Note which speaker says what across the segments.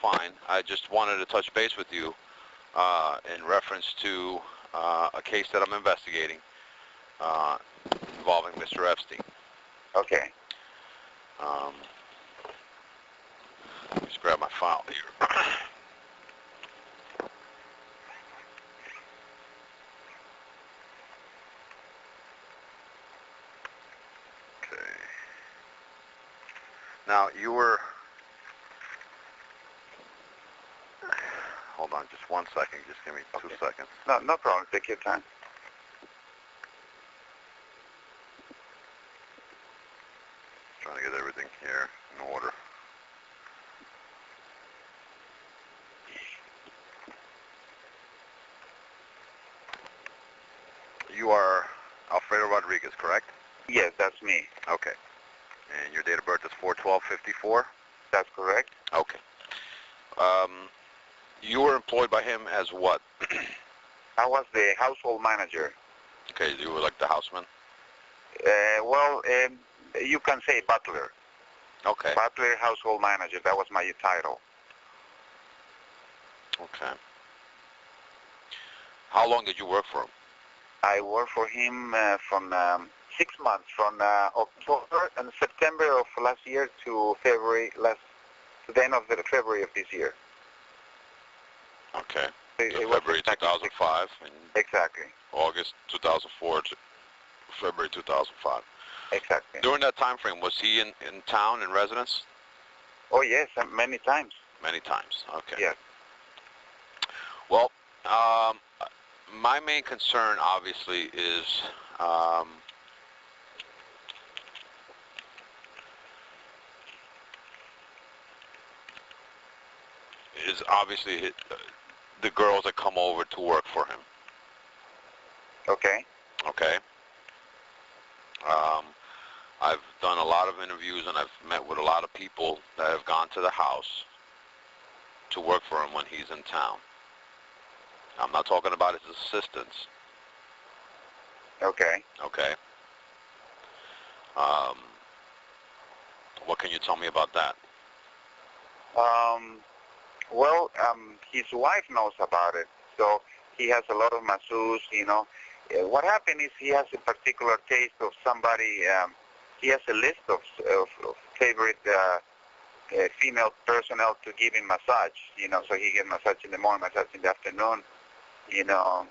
Speaker 1: fine. I just wanted to touch base with you in reference to a case that I'm investigating involving Mr. Epstein.
Speaker 2: Okay.
Speaker 1: Just grab my file here. Okay. Now, you were... Hold on just 1 second. Just give me 2 seconds.
Speaker 2: No problem. Take your time.
Speaker 1: Trying to get everything here in order. You are Alfredo Rodriguez, correct?
Speaker 2: Yes, that's me.
Speaker 1: Okay. And your date of birth is 4/12/54?
Speaker 2: That's correct.
Speaker 1: Okay. You were employed by him as what?
Speaker 2: I was the household manager.
Speaker 1: Okay, you were like the houseman?
Speaker 2: You can say butler.
Speaker 1: Okay.
Speaker 2: Butler, household manager. That was my title.
Speaker 1: Okay. How long did you work for him?
Speaker 2: I worked for him from 6 months, from October and September of last year to to the end of February of this year.
Speaker 1: Okay.
Speaker 2: It
Speaker 1: was February 2005 and
Speaker 2: exactly.
Speaker 1: August 2004 to February 2005.
Speaker 2: Exactly.
Speaker 1: During that time frame, was he in town, in residence?
Speaker 2: Oh yes, many times.
Speaker 1: Many times. Okay.
Speaker 2: Yes.
Speaker 1: Well, my main concern, obviously, is obviously the girls that come over to work for him.
Speaker 2: Okay.
Speaker 1: Okay. I've done a lot of interviews and I've met with a lot of people that have gone to the house to work for him when he's in town. I'm not talking about his assistants.
Speaker 2: Okay.
Speaker 1: Okay. What can you tell me about that?
Speaker 2: His wife knows about it, so he has a lot of masseurs, you know. What happened is he has a particular taste of somebody. He has a list of favorite female personnel to give him massage, you know. So he gets massage in the morning, massage in the afternoon, you know.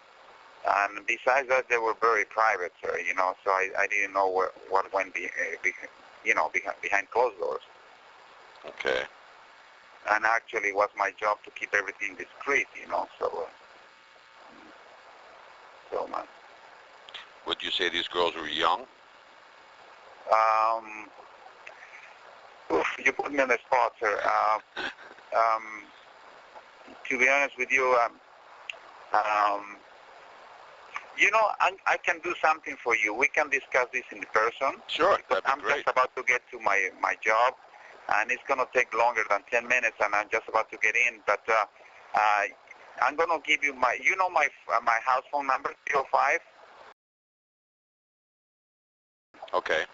Speaker 2: And besides that, they were very private, sir, you know. So I didn't know what went behind closed doors.
Speaker 1: Okay.
Speaker 2: And actually, it was my job to keep everything discreet, you know. So man.
Speaker 1: Would you say these girls were young?
Speaker 2: You put me on the spot, sir. To be honest with you, you know, I can do something for you. We can discuss this in person.
Speaker 1: Sure, that'd be
Speaker 2: I'm
Speaker 1: great.
Speaker 2: just about to get to my job, and it's going to take longer than 10 minutes, and I'm just about to get in. But I'm going to give you my house phone number, 305.
Speaker 1: Okay.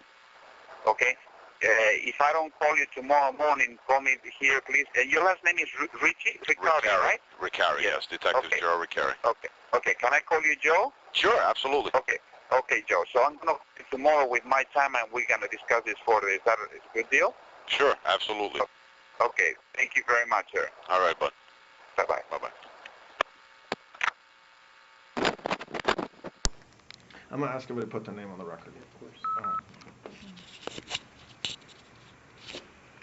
Speaker 2: Okay. If I don't call you tomorrow morning, call me here, please. Your last name is Ricciardi, right?
Speaker 1: Ricciardi, yes. Detective
Speaker 2: Okay.
Speaker 1: Joe Ricciardi.
Speaker 2: Okay. Okay. Can I call you Joe?
Speaker 1: Sure, absolutely.
Speaker 2: Okay. Okay, Joe. So I'm going to call you tomorrow with my time, and we're going to discuss this further. Is that a good deal?
Speaker 1: Sure, absolutely.
Speaker 2: Okay. Thank you very much, sir.
Speaker 1: All right, bud.
Speaker 2: Bye-bye.
Speaker 1: Bye-bye.
Speaker 3: I'm going to ask everybody to put their name on the record, of course.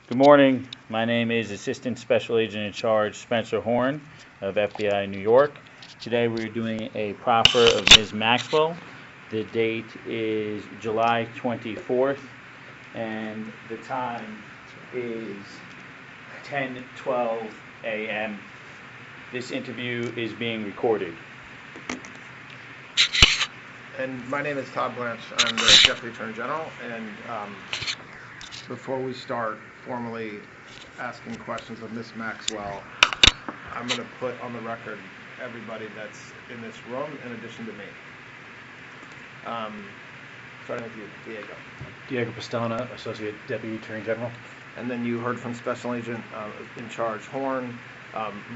Speaker 4: Good morning. My name is Assistant Special Agent in Charge Spencer Horn of FBI New York. Today we're doing a proffer of Ms. Maxwell. The date is July 24th and the time is 10:12 a.m. This interview is being recorded.
Speaker 3: And my name is Todd Blanche. I'm the Deputy Attorney General. And before we start formally asking questions of Ms. Maxwell, I'm going to put on the record everybody that's in this room in addition to me. Starting with you, Diego.
Speaker 5: Diego Pastana, Associate Deputy Attorney General.
Speaker 3: and then you heard from Special Agent in Charge Horn.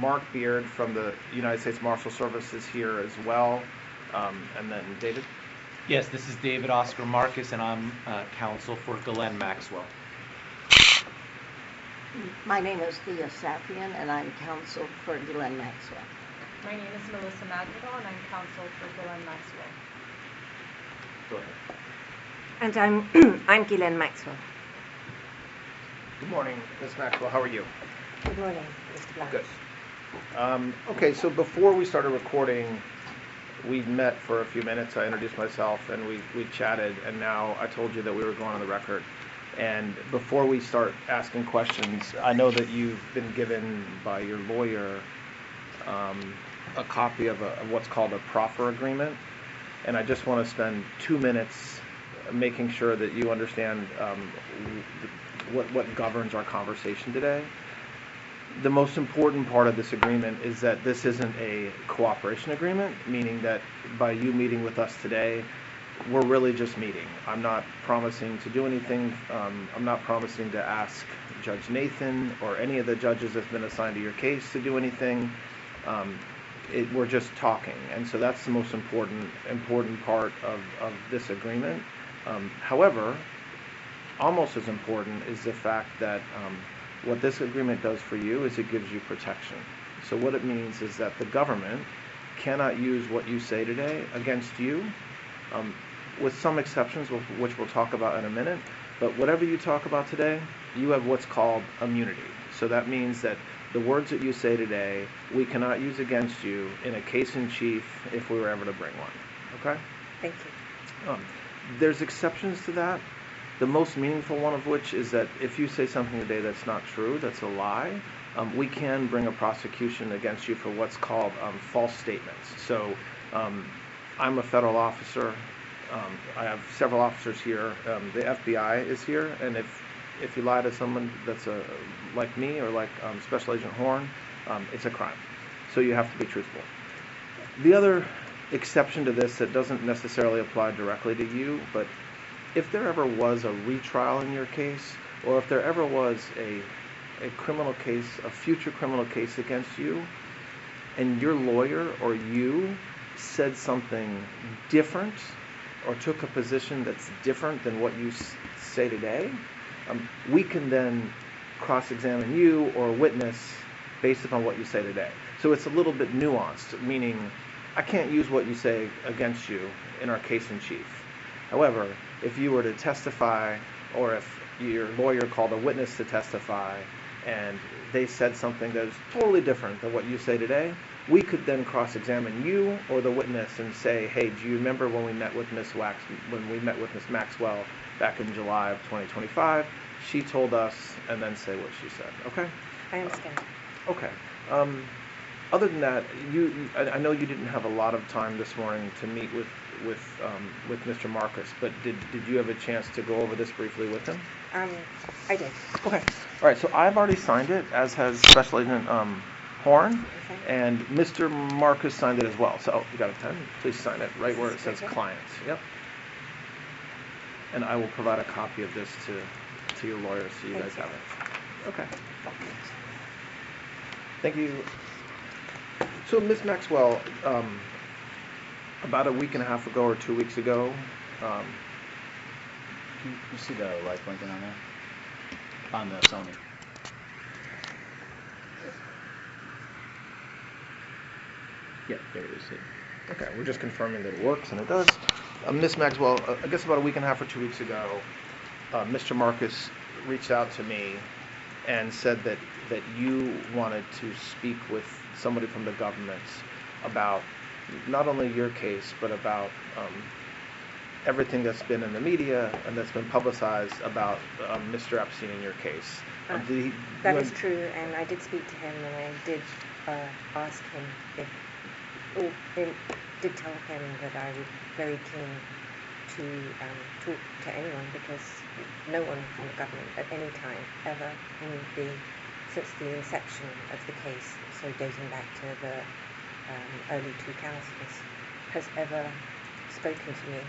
Speaker 3: Mark Beard from the United States Marshal Service is here as well, and then David.
Speaker 5: Yes, this is David Oscar Marcus, and I'm counsel for Ghislaine Maxwell.
Speaker 6: My name is Thea Safian, and I'm counsel for Ghislaine Maxwell.
Speaker 7: My name is Melissa Madrigal, and I'm counsel for Ghislaine Maxwell.
Speaker 3: Go ahead.
Speaker 8: And I'm Ghislaine Maxwell.
Speaker 3: Good morning, Ms. Maxwell. How are you?
Speaker 8: Good morning, Mr. Blanche.
Speaker 3: Good. Okay, so before we started recording, we met for a few minutes. I introduced myself, and we chatted, and now I told you that we were going on the record. And before we start asking questions, I know that you've been given by your lawyer a copy of what's called a proffer agreement, and I just want to spend 2 minutes making sure that you understand what governs our conversation today. The most important part of this agreement is that this isn't a cooperation agreement, meaning that by you meeting with us today, we're really just meeting. I'm not promising to do anything. I'm not promising to ask Judge Nathan or any of the judges that's been assigned to your case to do anything. We're just talking, and so that's the most important part of this agreement. However, almost as important is the fact that what this agreement does for you is it gives you protection. So what it means is that the government cannot use what you say today against you, with some exceptions, which we'll talk about in a minute. But whatever you talk about today, you have what's called immunity. So that means that the words that you say today, we cannot use against you in a case in chief if we were ever to bring one. Okay?
Speaker 8: Thank you.
Speaker 3: There's exceptions to that. The most meaningful one of which is that if you say something today that's not true, that's a lie, we can bring a prosecution against you for what's called false statements. So I'm a federal officer. I have several officers here. The FBI is here, and if you lie to someone that's like me or like Special Agent Horn, it's a crime. So you have to be truthful. The other exception to this that doesn't necessarily apply directly to you, but if there ever was a retrial in your case, or if there ever was a criminal case, a future criminal case against you, and your lawyer or you said something different or took a position that's different than what you say today, we can then cross-examine you or a witness based upon what you say today. So it's a little bit nuanced, meaning I can't use what you say against you in our case in chief. However, if you were to testify, or if your lawyer called a witness to testify and they said something that is totally different than what you say today, we could then cross-examine you or the witness and say, hey, do you remember when we met with Miss Maxwell back in July of 2025? She told us, and then say what she said. Okay?
Speaker 8: I understand.
Speaker 3: Okay. Other than that, I know you didn't have a lot of time this morning to meet with Mr. Marcus, but did you have a chance to go over this briefly with him?
Speaker 8: I did.
Speaker 3: Okay. All right. So I've already signed it, as has Special Agent Horn,
Speaker 8: Okay.
Speaker 3: and Mr. Marcus signed it as well. So you got a pen? Please sign it right where it says clients. Yep. And I will provide a copy of this to your lawyer so you guys have it. Okay. Thank you. So, Ms. Maxwell, about a week and a half ago or 2 weeks ago,
Speaker 4: You see the light blinking on there? On the Sony. Yeah, there it is.
Speaker 3: okay, we're just confirming that it works, and it does. Ms. Maxwell, I guess about a week and a half or 2 weeks ago, Mr. Marcus reached out to me and said that you wanted to speak with somebody from the government about not only your case, but about everything that's been in the media and that's been publicized about Mr. Epstein in your case.
Speaker 8: That is true, and I did speak to him, and I did ask him did tell him that I was very keen to talk to anyone, because no one from the government at any time ever since the inception of the case, so dating back to the early 2000s, has ever spoken to me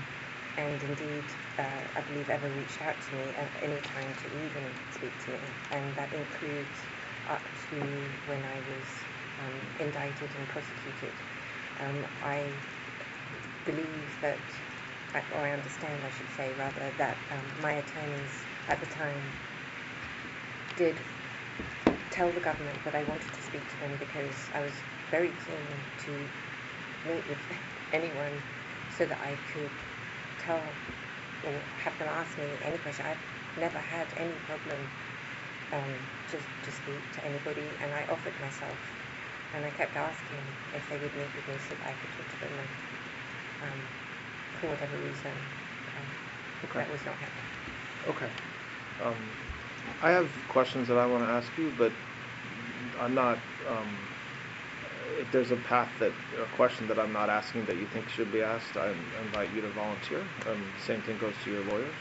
Speaker 8: and indeed, I believe ever reached out to me at any time to even speak to me, and that includes up to when I was indicted and prosecuted. I believe that, or I understand, I should say rather, that my attorneys at the time did tell the government that I wanted to speak to them because I was very keen to meet with anyone so that I could tell or have them ask me any question. I've never had any problem to speak to anybody, and I offered myself, and I kept asking if they would meet with me so that I could talk to them, and for whatever reason, that was not happening.
Speaker 3: Okay. I have questions that I want to ask you, but I'm not, if there's a question that I'm not asking that you think should be asked, I invite you to volunteer. Same thing goes to your lawyers.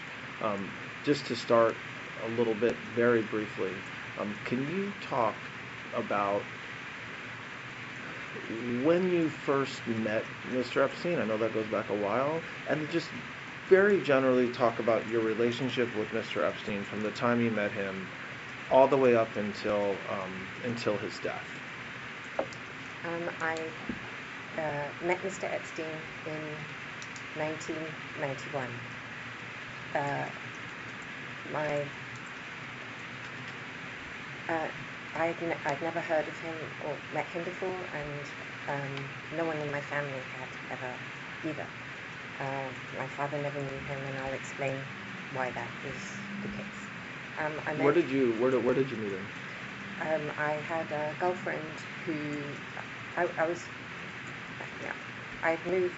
Speaker 3: Just to start a little bit, very briefly, can you talk about when you first met Mr. Epstein? I know that goes back a while. And just very generally talk about your relationship with Mr. Epstein from the time you met him all the way up until his death.
Speaker 8: I met Mr. Epstein in 1991. I'd never heard of him or met him before, and no one in my family had ever either. My father never knew him, and I'll explain why that is the case.
Speaker 3: Where did you meet him?
Speaker 8: I had a girlfriend who I'd moved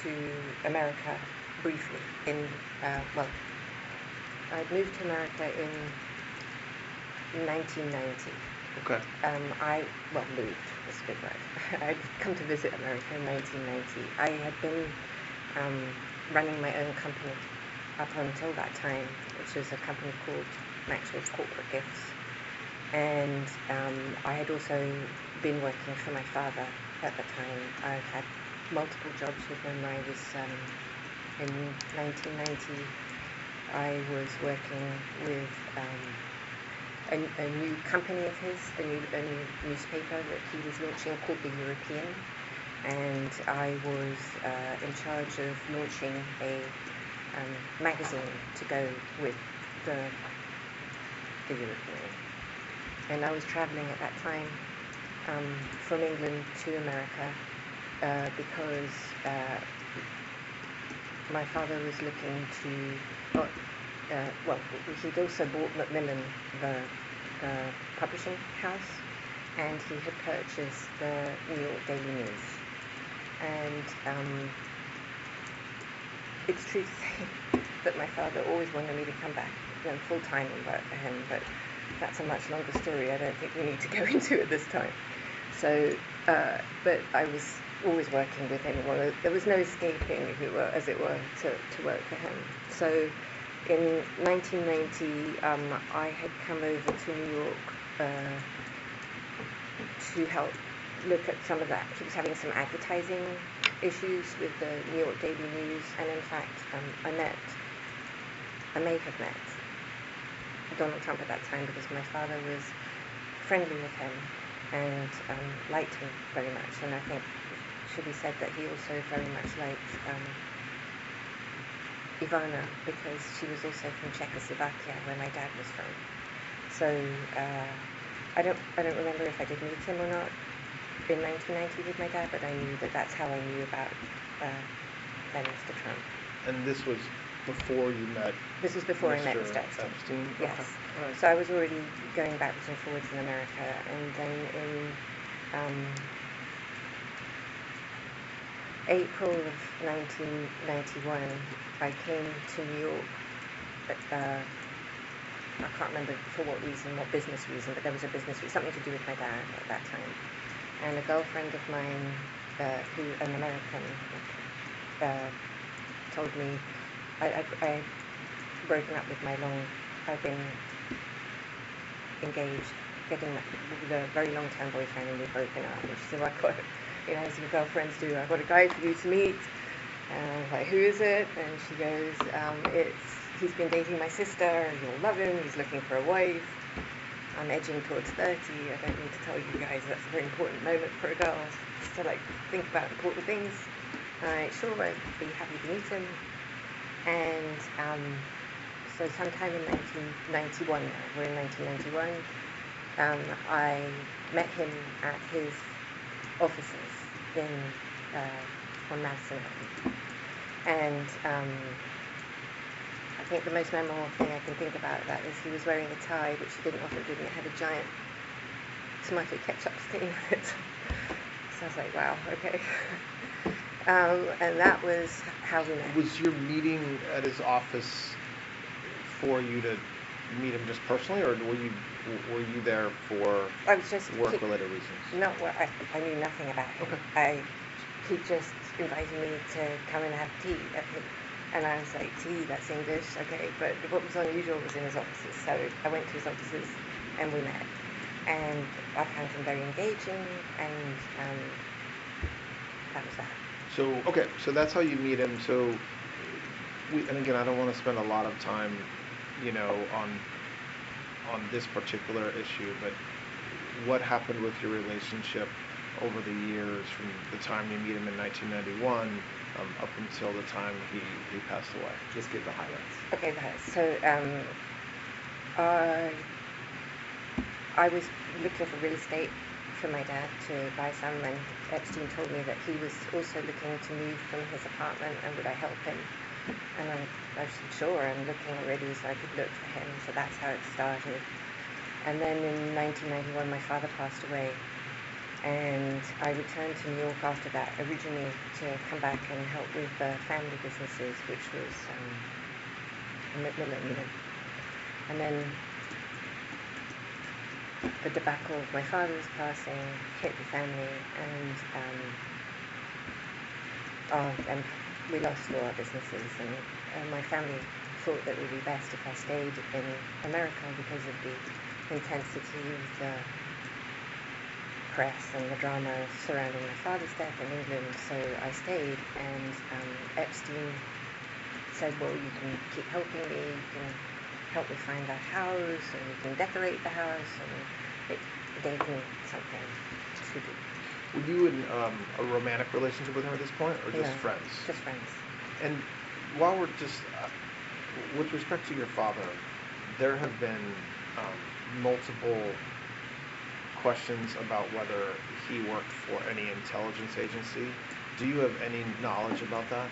Speaker 8: to America briefly I'd moved to America in 1990.
Speaker 3: Okay.
Speaker 8: Moved is a big word. I'd come to visit America in 1990. I had been running my own company up until that time, which was a company called Maxwell's Corporate Gifts. And I had also been working for my father at the time. I had multiple jobs with him. I was, in 1990, I was working with a new company of his, a new newspaper that he was launching called The European. And I was in charge of launching a magazine to go with the European. And I was traveling at that time from England to America because my father was looking to, he'd also bought Macmillan, the publishing house, and he had purchased the New York Daily News. And it's true to say that my father always wanted me to come back full-time and work for him, but that's a much longer story I don't think we need to go into at this time. So, but I was always working with him. Well, there was no escaping, as it were, to work for him. So in 1990, I had come over to New York to help look at some of that. He was having some advertising issues with the New York Daily News, and in fact, I may have met Donald Trump at that time because my father was friendly with him and liked him very much. And I think it should be said that he also very much liked Ivana because she was also from Czechoslovakia, where my dad was from. So I don't remember if I did meet him or not in 1990 with my dad, but I knew that that's how I knew about then Mr. Trump.
Speaker 3: And this was before you met?
Speaker 8: This was before I met Mr. Epstein. Yes.
Speaker 3: Okay. Right.
Speaker 8: So I was already going backwards and forwards in America, and then in April of 1991, I came to New York. I can't remember for what reason, what business reason, but there was a business reason, something to do with my dad at that time. And a girlfriend of mine, an American, told me, I'd broken up with I'd been engaged, getting with a very long-term boyfriend, and we'd broken up. And she said, well, as your girlfriends do, I've got a guy for you to meet. And I was like, who is it? And she goes, he's been dating my sister, you'll love him, he's looking for a wife. I'm edging towards 30, I don't need to tell you guys that's a very important moment for a girl, to like think about important things. Sure, I'd be happy to meet him. And so sometime in 1991, we're in 1991, I met him at his offices on Madison Avenue. And I think the most memorable thing I can think about that is he was wearing a tie, which he didn't often do, and it had a giant tomato ketchup stain on it. So I was like, wow, okay. And that was how we met.
Speaker 3: Was your meeting at his office for you to meet him just personally, or were you there for work-related reasons?
Speaker 8: No, well, I knew nothing about him.
Speaker 3: Okay.
Speaker 8: He just invited me to come and have tea at him. And I was like, tea, that's English, okay. But what was unusual was in his offices. So I went to his offices and we met. And I found him very engaging, and that was that.
Speaker 3: So, okay, so that's how you meet him. So, and again, I don't want to spend a lot of time, on this particular issue, but what happened with your relationship over the years from the time you meet him in 1991 up until the time he passed away? Just give the highlights.
Speaker 8: Okay, the highlights. So I was looking for real estate for my dad to buy some, and Epstein told me that he was also looking to move from his apartment, and would I help him? And I said, sure, I'm looking already, so I could look for him. So that's how it started. And then in 1991, my father passed away, and I returned to New York after that, originally to come back and help with family businesses, which was Macmillan, And then the debacle of my father's passing hit the family, and we lost all our businesses, and my family thought that it would be best if I stayed in America because of the intensity of the press and the drama surrounding my father's death in England. So I stayed, and Epstein said, well, you can keep helping me, you can help me find that house, and you can decorate the house, and it gave me something to do.
Speaker 3: Were you in a romantic relationship with him at this point, or just friends?
Speaker 8: Just friends.
Speaker 3: And while we're just, with respect to your father, there have been multiple questions about whether he worked for any intelligence agency. Do you have any knowledge about that?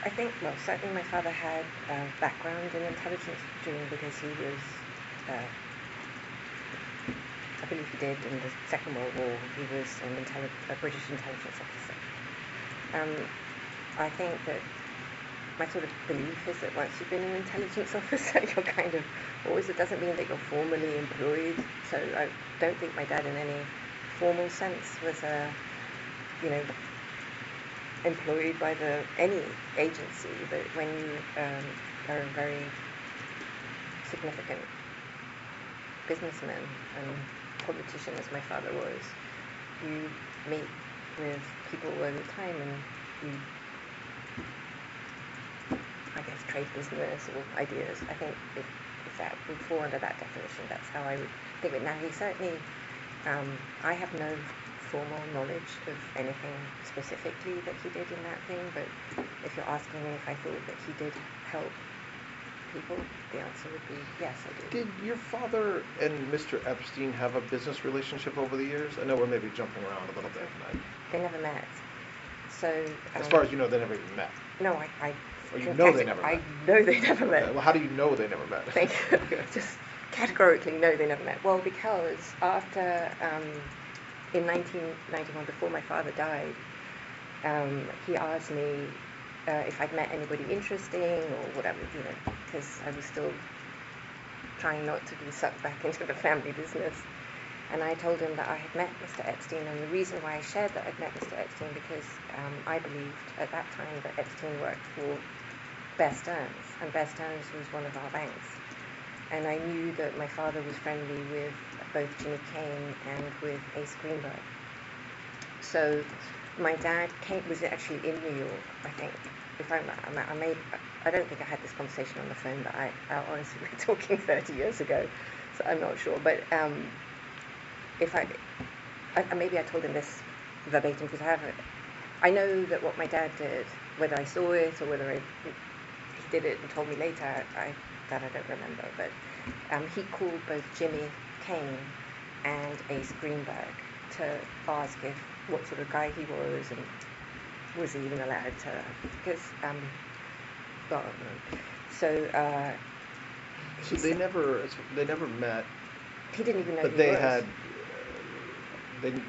Speaker 8: I think, well, certainly my father had a background in intelligence because he was, I believe he did in the Second World War. He was a British intelligence officer. I think that my sort of belief is that once you've been an intelligence officer, you're kind of always, it doesn't mean that you're formally employed. So I don't think my dad in any formal sense was employed by any agency, but when you are a very significant businessman and politician, as my father was, you meet with people all the time, and you, I guess, trade business or ideas. I think if that would fall under that definition, that's how I would think of it. Now, he certainly, I have no formal knowledge of anything specifically that he did in that thing, but if you're asking me if I thought that he did help people, the answer would be yes, I did.
Speaker 3: Did your father and Mr. Epstein have a business relationship over the years? I know we're maybe jumping around a little bit.
Speaker 8: They never met. So
Speaker 3: as far as you know, they never even met?
Speaker 8: No, I
Speaker 3: or you know they never met?
Speaker 8: I know they never met.
Speaker 3: Okay. Well, how do you know they never met?
Speaker 8: Thank you. Just categorically, no, they never met. Well, because after, in 1991, before my father died, he asked me if I'd met anybody interesting or whatever, because I was still trying not to be sucked back into the family business. And I told him that I had met Mr. Epstein, and the reason why I shared that I'd met Mr. Epstein because I believed at that time that Epstein worked for Bear Stearns, and Bear Stearns was one of our banks. And I knew that my father was friendly with both Jimmy Kane and with Ace Greenberg. So my dad was actually in New York, I think. If I don't think I had this conversation on the phone, but I honestly, we're talking 30 years ago, so I'm not sure. But if maybe I told him this verbatim because I know that what my dad did, whether I saw it or whether he did it and told me later, I don't remember. But he called both Jimmy Kane and Ace Greenberg to ask what sort of guy he was and was he even allowed to, because so
Speaker 3: they never met.
Speaker 8: He didn't even know
Speaker 3: but
Speaker 8: who
Speaker 3: they
Speaker 8: he was.
Speaker 3: had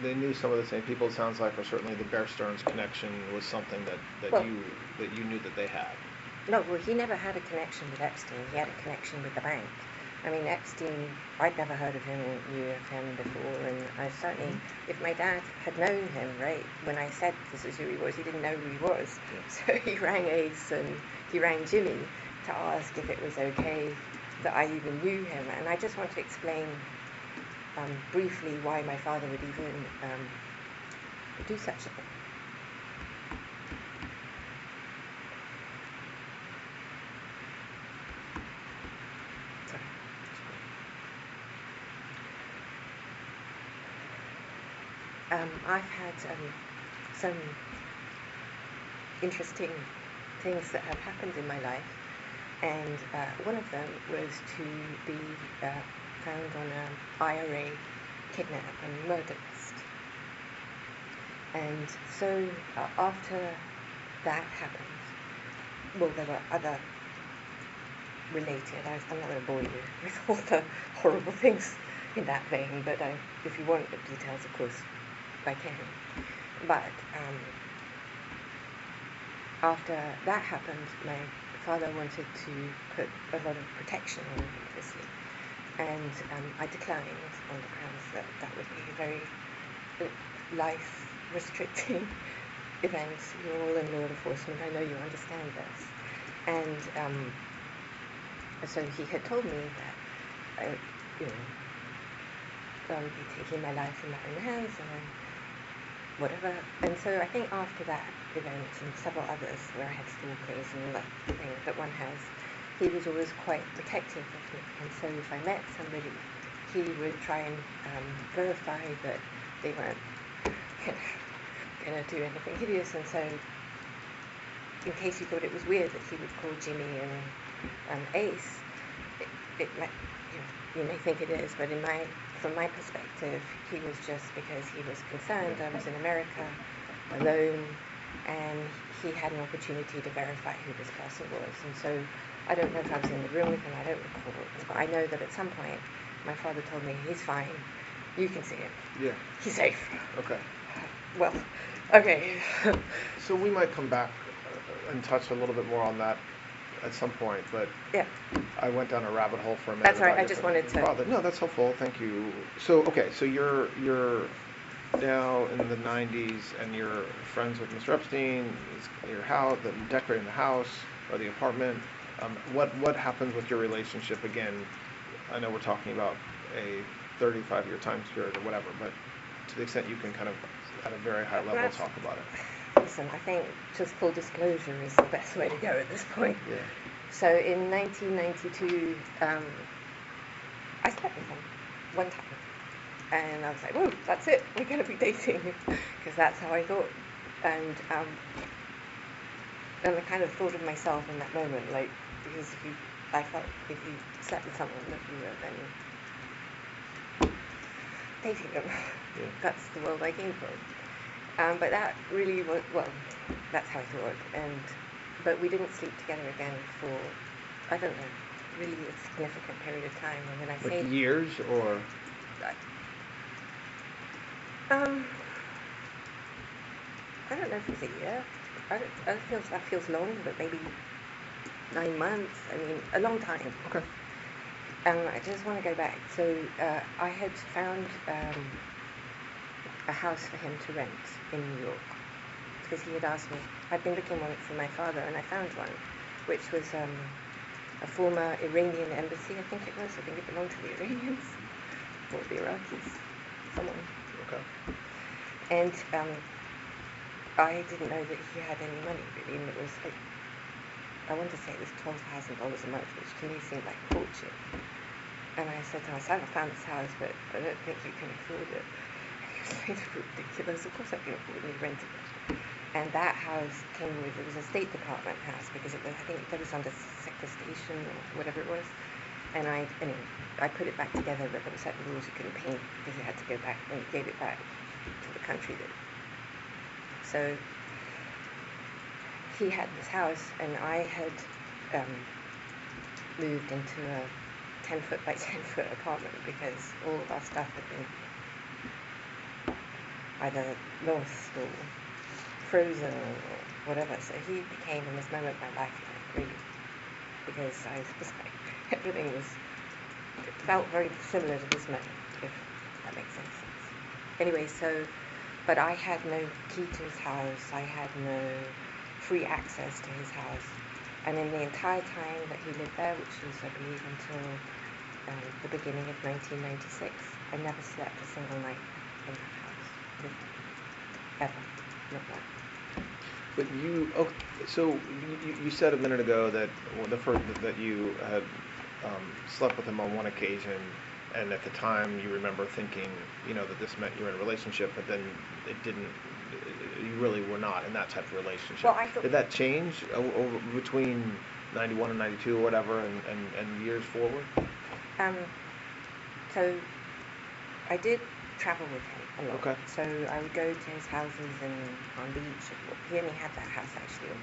Speaker 3: they knew some of the same people. It sounds like, or certainly the Bear Stearns connection was something that you knew that they had.
Speaker 8: No, well, he never had a connection with Epstein. He had a connection with the bank. I mean, Epstein, I'd never heard of him or knew of him before, and I certainly, if my dad had known him, right, when I said this is who he was, he didn't know who he was. So he rang Ace and he rang Jimmy to ask if it was okay that I even knew him. And I just want to explain briefly why my father would even do such a thing. I've had some interesting things that have happened in my life, and one of them was to be found on an IRA kidnap and murder list. And so after that happened, well, there were other related, I'm not going to bore you with all the horrible things in that vein, but if you want the details, of course, I can. But after that happened, my father wanted to put a lot of protection on me, obviously, and I declined on the grounds that would be a very life-restricting event. You're all in law enforcement, I know you understand this. And so he had told me that I would be taking my life in my own hands and whatever. And so I think after that event and several others where I had stalkers and all that thing that one has, he was always quite protective of me. And so if I met somebody, he would try and verify that they weren't going to do anything hideous. And so in case you thought it was weird that he would call Jimmy and Ace, you may think it is, but from my perspective, he was just because he was concerned. I was in America alone, and he had an opportunity to verify who this person was. And so I don't know if I was in the room with him, I don't recall, but I know that at some point my father told me, he's fine, you can see him.
Speaker 3: Yeah.
Speaker 8: He's safe.
Speaker 3: Okay.
Speaker 8: Well, okay.
Speaker 3: So we might come back and touch a little bit more on that at some point, but
Speaker 8: yeah,
Speaker 3: I went down a rabbit hole for a minute.
Speaker 8: That's all right. I just wanted to.
Speaker 3: Father. No, that's helpful. Thank you. So okay, so you're now in the 90s, and you're friends with Mr. Epstein. Your house, decorating the house or the apartment. What happens with your relationship again? I know we're talking about a 35-year time period or whatever, but to the extent you can kind of at a very high level talk about it.
Speaker 8: Listen, I think just full disclosure is the best way to go at this point.
Speaker 3: Yeah.
Speaker 8: So in 1992, I slept with him one time. And I was like, whoa, that's it, we're going to be dating. Because that's how I thought. And I kind of thought of myself in that moment, like, because I felt if you slept with someone that you were then dating them.
Speaker 3: Yeah.
Speaker 8: That's the world I came from. But that really was, well, that's how I thought. But we didn't sleep together again for, I don't know, really a significant period of time. And when I say
Speaker 3: years or?
Speaker 8: I don't know if it was a year. That feels long, but maybe 9 months. I mean, a long time.
Speaker 3: Okay.
Speaker 8: I just want to go back. So I had found a house for him to rent in New York because he had asked me. I'd been looking one for my father, and I found one, which was a former Iranian embassy. I think it was. I think it belonged to the Iranians or the Iraqis. Someone.
Speaker 3: Okay.
Speaker 8: And I didn't know that he had any money, really, and it was like, I want to say it was $12,000 a month, which to me seemed like a fortune. And I said to myself, I found this house, but I don't think you can afford it. And he was like, ridiculous, of course I can afford it, and he rented it. And that house came with, it was a State Department house, because it was, I think that was under Sector Station or whatever it was. And anyway, I put it back together, but there were certain rules you couldn't paint, because you had to go back, and you gave it back to the country that. So he had this house, and I had moved into a 10-foot by 10-foot apartment because all of our stuff had been either lost or frozen or whatever. So he became, in this moment, my lifeline, really, because I was like, everything was, it felt very similar to this moment, if that makes any sense. Anyway, so, but I had no key to his house. I had no free access to his house. And in the entire time that he lived there, which was, I believe, until the beginning of 1996, I never slept a single night in that house. Ever. Not one.
Speaker 3: But so you said a minute ago that that you had slept with him on one occasion, and at the time you remember thinking, that this meant you were in a relationship, but then it didn't. You really were not in that type of relationship.
Speaker 8: Well, I thought,
Speaker 3: did that change over between 91 and 92 or whatever, and years forward?
Speaker 8: So I did travel with him a lot.
Speaker 3: Okay.
Speaker 8: So I would go to his houses on Beach. He only had that house actually. No,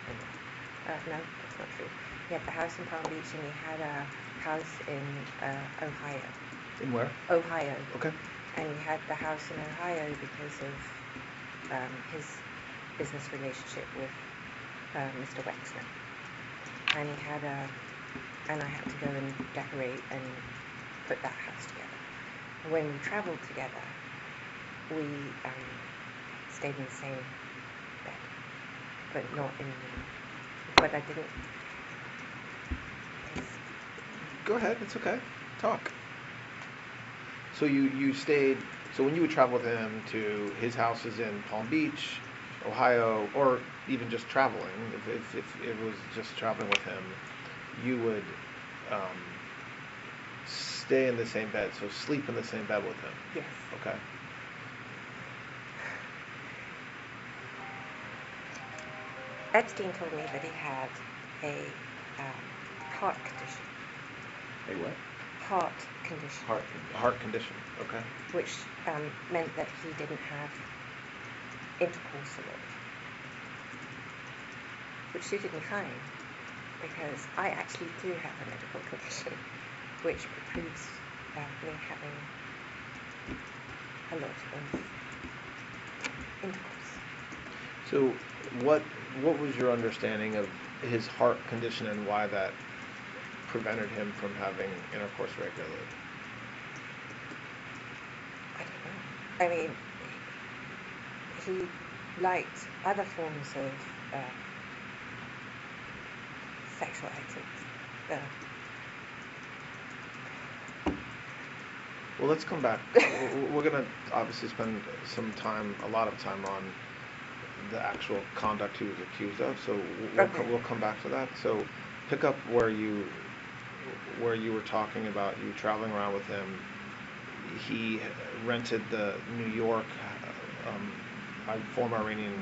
Speaker 8: that's not true. He had the house in Palm Beach, and he had a house in Ohio.
Speaker 3: In where?
Speaker 8: Ohio.
Speaker 3: Okay.
Speaker 8: And he had the house in Ohio because of his business relationship with Mr. Wexner. And he had and I had to go and decorate and put that house together. When we traveled together, we stayed in the same bed, but not in. But I didn't.
Speaker 3: Go ahead. It's okay. Talk. So you stayed. So when you would travel with him to his houses in Palm Beach, Ohio, or even just traveling, if it was just traveling with him, you would stay in the same bed. So sleep in the same bed with him.
Speaker 8: Yes.
Speaker 3: Okay.
Speaker 8: Epstein told me that he had a heart condition.
Speaker 3: A what?
Speaker 8: Heart condition.
Speaker 3: Heart condition. Okay.
Speaker 8: Which meant that he didn't have intercourse a lot, which suited me fine, because I actually do have a medical condition, which precludes me having a lot of intercourse.
Speaker 3: So what was your understanding of his heart condition and why that prevented him from having intercourse regularly?
Speaker 8: I don't know. I mean, he liked other forms of sexual activity.
Speaker 3: Well, let's come back. We're going to obviously spend a lot of time on the actual conduct he was accused of, so we'll come back to that. So pick up where you were talking about you traveling around with him. He rented the New York former Iranian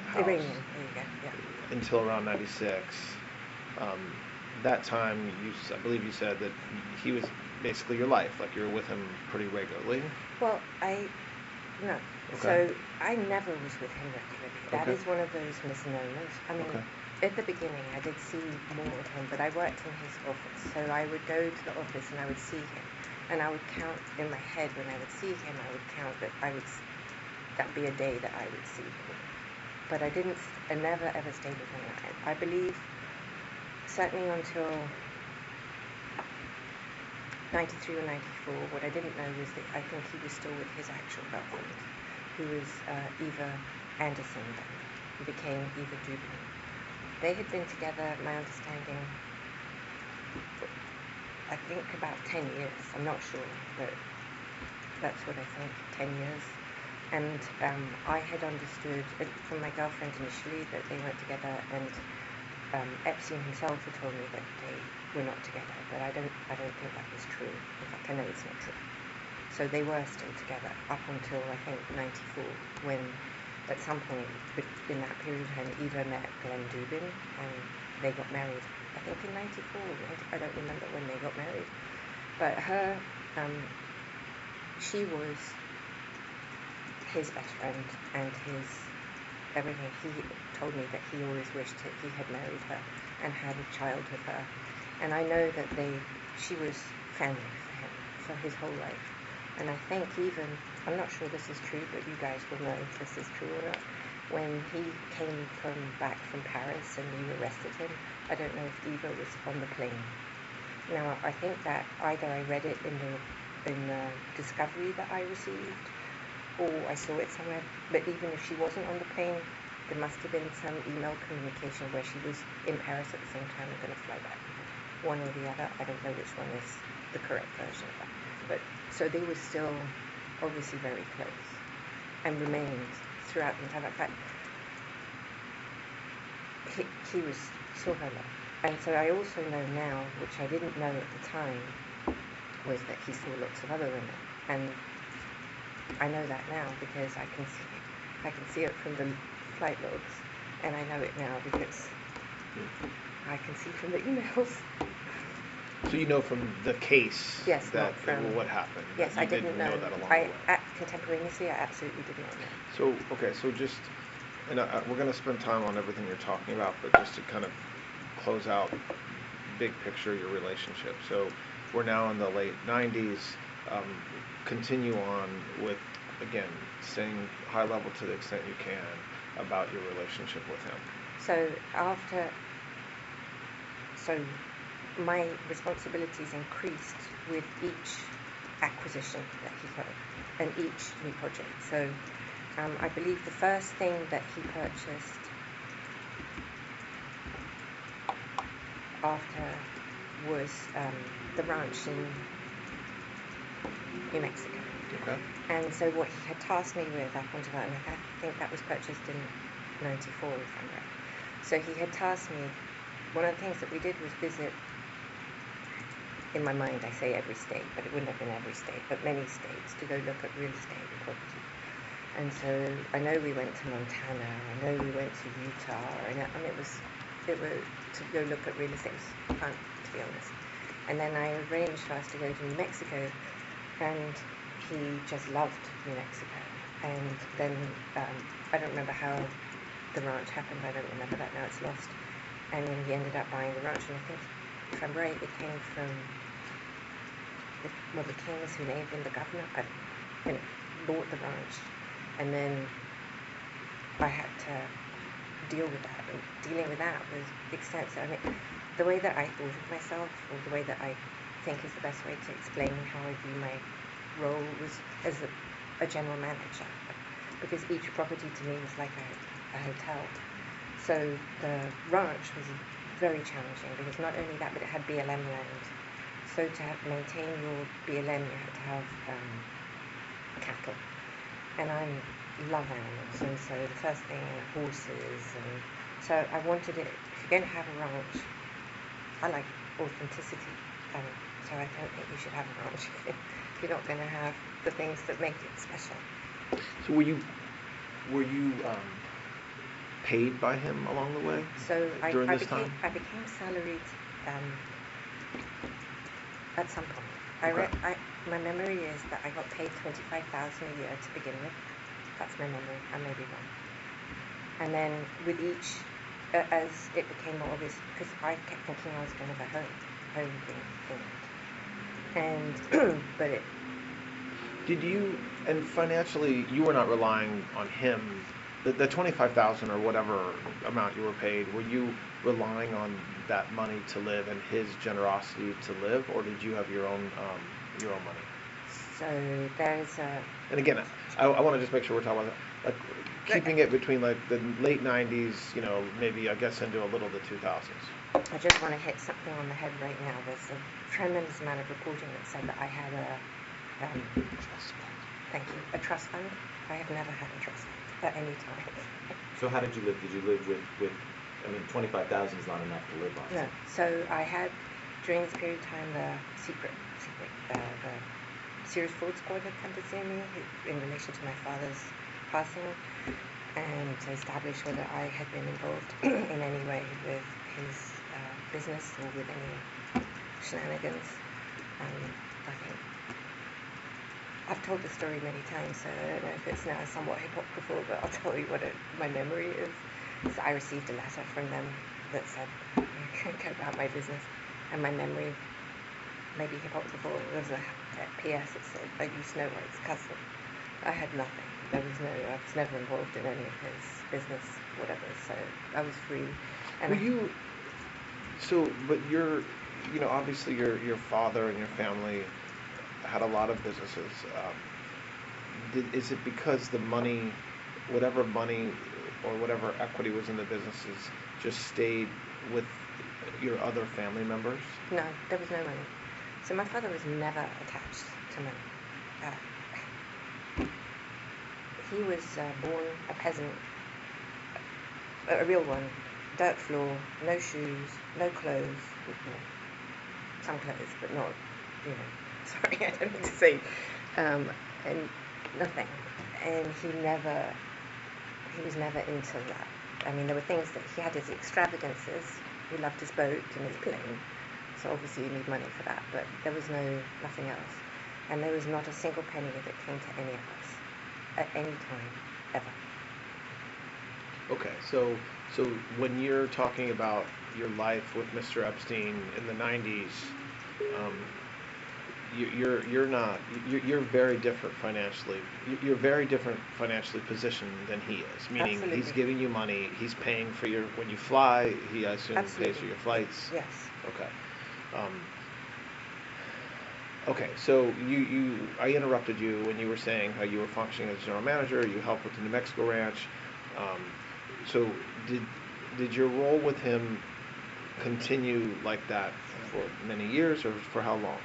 Speaker 3: house.
Speaker 8: Iranian, there you go, yeah.
Speaker 3: Until around 96. That time, I believe you said that he was basically your life, like you were with him pretty regularly.
Speaker 8: Well, no.
Speaker 3: Okay.
Speaker 8: So I never was with him regularly. That
Speaker 3: Okay.
Speaker 8: is one of those misnomers. I mean,
Speaker 3: Okay.
Speaker 8: at the beginning I did see more of him, but I worked in his office. So I would go to the office and I would see him. And I would count in my head when I would see him, I would count that that'd be a day that I would see him. But I never ever stayed with him. I believe, certainly until 93 or 94, what I didn't know was that I think he was still with his actual girlfriend, who was Eva Anderson then, who became Eva Dubin. They had been together, my understanding, I think about 10 years. I'm not sure, but that's what I think, 10 years. And I had understood from my girlfriend initially that they weren't together, and Epstein himself had told me that they were not together, but I don't think that was true. In fact, I know it's not true. So they were still together up until I think 94, when at some point in that period when Eva met Glenn Dubin and they got married. I think in 94, I don't remember when they got married. But her, she was his best friend and his everything. He told me that he always wished that he had married her and had a child with her. And I know that she was family for him for his whole life. And I think even, I'm not sure this is true, but you guys will know if this is true or not. When he came back from Paris and you arrested him, I don't know if Eva was on the plane. Now, I think that either I read it in the discovery that I received, or I saw it somewhere, but even if she wasn't on the plane, there must have been some email communication where she was in Paris at the same time and going to fly back. One or the other, I don't know which one is the correct version of that. But so they were still obviously very close and remained throughout the entire fact. He saw her love. And so I also know now, which I didn't know at the time, was that he saw lots of other women. And I know that now because I can see it from the flight logs, and I know it now because I can see from the emails.
Speaker 3: So you know from the case
Speaker 8: yes,
Speaker 3: that
Speaker 8: from,
Speaker 3: what happened?
Speaker 8: Yes, I didn't know
Speaker 3: that along the way.
Speaker 8: Contemporaneously, I absolutely did not know.
Speaker 3: So, okay, so just, and we're going to spend time on everything you're talking about, but just to kind of close out big picture your relationship. So we're now in the late 90s. Continue on with, again, staying high level to the extent you can about your relationship with him.
Speaker 8: So my responsibilities increased with each acquisition that he got and each new project. So I believe the first thing that he purchased after was the ranch in New Mexico.
Speaker 3: Okay.
Speaker 8: And so what he had tasked me with up until that, and I think that was purchased in 94, if I'm right. So he had tasked me, one of the things that we did was visit, in my mind I say every state, but it wouldn't have been every state, but many states, to go look at real estate and property. And so I know we went to Montana, I know we went to Utah, and it was to go look at real estate. It was fun, to be honest. And then I arranged for us to go to New Mexico, and he just loved New Mexico. And then I don't remember how the ranch happened. I don't remember that now. It's lost. And then he ended up buying the ranch, and I think, if I'm right, it came from the kings who named him the governor. And bought the ranch, and then I had to deal with that. And dealing with that was extensive. I mean, the way that I thought of myself, or the way that I think is the best way to explain how I view my role, was as a general manager, because each property to me was like a hotel. So the ranch was very challenging, because not only that, but it had BLM land. So to maintain your BLM, you had to have cattle. And I love animals, and so the first thing, horses, and so I wanted it, if you're going to have a ranch, I like authenticity, so I don't think you should have a ranch if you're not going to have the things that make it special.
Speaker 3: So were you paid by him along the way?
Speaker 8: So I
Speaker 3: time?
Speaker 8: became salaried at some point.
Speaker 3: Okay.
Speaker 8: My memory is that I got paid $25,000 a year to begin with. That's my memory. I may be wrong. And then with each, as it became more obvious, because I kept thinking I was going to go home in England. And but it.
Speaker 3: Did you, and financially, you were not relying on him, the 25,000 or whatever amount you were paid, were you relying on that money to live and his generosity to live, or did you have your own money?
Speaker 8: So there's a.
Speaker 3: And again, I want to just make sure we're talking about that, like keeping it between like the late 90s, maybe I guess into a little of the 2000s.
Speaker 8: I just want to hit something on the head right now. There's a tremendous amount of reporting that said that I had a Thank you. A trust fund? I have never had a trust fund at any time.
Speaker 9: So how did you live? Did you live with I mean, 25,000 is not enough to live on.
Speaker 8: No. So I had, during this period of time, the the Sears Fraud Squad had come to see me in relation to my father's passing and to establish whether I had been involved in any way with his business or with any shenanigans. I think I've told the story many times, so I don't know if it's now somewhat hypocritical, but I'll tell you what my memory is. So I received a letter from them that said, go about my business, and my memory, maybe hypocritical, there was a PS that said, are you Snow White's cousin? I had nothing. I was never involved in any of his business, whatever, so I was free. And
Speaker 3: but obviously your father and your family had a lot of businesses. Is it because the money, whatever money or whatever equity was in the businesses, just stayed with your other family members?
Speaker 8: No, there was no money. So my father was never attached to money. He was born a peasant, a real one, dirt floor, no shoes, no clothes, some clothes, but not, sorry, I don't mean to say, and nothing. And he was never into that. I mean, there were things that he had, his extravagances. He loved his boat and his plane, so obviously you need money for that, but there was nothing else. And there was not a single penny that came to any of us at any time, ever.
Speaker 3: Okay, so when you're talking about your life with Mr. Epstein in the 90s, you're very different financially. You're very different financially positioned than he is. Meaning,
Speaker 8: Absolutely.
Speaker 3: He's giving you money. He's paying for when you fly. He, I assume,
Speaker 8: Absolutely.
Speaker 3: pays for your flights.
Speaker 8: Yes.
Speaker 3: Okay. Okay. So I interrupted you when you were saying how you were functioning as general manager. You helped with the New Mexico ranch. So did your role with him continue like that for many years, or for how long?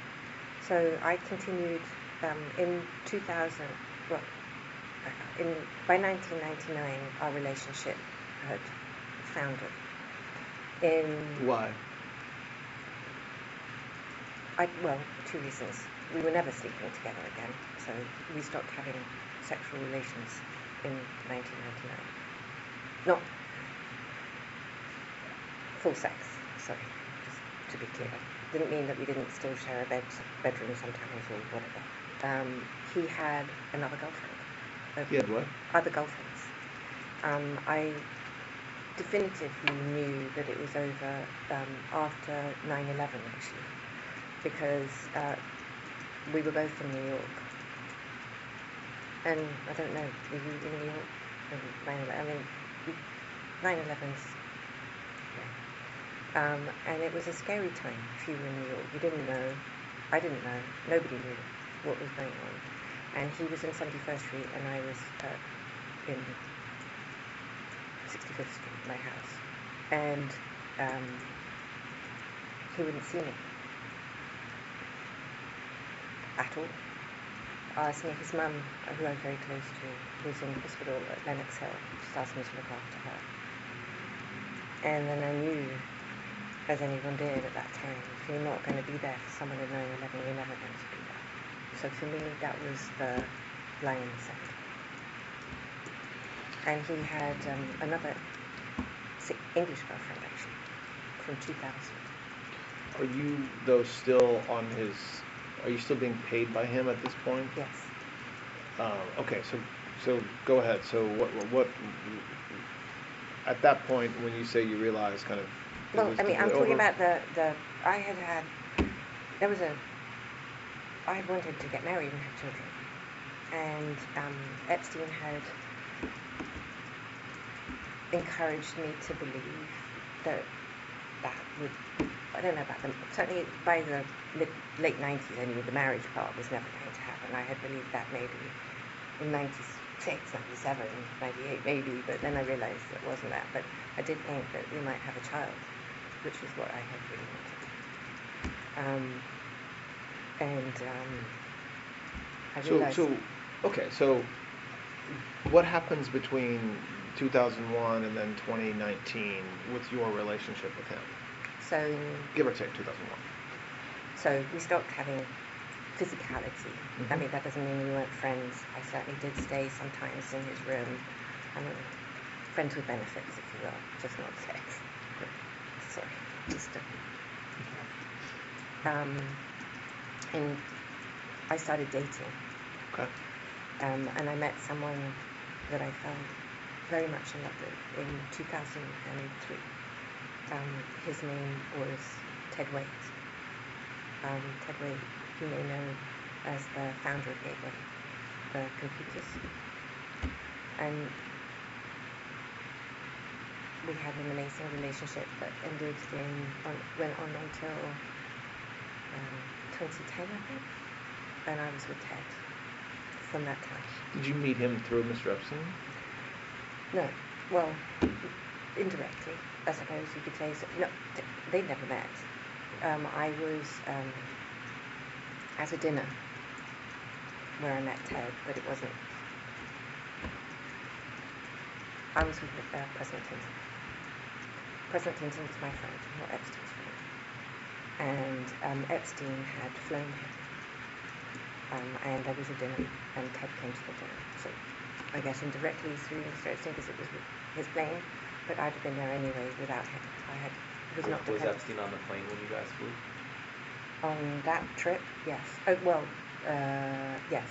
Speaker 8: So I continued in 2000. Well, by 1999, our relationship had foundered.
Speaker 3: Why?
Speaker 8: Well, two reasons. We were never sleeping together again, so we stopped having sexual relations in 1999. Not full sex, sorry, just to be clear. Didn't mean that we didn't still share a bedroom sometimes or whatever. He had another girlfriend.
Speaker 3: He had what?
Speaker 8: Other girlfriends. I definitively knew that it was over after 9/11, actually, because we were both in New York. And I don't know, were you in New York? 9/11, I mean, 9/11's... and it was a scary time if you were in New York. You didn't know. I didn't know. Nobody knew what was going on. And he was in 71st Street and I was in 65th Street, my house. And he wouldn't see me at all. His mum, who I was very close to, was in hospital at Lenox Hill. Just asked me to look after her. And then I knew, as anyone did at that time, if you're not going to be there for someone in 9/11, you're never going to be there. So for me, that was the line in the sand. And he had another English girlfriend, actually, from 2000.
Speaker 3: Are you, though, still on his... Are you still being paid by him at this point?
Speaker 8: Yes.
Speaker 3: Okay, so go ahead. So what at that point, when you say you realized kind of...
Speaker 8: Well, I mean, I'm talking about I had wanted to get married and have children. And Epstein had encouraged me to believe that would... I don't know about them. Certainly by the late 90s, I knew the marriage part was never going to happen. I had believed that maybe in 96, 97, 98 maybe, but then I realized it wasn't that. But I did think that we might have a child, which is what I had really wanted. I realized...
Speaker 3: Okay, so what happens between 2001 and then 2019 with your relationship with him?
Speaker 8: So,
Speaker 3: Give or take 2001.
Speaker 8: so we stopped having physicality. I
Speaker 3: Mhm.
Speaker 8: mean, that doesn't mean we weren't friends. I certainly did stay sometimes in his room. Friends with benefits, if you will, just not sex.
Speaker 3: Okay.
Speaker 8: Sorry, just and I started dating.
Speaker 3: Okay.
Speaker 8: And I met someone that I fell very much in love with in 2003. His name was Ted Waite. Ted Waite, you may know as the founder of Gateway, the computers. And we had an amazing relationship that went on until 2010, I think. And I was with Ted from that time.
Speaker 3: Did you meet him through Mr. Epstein?
Speaker 8: No, well, indirectly, I suppose you could say. So, no, they never met. I was at a dinner where I met Ted, but it wasn't. I was with President Clinton. President Clinton was my friend, not Epstein's friend. And Epstein had flown him. And there was a dinner, and Ted came to the dinner. So I guess indirectly through Mr. Epstein, because it was his plane, but I'd have been there anyway without him. It was not
Speaker 9: Was
Speaker 8: dependent.
Speaker 9: Epstein on the plane when you guys flew?
Speaker 8: On that trip, yes. Yes.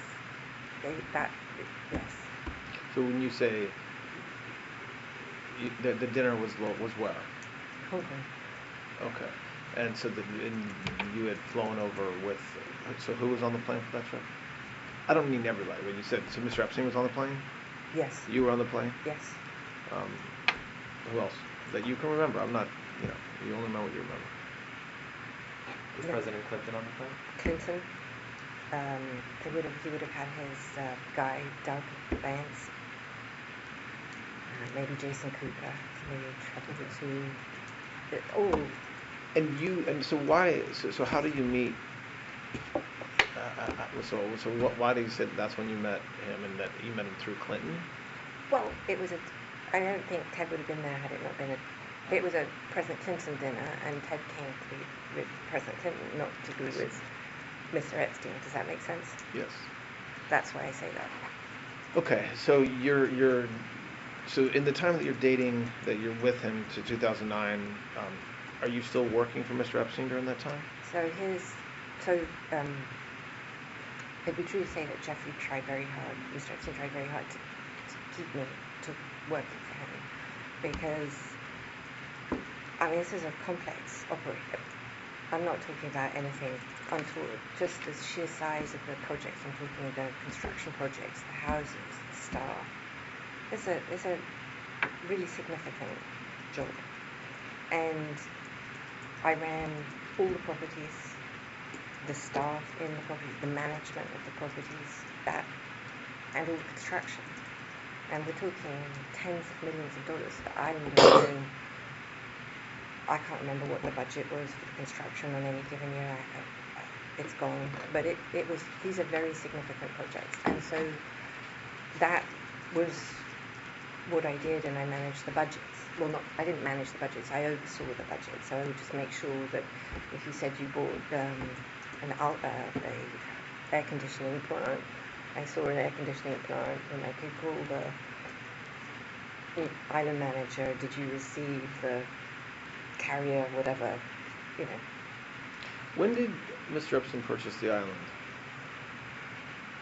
Speaker 8: Yes.
Speaker 3: So when you say the dinner was where?
Speaker 8: Hong Kong.
Speaker 3: Okay. And so and you had flown over with, so who was on the plane for that trip? I don't mean everybody, but you said, so Mr. Epstein was on the plane?
Speaker 8: Yes.
Speaker 3: You were on the plane?
Speaker 8: Yes.
Speaker 3: Who else? That you can remember. I'm not, you only know what you remember.
Speaker 9: Was
Speaker 8: No.
Speaker 9: President Clinton on the plane?
Speaker 8: Clinton. He would have had his guy, Doug Vance. Maybe Jason Cooper. Maybe traveled with two.
Speaker 3: And so why? So how do you meet? Why do you say that's when you met him, and that you met him through Clinton?
Speaker 8: Well, I don't think Ted would have been there had it not been it was a President Clinton dinner, and Ted came to be with President Clinton, not to be with Mr. Epstein. Does that make sense?
Speaker 3: Yes.
Speaker 8: That's why I say that.
Speaker 3: Okay, so so in the time that you're dating, that you're with him to 2009, are you still working for Mr. Epstein during that time?
Speaker 8: It'd be true to say that Jeffrey tried very hard, Mr. Epstein tried very hard to keep me to working for him, because, this is a complex operation. I'm not talking about anything untoward, just the sheer size of the projects. I'm talking the construction projects, the houses, the staff. It's a really significant job. And I ran all the properties, the staff in the properties, the management of the properties, and all the construction. And we're talking tens of millions of dollars. I can't remember what the budget was for the construction on any given year. It's gone. But these are very significant projects. And so that was what I did, and I managed the budgets. Well, I didn't manage the budgets, I oversaw the budget. So I would just make sure that if you said you bought an air conditioning plant, I saw an air conditioning plant, and I could call the island manager, did you receive the carrier, whatever,
Speaker 3: When did Mr. Epstein purchase the island?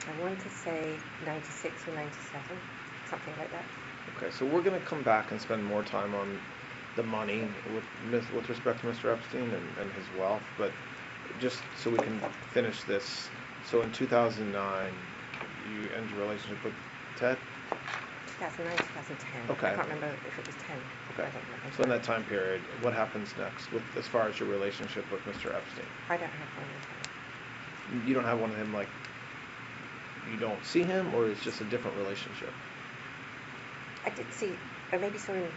Speaker 8: I want to say 96 or 97, something like that.
Speaker 3: Okay, so we're going to come back and spend more time on the money with respect to Mr. Epstein and his wealth, but just so we can finish this. So in 2009, you end your relationship with Ted?
Speaker 8: 2009, 2010.
Speaker 3: Okay.
Speaker 8: I can't remember if it was 10.
Speaker 3: Okay.
Speaker 8: I don't know.
Speaker 3: So in that time period, what happens next as far as your relationship with Mr. Epstein?
Speaker 8: I don't have one with him.
Speaker 3: You don't have one of him, like, you don't see him, or it's just a different relationship?
Speaker 8: I did see, I maybe saw him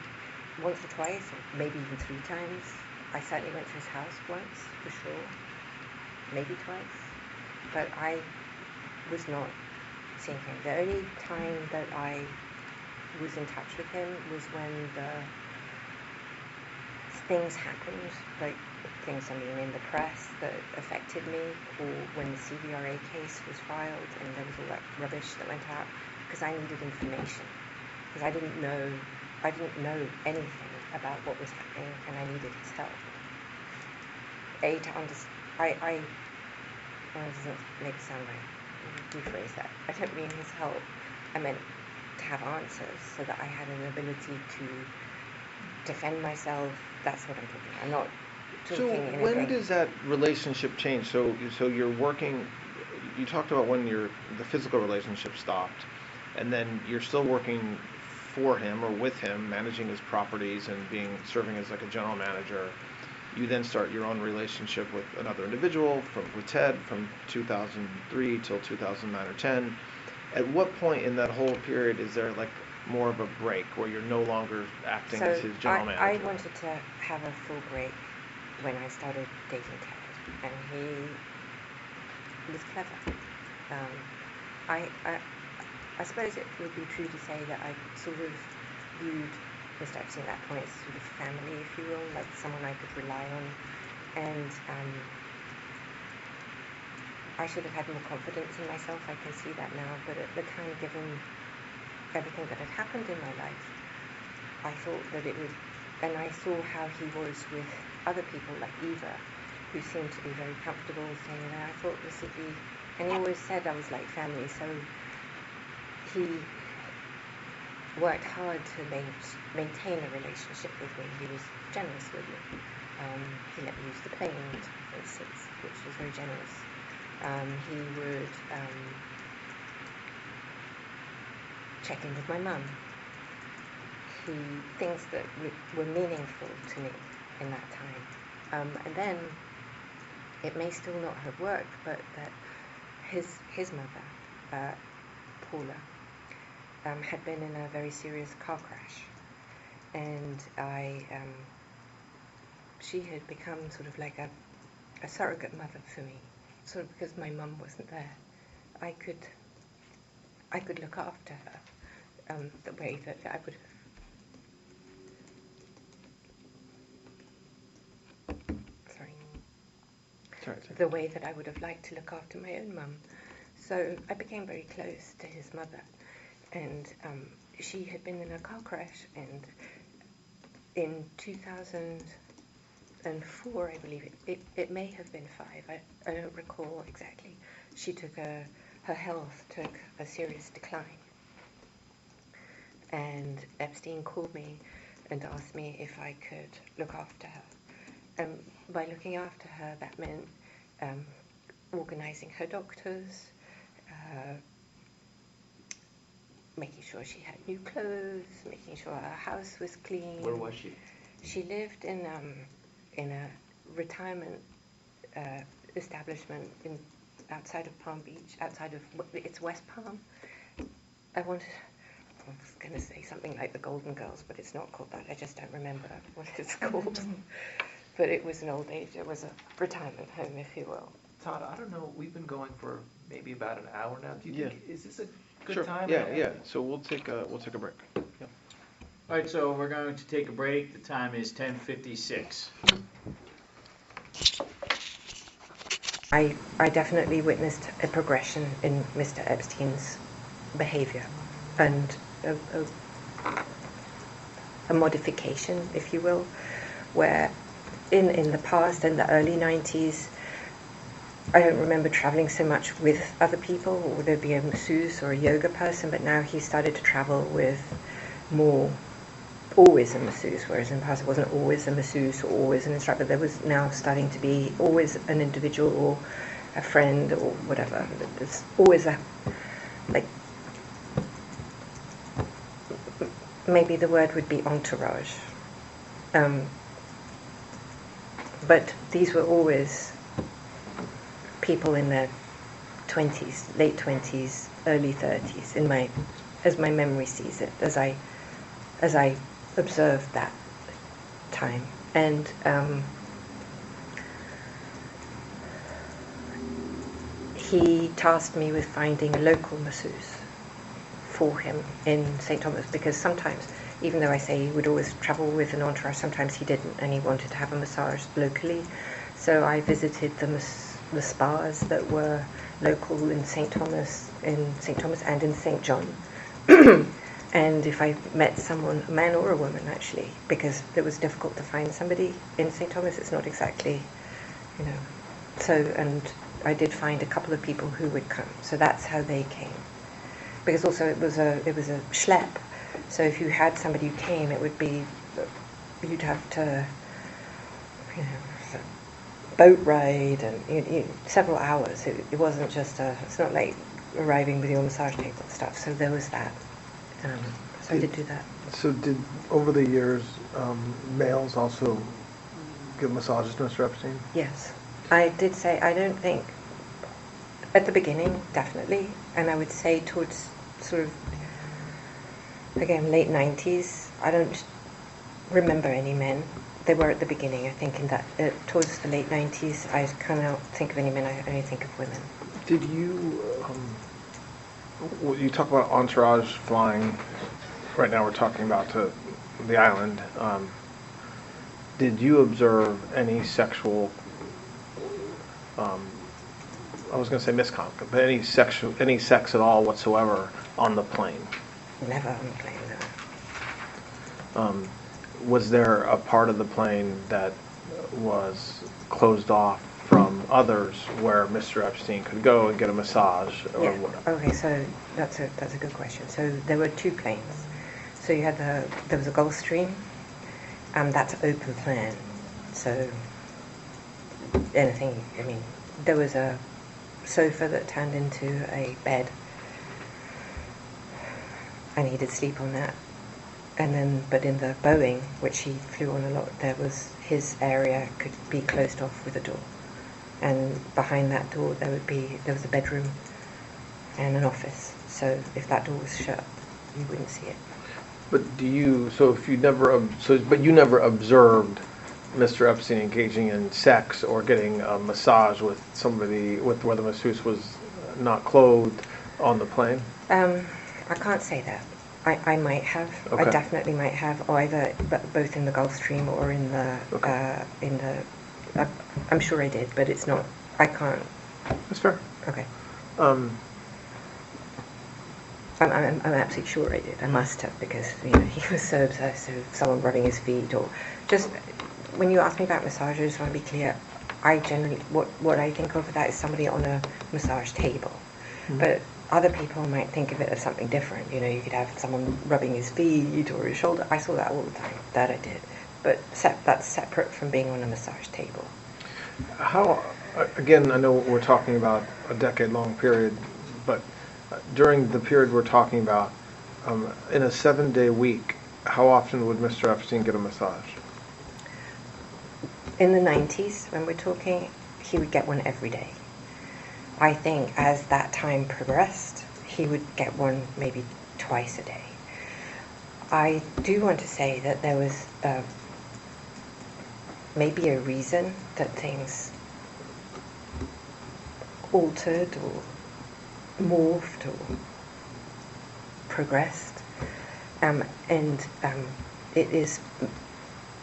Speaker 8: once or twice, or maybe even 3 times. I certainly went to his house once, for sure. Maybe twice. But I was not seeing him. The only time that I was in touch with him was when the things happened, like things in the press that affected me, or when the CVRA case was filed and there was all that rubbish that went out, because I needed information, because I didn't know anything about what was happening, and I needed his help. To understand, well, it doesn't make it sound right. Rephrase that. I don't mean his help. I meant to have answers so that I had an ability to defend myself. That's what I'm talking about. I'm not talking anything.
Speaker 3: So when does that relationship change? So you're working, you talked about when the physical relationship stopped, and then you're still working for him or with him, managing his properties and serving as like a general manager. You then start your own relationship with another individual, with Ted, from 2003 till 2009 or 10. At what point in that whole period is there like more of a break where you're no longer acting as his general manager?
Speaker 8: I wanted to have a full break when I started dating Ted, and he was clever. I suppose it would be true to say that I sort of viewed Mr. Epstein at that point as sort of family, if you will, like someone I could rely on, and I should have had more confidence in myself. I can see that now, but at the time, given everything that had happened in my life, I thought that it would, and I saw how he was with other people like Eva, who seemed to be very comfortable staying there. I thought this would be, and he always said I was like family, so he worked hard to maintain a relationship with me. He was generous with me. He let me use the plane, for instance, which was very generous. He would check in with my mum. Things that were meaningful to me in that time. And then, it may still not have worked, but that his mother, Paula, had been in a very serious car crash, and she had become sort of like a surrogate mother for me, sort of because my mum wasn't there. I could look after her the way that I would have. The way that I would have liked to look after my own mum. So I became very close to his mother. And she had been in a car crash, and in 2004, I believe, it may have been 5, I don't recall exactly, her health took a serious decline. And Epstein called me and asked me if I could look after her. And by looking after her, that meant organizing her doctors, making sure she had new clothes, making sure her house was clean.
Speaker 9: Where was she?
Speaker 8: She lived in a retirement establishment outside of Palm Beach, it's West Palm. I was going to say something like the Golden Girls, but it's not called that. I just don't remember what it's called. But it was an old age. It was a retirement home, if you will.
Speaker 9: Todd, I don't know. We've been going for maybe about an hour now. Do you think, is this a good time?
Speaker 3: Yeah. So we'll take a break. Yeah.
Speaker 4: All right, so we're going to take a break. The time is 10:56.
Speaker 8: I definitely witnessed a progression in Mr. Epstein's behavior, and a modification, if you will, where in the past, in the early 90s, I don't remember traveling so much with other people, or there'd be a masseuse or a yoga person, but now he started to travel with always a masseuse, whereas in the past it wasn't always a masseuse or always an instructor. There was now starting to be always an individual or a friend or whatever. There's always maybe the word would be entourage. But these were always people in their 20s, late 20s, early 30s, as my memory sees it, as I observed that time. And he tasked me with finding a local masseuse for him in St. Thomas, because sometimes, even though I say he would always travel with an entourage, sometimes he didn't, and he wanted to have a massage locally. So I visited the spas that were local in St. Thomas and in St. John. And if I met someone, a man or a woman actually, because it was difficult to find somebody in St. Thomas, it's not exactly, you know. So, and I did find a couple of people who would come. So that's how they came. Because also it was a schlep. So if you had somebody who came, it would be, you'd have to, you know, boat ride and several hours. It wasn't just it's not like arriving with your massage table and stuff. So there was that. So I did do that.
Speaker 3: So did, over the years, males also give massages to Mr. Epstein?
Speaker 8: Yes. I did say, I don't think, at the beginning, definitely, and I would say towards sort of, again, late 90s, I don't remember any men. They were at the beginning, I think, in that, towards the late 90s, I kind of don't think of any men, I only think of women.
Speaker 3: Did you, you talk about entourage flying, right now we're talking about to the island. Did you observe any sexual, I was going to say misconduct, but any sex at all whatsoever on the plane?
Speaker 8: Never on the plane, no.
Speaker 3: Was there a part of the plane that was closed off from others where Mr. Epstein could go and get a massage or
Speaker 8: Yeah.
Speaker 3: whatever?
Speaker 8: Okay, so that's a good question. So there were two planes. So you had there was a Gulfstream, that's open plan. So anything, I mean, there was a sofa that turned into a bed, and he did sleep on that. And then, but in the Boeing, which he flew on a lot, there was, his area could be closed off with a door. And behind that door there was a bedroom and an office. So if that door was shut, you wouldn't see it.
Speaker 3: But do you, so if you never, but you never observed Mr. Epstein engaging in sex or getting a massage with somebody, where the masseuse was not clothed on the plane?
Speaker 8: I can't say that. I might have.
Speaker 3: Okay.
Speaker 8: I definitely might have, either both in the Gulfstream or in the
Speaker 3: Okay.
Speaker 8: I'm sure I did, but it's not. I can't.
Speaker 3: That's fair.
Speaker 8: Okay.
Speaker 3: Um,
Speaker 8: I'm absolutely sure I did. I must have, because he was so obsessed with someone rubbing his feet, or just when you ask me about massage, I just want to be clear. I generally what I think of that is somebody on a massage table, but other people might think of it as something different. You could have someone rubbing his feet or his shoulder. I saw that all the time. That I did, but that's separate from being on a massage table.
Speaker 3: How, again, I know we're talking about a decade-long period, but during the period we're talking about, in a 7-day week, how often would Mr. Epstein get a massage?
Speaker 8: In the 90s, when we're talking, he would get one every day. I think as that time progressed, he would get one maybe twice a day. I do want to say that there was maybe a reason that things altered or morphed or progressed, and it is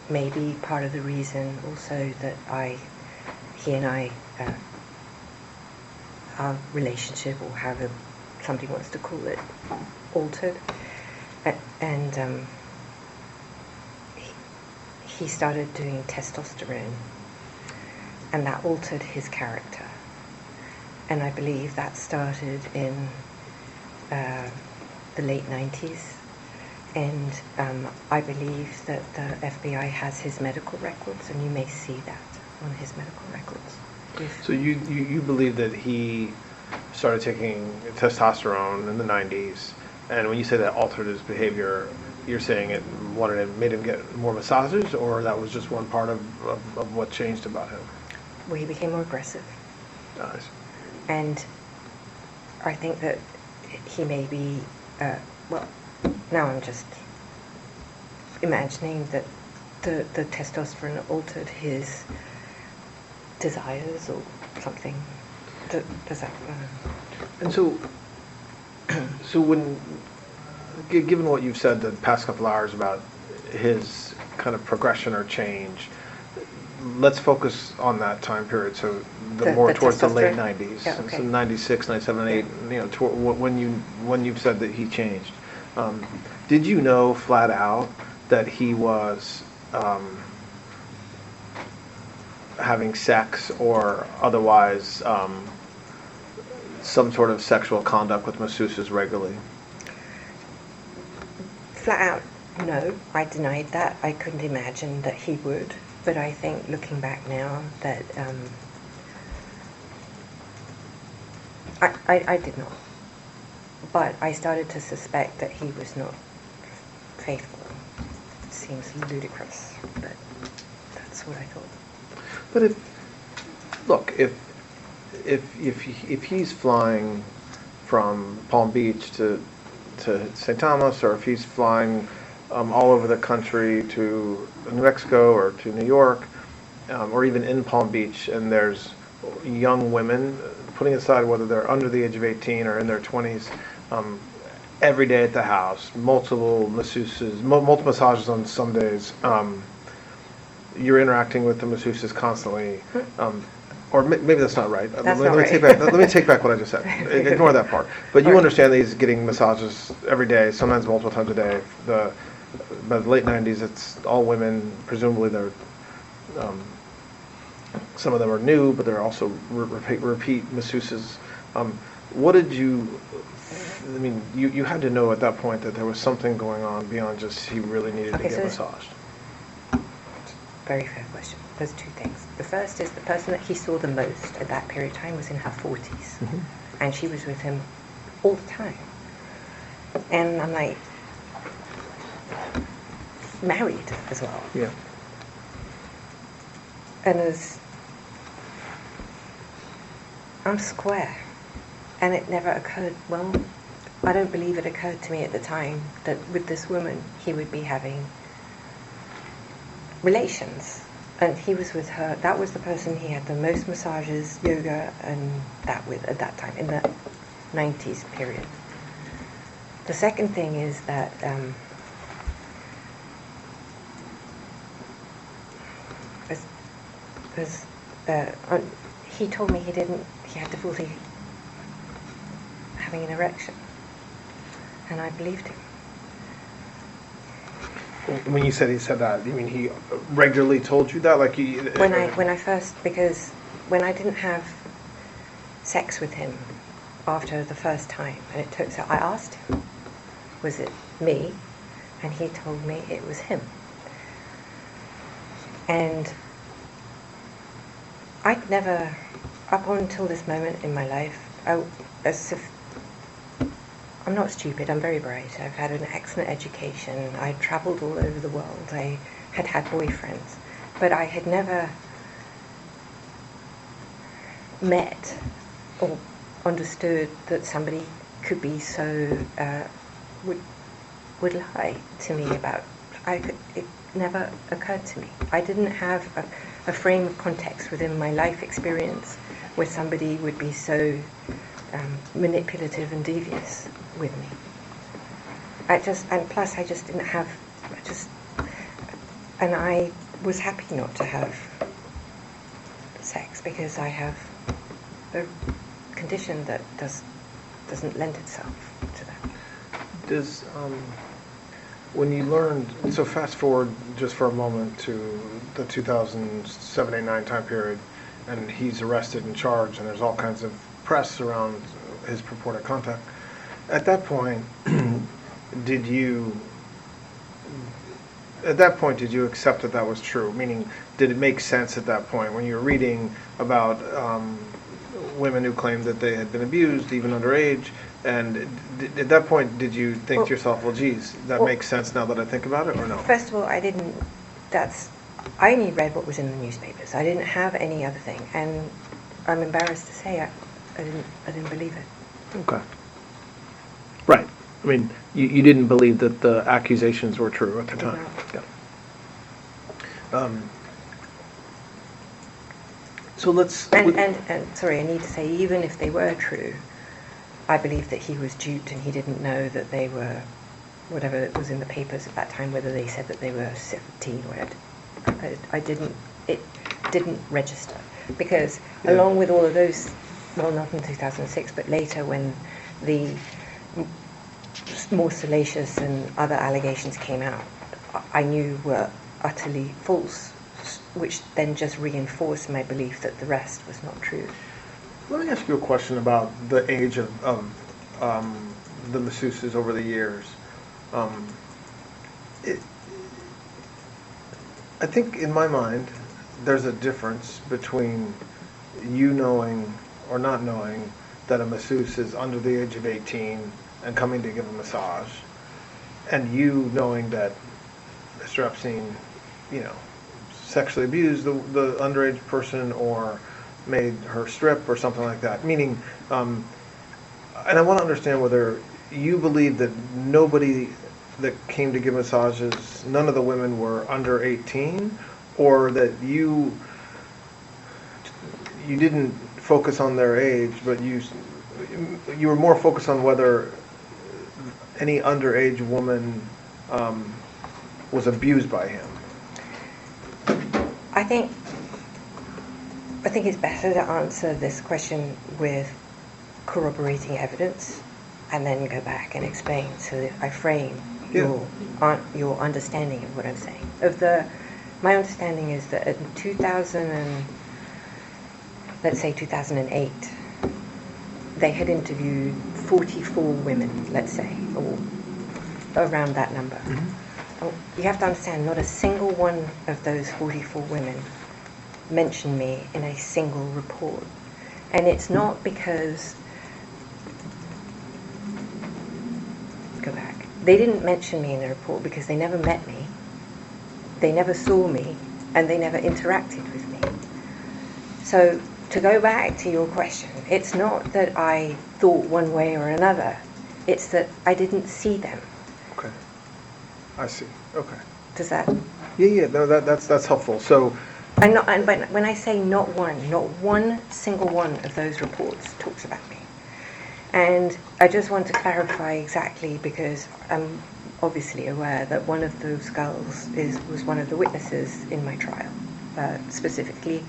Speaker 8: maybe part of the reason also that he and I, our relationship, or however somebody wants to call it, altered, and he started doing testosterone, and that altered his character. And I believe that started in the late 90s. And I believe that the FBI has his medical records, and you may see that on his medical records.
Speaker 3: So you believe that he started taking testosterone in the 90s, and when you say that altered his behavior, you're saying it made him get more massages, or that was just one part of what changed about him?
Speaker 8: Well, he became more aggressive.
Speaker 3: Nice.
Speaker 8: And I think that he may be, now I'm just imagining that the testosterone altered his desires or something. Does that?
Speaker 3: And so, when, given what you've said the past couple hours about his kind of progression or change, let's focus on that time period. So more towards the late
Speaker 8: testosterone?
Speaker 3: 90s,
Speaker 8: Yeah, okay.
Speaker 3: so 96, 97, 8. You know, when you've said that he changed, did you know flat out that he was having sex or otherwise some sort of sexual conduct with masseuses regularly?
Speaker 8: Flat out, no. I denied that. I couldn't imagine that he would. But I think, looking back now, that I did not. But I started to suspect that he was not faithful. It seems ludicrous, but that's what I thought.
Speaker 3: But if he's flying from Palm Beach to St. Thomas, or if he's flying all over the country to New Mexico or to New York, or even in Palm Beach, and there's young women, putting aside whether they're under the age of 18 or in their 20s, every day at the house, multiple masseuses, multiple massages on some days. You're interacting with the masseuses constantly, or maybe that's not right.
Speaker 8: That's not right.
Speaker 3: Let me take back what I just said. Ignore that part. But you understand that he's getting massages every day, sometimes multiple times a day. By the late 90s, it's all women. Presumably, they're some of them are new, but they're also repeat masseuses. What did you? I mean, you had to know at that point that there was something going on beyond just he really needed to get massaged.
Speaker 8: Very fair question. There's two things. The first is the person that he saw the most at that period of time was in her 40s.
Speaker 3: Mm-hmm.
Speaker 8: And she was with him all the time. And I'm like, married as well.
Speaker 3: Yeah.
Speaker 8: And I'm square. And it never occurred, well, I don't believe it occurred to me at the time that with this woman he would be having relations. And he was with her. That was the person he had the most massages, yoga, and that with at that time, in the 90s period. The second thing is that he told me he had difficulty having an erection. And I believed him.
Speaker 3: When you said he said that, you mean he regularly told you that? Like
Speaker 8: when I first, because when I didn't have sex with him after the first time, and it took, so I asked him, was it me? And he told me it was him. And I'd never, up until this moment in my life, I'm not stupid, I'm very bright. I've had an excellent education. I travelled all over the world. I had had boyfriends. But I had never met or understood that somebody could be so, would lie to me about. It never occurred to me. I didn't have a frame of context within my life experience where somebody would be so manipulative and devious with me. And plus I just didn't have, and I was happy not to have sex because I have a condition that doesn't lend itself to that.
Speaker 3: Does, when you learned, so fast forward just for a moment to the 2007-8-9 time period, and he's arrested and charged, and there's all kinds of press around his purported contact. At that point, did you accept that was true? Meaning, did it make sense at that point when you were reading about women who claimed that they had been abused, even underage? And at that point, did you think to yourself, well, geez, that makes sense now that I think about it, or no?
Speaker 8: First of all, I only read what was in the newspapers. I didn't have any other thing, and I'm embarrassed to say I didn't believe it.
Speaker 3: Okay. Right. I mean, you didn't believe that the accusations were true at the time.
Speaker 8: No.
Speaker 3: Yeah. So let's...
Speaker 8: And sorry, I need to say, even if they were true, I believe that he was duped and he didn't know that they were, whatever was in the papers at that time, whether they said that they were 17 or whatever. It didn't register. Because along with all of those, well, not in 2006, but later when the more salacious and other allegations came out, I knew were utterly false, which then just reinforced my belief that the rest was not true.
Speaker 3: Let me ask you a question about the age of the masseuses over the years. I think in my mind, there's a difference between you knowing or not knowing that a masseuse is under the age of 18 and coming to give a massage, and you knowing that Mr. Epstein, sexually abused the underage person or made her strip or something like that. Meaning, and I want to understand whether you believe that nobody that came to give massages, none of the women were under 18, or that you didn't focus on their age, but you were more focused on whether any underage woman was abused by him.
Speaker 8: I think it's better to answer this question with corroborating evidence and then go back and explain so that I frame your understanding of what I'm saying. My understanding is that in 2008, they had interviewed 44 women, let's say, or around that number. Mm-hmm. You have to understand, not a single one of those 44 women mentioned me in a single report. And it's not because... Go back. They didn't mention me in the report because they never met me, they never saw me, and they never interacted with me. So, to go back to your question, it's not that I thought one way or another, it's that I didn't see them.
Speaker 3: Okay. I see. Okay.
Speaker 8: Does that?
Speaker 3: Yeah. No, that's helpful. So.
Speaker 8: But when I say not one single one of those reports talks about me. And I just want to clarify exactly, because I'm obviously aware that one of those girls was one of the witnesses in my trial, specifically.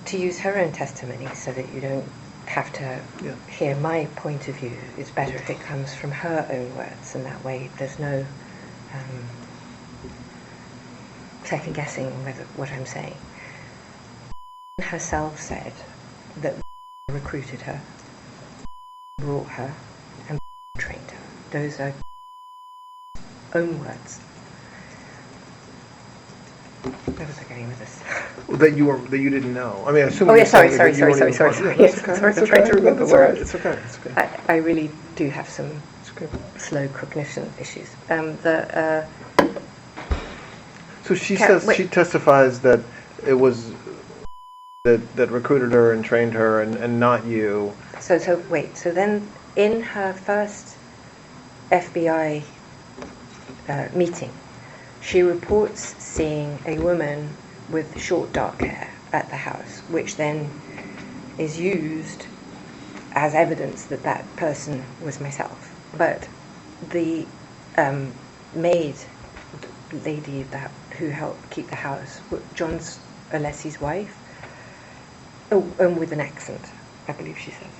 Speaker 8: To use her own testimony so that you don't have to hear my point of view, it's better if it comes from her own words, and that way there's no second guessing whether what I'm saying. Herself said that recruited her, brought her, and trained her. Those are own words. Where was I going with this?
Speaker 3: That you didn't know. I mean, I assume.
Speaker 8: Oh yeah, sorry. Sorry
Speaker 3: to remember the words. It's okay.
Speaker 8: I really do have some slow cognition issues.
Speaker 3: So she she testifies that it was that recruited her and trained her, and not you.
Speaker 8: So then in her first FBI meeting, she reports seeing a woman with short dark hair at the house, which then is used as evidence that that person was myself. But the maid lady who helped keep the house, John Alessi's wife, with an accent, I believe she says.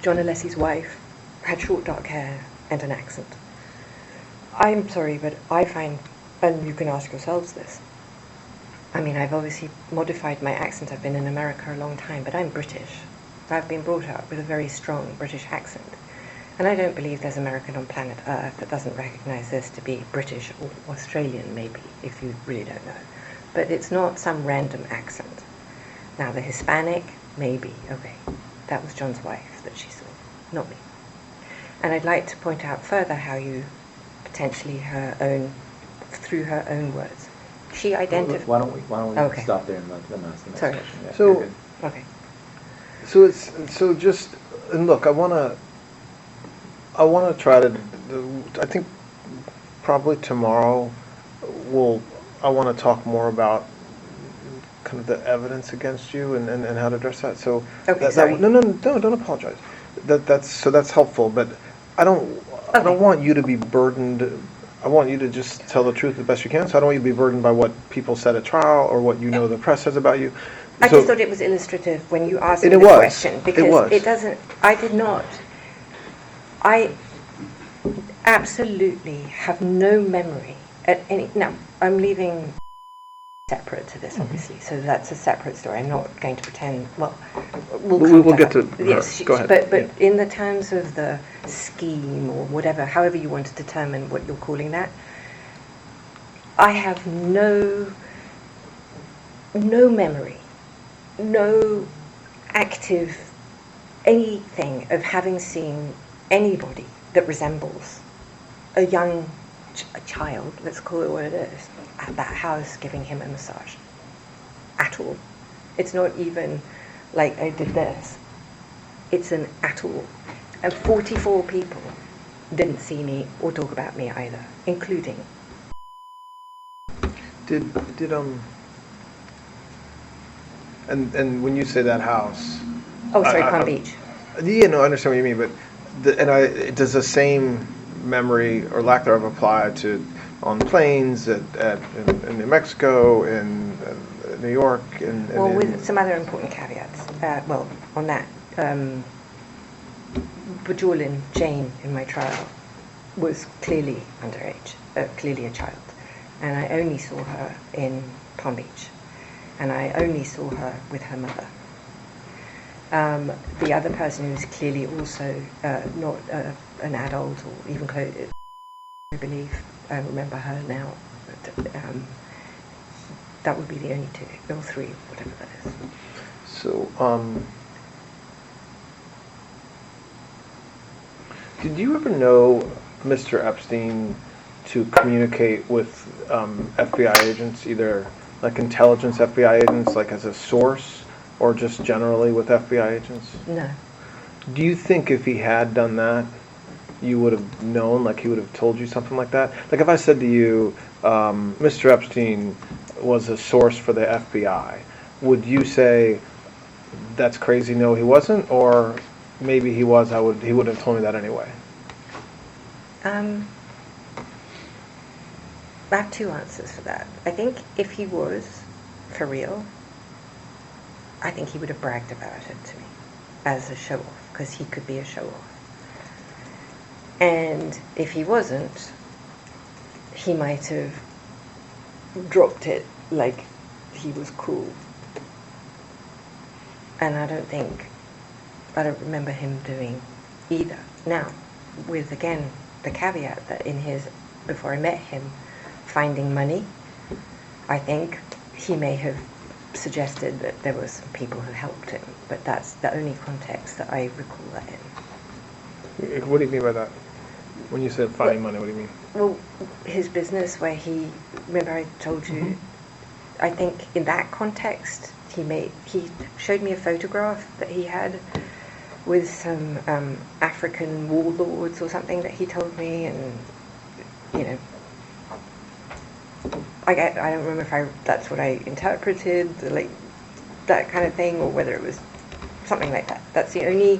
Speaker 8: John Alessi's wife had short dark hair and an accent. I'm sorry, but I find, and you can ask yourselves this, I mean, I've obviously modified my accent. I've been in America a long time, but I'm British. I've been brought up with a very strong British accent. And I don't believe there's American on planet Earth that doesn't recognize this to be British or Australian, maybe, if you really don't know. But it's not some random accent. Now, the Hispanic, maybe, okay. That was John's wife that she saw, not me. And I'd like to point out further how you potentially through her own words, she identified.
Speaker 9: Why don't we
Speaker 8: okay.
Speaker 9: stop there and let them ask the next
Speaker 8: Sorry.
Speaker 9: question? Yeah,
Speaker 3: So,
Speaker 8: okay.
Speaker 3: So just, and look, I want to try to, I think probably tomorrow, I want to talk more about kind of the evidence against you and how to address that. So
Speaker 8: Okay, sorry.
Speaker 3: No, don't apologize. That's helpful, but I don't want you to be burdened. I want you to just tell the truth the best you can. So I don't want you to be burdened by what people said at trial or what the press says about you.
Speaker 8: I just thought it was illustrative when you asked me the
Speaker 3: was.
Speaker 8: question, because
Speaker 3: It
Speaker 8: doesn't. I did not. I absolutely have no memory at any. Now I'm leaving separate to this, obviously, so that's a separate story. I'm not going to pretend. Well, we'll
Speaker 3: get to
Speaker 8: yes.
Speaker 3: Go ahead.
Speaker 8: But in the terms of the scheme or whatever, however you want to determine what you're calling that, I have no memory, no active anything of having seen anybody that resembles a young child, let's call it what it is, at that house giving him a massage. At all. It's not even like I did this. It's an at all. And 44 people didn't see me or talk about me either, including.
Speaker 3: And when you say that house.
Speaker 8: Oh, sorry, Palm Beach.
Speaker 3: Yeah, no, I understand what you mean, but does the same memory or lack thereof apply to on planes in New Mexico, in New York,
Speaker 8: well, with some other important caveats. On that, Bajorlin Jane in my trial was clearly underage, clearly a child, and I only saw her in Palm Beach, and I only saw her with her mother. The other person who was clearly also not an adult or even close, I believe, I remember her now, but that would be the only two, or three, whatever that is.
Speaker 3: So, did you ever know Mr. Epstein to communicate with FBI agents, either like intelligence FBI agents, like as a source, or just generally with FBI agents?
Speaker 8: No.
Speaker 3: Do you think if he had done that, you would have known, like he would have told you something like that? Like if I said to you, Mr. Epstein was a source for the FBI, would you say, that's crazy, no he wasn't, or maybe he was, he would have told me that anyway?
Speaker 8: I have two answers for that. I think if he was, for real, I think he would have bragged about it to me as a show-off, because he could be a show-off. And if he wasn't, he might have dropped it like he was cool. And I don't remember him doing either. Now, with, again, the caveat that before I met him, finding money, I think he may have suggested that there were some people who helped him, but that's the only context that I recall that in.
Speaker 3: What do you mean by that? When you said finding money, what do you mean?
Speaker 8: Well, his business where remember I told you, I think in that context, he showed me a photograph that he had with some African warlords or something that he told me, and, you know, I don't remember if that's what I interpreted, like that kind of thing, or whether it was something like that. That's the only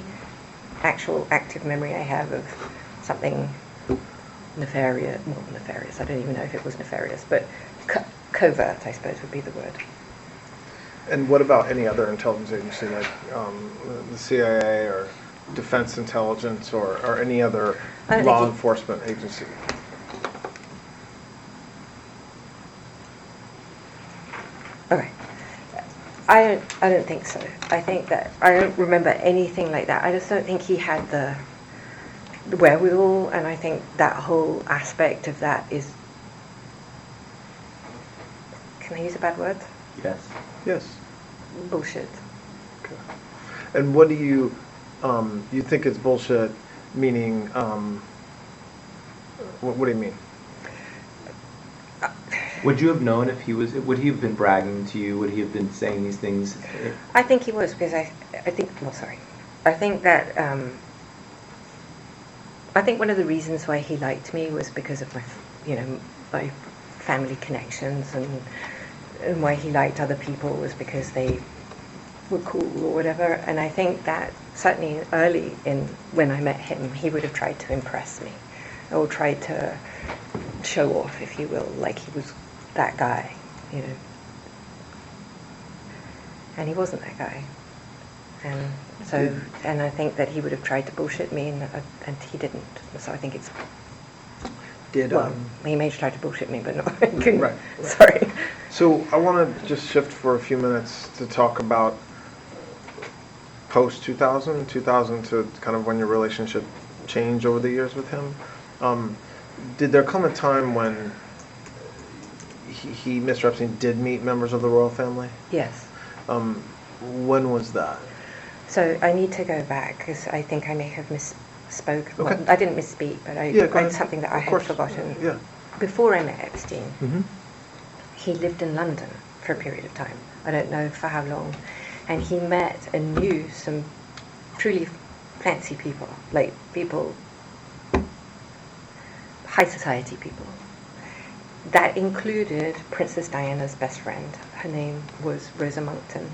Speaker 8: actual active memory I have of something nefarious. Well, nefarious. I don't even know if it was nefarious, but covert, I suppose, would be the word.
Speaker 3: And what about any other intelligence agency, like the CIA or Defense Intelligence or any other law enforcement agency?
Speaker 8: Okay. I don't think so. I think that I don't remember anything like that. I just don't think he had the wherewithal, and I think that whole aspect of that is, can I use a bad word?
Speaker 3: Yes.
Speaker 8: Bullshit.
Speaker 3: Okay. And what do you think it's bullshit, meaning, what do you mean?
Speaker 9: Would you have known if would he have been bragging to you? Would he have been saying these things?
Speaker 8: I think he was, because I think that, I think one of the reasons why he liked me was because of my family connections and why he liked other people was because they were cool or whatever. And I think that certainly early when I met him, he would have tried to impress me or tried to show off, if you will, like he was that guy, And he wasn't that guy. And so, and I think that he would have tried to bullshit me, and he didn't. So I think it's. He may have tried to bullshit me, but no, I couldn't.
Speaker 3: Right.
Speaker 8: Sorry.
Speaker 3: So I want to just shift for a few minutes to talk about post 2000 to kind of when your relationship changed over the years with him. Did there come a time when Mr. Epstein, did meet members of the royal family?
Speaker 8: Yes.
Speaker 3: When was that?
Speaker 8: So I need to go back because I think I may have misspoke.
Speaker 3: Okay.
Speaker 8: Well, I didn't misspeak, but it's something that I had forgotten.
Speaker 3: Yeah.
Speaker 8: Before I met Epstein,
Speaker 3: Mm-hmm.
Speaker 8: he lived in London for a period of time. I don't know for how long. And he met and knew some truly fancy people, like people, high society people. That included Princess Diana's best friend. Her name was Rosa Monckton.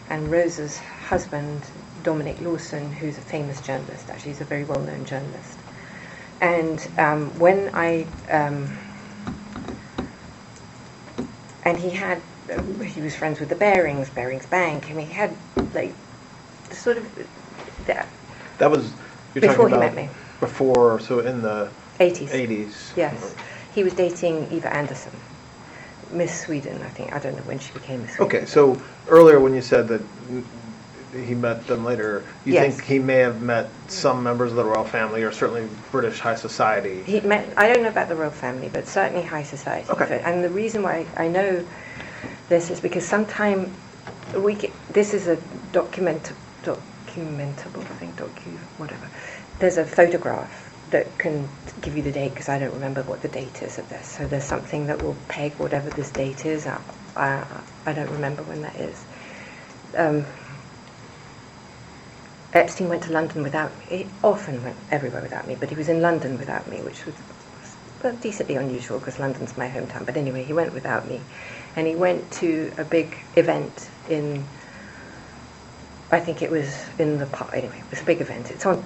Speaker 8: And Rosa's husband, Dominic Lawson, who's a famous journalist, actually he's a very well-known journalist. And when I... and he was friends with the Barings Bank. I mean, he had, like, sort of...
Speaker 3: That was... You're
Speaker 8: before
Speaker 3: talking
Speaker 8: he
Speaker 3: about
Speaker 8: met me.
Speaker 3: Before, so in the
Speaker 8: 80s.
Speaker 3: 80s.
Speaker 8: Yes. He was dating Eva Anderson, Miss Sweden, I think. I don't know when she became Miss Sweden.
Speaker 3: Okay, so earlier when you said that he met them later, you
Speaker 8: Yes.
Speaker 3: think he may have met some members of the royal family or certainly British high society?
Speaker 8: He met, I don't know about the royal family, but certainly high society.
Speaker 3: Okay.
Speaker 8: And the reason why I know this is because sometime this is a documentable thing, whatever. There's a photograph that can give you the date because I don't remember what the date is of this. So there's something that will peg whatever this date is. I don't remember when that is. Epstein went to London without me. He often went everywhere without me, but he was in London without me, which was decently unusual because London's my hometown. But anyway, he went without me. And he went to a big event in... I think it was in the park. Anyway, it was a big event. It's on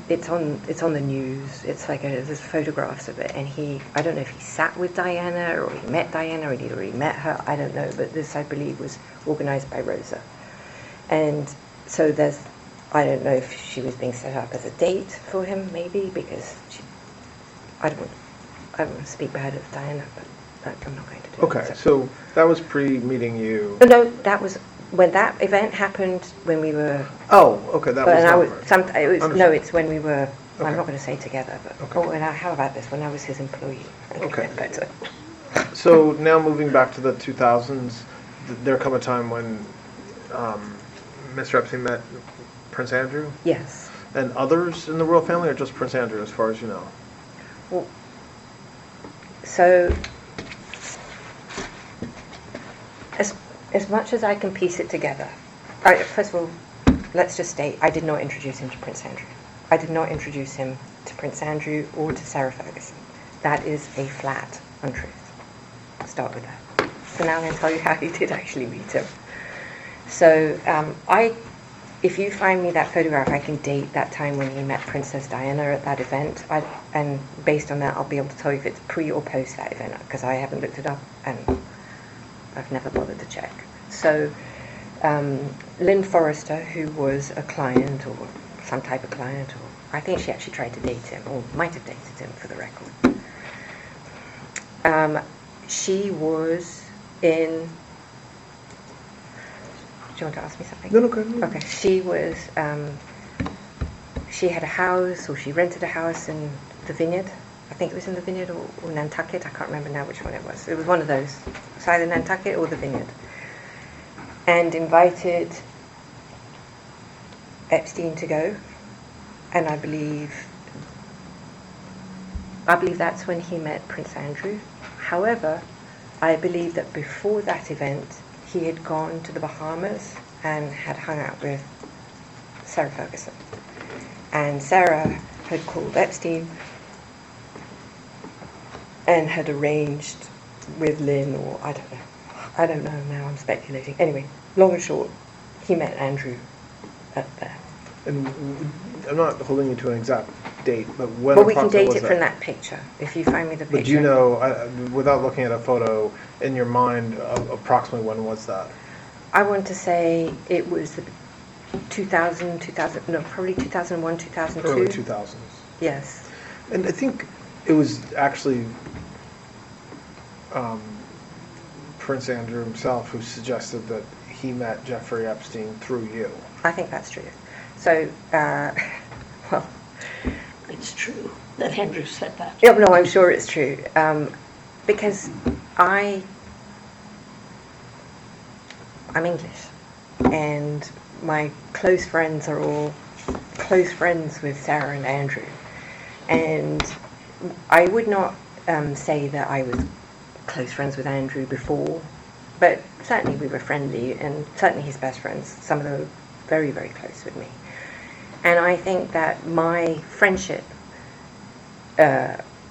Speaker 8: the news. It's like there's photographs of it. And I don't know if he sat with Diana or he met Diana or he'd already met her. I don't know. But this, I believe, was organised by Rosa. And so I don't know if she was being set up as a date for him, maybe because I don't want to speak bad of Diana, but I'm not going to do
Speaker 3: Okay,
Speaker 8: it.
Speaker 3: so that was pre-meeting you.
Speaker 8: No, that was. When that event happened, when we were...
Speaker 3: Oh, okay, that was...
Speaker 8: it's when we were...
Speaker 3: Okay.
Speaker 8: I'm not going to say together, but...
Speaker 3: Okay.
Speaker 8: How about this? When I was his employee.
Speaker 3: Okay.
Speaker 8: Better.
Speaker 3: So now moving back to the 2000s, there come a time when Mr. Epstein met Prince Andrew?
Speaker 8: Yes.
Speaker 3: And others in the royal family, or just Prince Andrew, as far as you know?
Speaker 8: Well, so... As much as I can piece it together, first of all, let's just state, I did not introduce him to Prince Andrew. I did not introduce him to Prince Andrew or to Sarah Ferguson. That is a flat untruth. I'll start with that. So now I'm going to tell you how he did actually meet him. So if you find me that photograph, I can date that time when he met Princess Diana at that event. And based on that, I'll be able to tell you if it's pre or post that event, because I haven't looked it up and I've never bothered to check. So Lynn Forrester, who was a client or some type of client, or I think she actually tried to date him, or might have dated him for the record. She was in... Do you want to ask me something?
Speaker 3: No, go ahead.
Speaker 8: Okay, she was... she had a house, or she rented a house in the Vineyard. I think it was in the Vineyard or Nantucket. I can't remember now which one it was. It was one of those. It's either Nantucket or the Vineyard. And invited Epstein to go. And I believe that's when he met Prince Andrew. However, I believe that before that event, he had gone to the Bahamas and had hung out with Sarah Ferguson. And Sarah had called Epstein and had arranged with Lynn, or I don't know. I don't know now, I'm speculating. Anyway, long and short, he met Andrew at there.
Speaker 3: And I'm not holding you to an exact date, but when
Speaker 8: Well, we can
Speaker 3: approximately
Speaker 8: date
Speaker 3: was
Speaker 8: it from that picture, if you find me the picture.
Speaker 3: But do you know, without looking at a photo, in your mind, approximately when was that?
Speaker 8: I want to say it was 2000, no, probably 2001, 2002.
Speaker 3: Early 2000s.
Speaker 8: Yes.
Speaker 3: And I think it was actually Prince Andrew himself who suggested that he met Jeffrey Epstein through you.
Speaker 8: I think that's true. So, well,
Speaker 6: It's true that Andrew said that.
Speaker 8: yeah, no, I'm sure it's true. Because I'm English, and my close friends are all close friends with Sarah and Andrew. And I would not say that I was close friends with Andrew before, but certainly we were friendly, and certainly his best friends, some of them were very, very close with me. And I think that my friendship,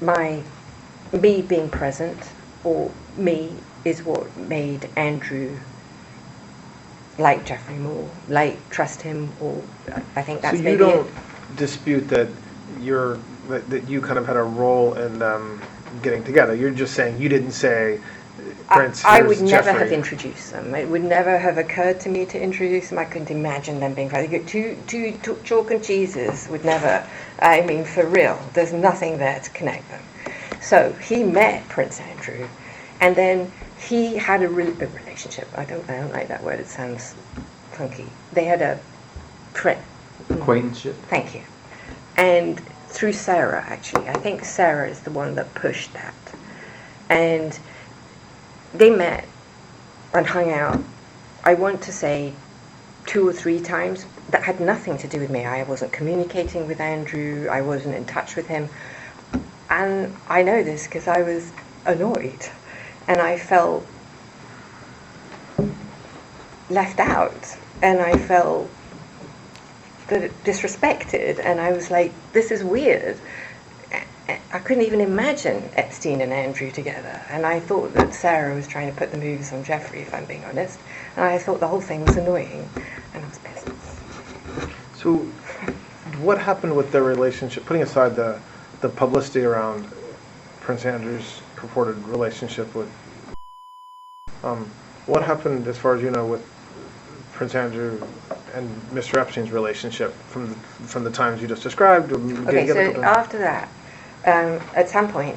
Speaker 8: me being present, or me, is what made Andrew like Jeffrey more, trust him, or I think that's maybe
Speaker 3: So you don't dispute that that you kind of had a role in them getting together. You're just saying you didn't say, Prince,
Speaker 8: I would
Speaker 3: here's
Speaker 8: never
Speaker 3: Jeffrey.
Speaker 8: have introduced them. It would never have occurred to me to introduce them. I couldn't imagine them being friends. Two chalk and cheeses would never, I mean, for real, there's nothing there to connect them. So he met Prince Andrew, and then he had a relationship. I don't like that word, it sounds funky. They had a
Speaker 9: Acquaintanceship.
Speaker 8: Thank you. And through Sarah, actually. I think Sarah is the one that pushed that. And they met and hung out, I want to say 2 or 3 times. That had nothing to do with me. I wasn't communicating with Andrew. I wasn't in touch with him. And I know this because I was annoyed. And I felt left out. And I felt disrespected. And I was like, this is weird. I couldn't even imagine Epstein and Andrew together. And I thought that Sarah was trying to put the moves on Jeffrey, if I'm being honest. And I thought the whole thing was annoying. And I was pissed.
Speaker 3: So what happened with their relationship, putting aside the publicity around Prince Andrew's purported relationship with, what happened, as far as you know, with Prince Andrew and Mr. Epstein's relationship from the times you just described?
Speaker 8: Okay, so after that, at some point,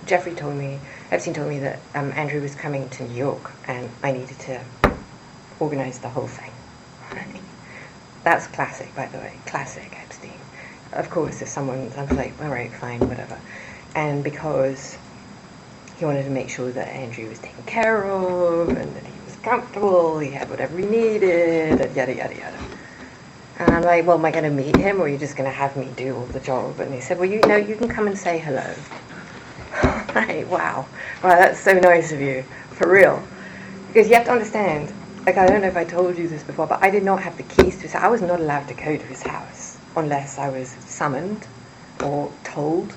Speaker 8: Epstein told me that Andrew was coming to New York and I needed to organize the whole thing. Right? That's classic, by the way, classic Epstein. Of course, if someone's, I'm like, all right, fine, whatever. And because he wanted to make sure that Andrew was taken care of and that he was comfortable, he had whatever he needed, and yada, yada, yada. And I'm like, well, am I going to meet him, or are you just going to have me do all the job? And he said, well, you can come and say hello. Right, wow, that's so nice of you, for real. Because you have to understand, like, I don't know if I told you this before, but I did not have the keys to his house. I was not allowed to go to his house unless I was summoned or told.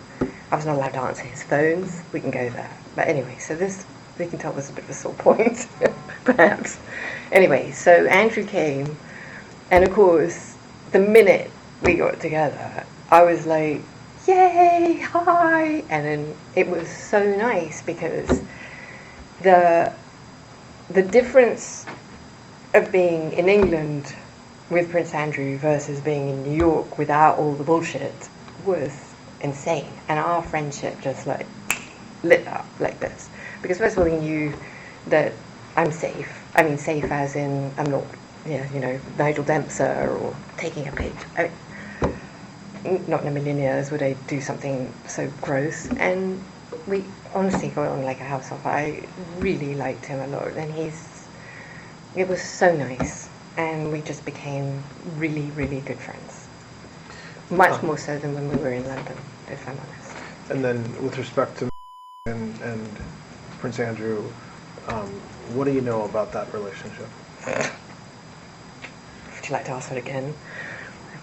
Speaker 8: I was not allowed to answer his phones. We can go there. But anyway, so this, we can tell, was a bit of a sore point, perhaps. Anyway, so Andrew came, and of course, the minute we got together, I was like, yay, hi! And then it was so nice because the difference of being in England with Prince Andrew versus being in New York without all the bullshit was insane. And our friendship just like lit up like this. Because first of all, he knew that I'm safe. I mean, safe as in I'm not, Nigel Dempster or taking a page. I mean, not in a million years would I do something so gross. And we honestly got on like a house off. I really liked him a lot, and it was so nice, and we just became really, really good friends. Much more so than when we were in London, if I'm honest.
Speaker 3: And then with respect to and Prince Andrew, what do you know about that relationship?
Speaker 8: Would you like to ask that again?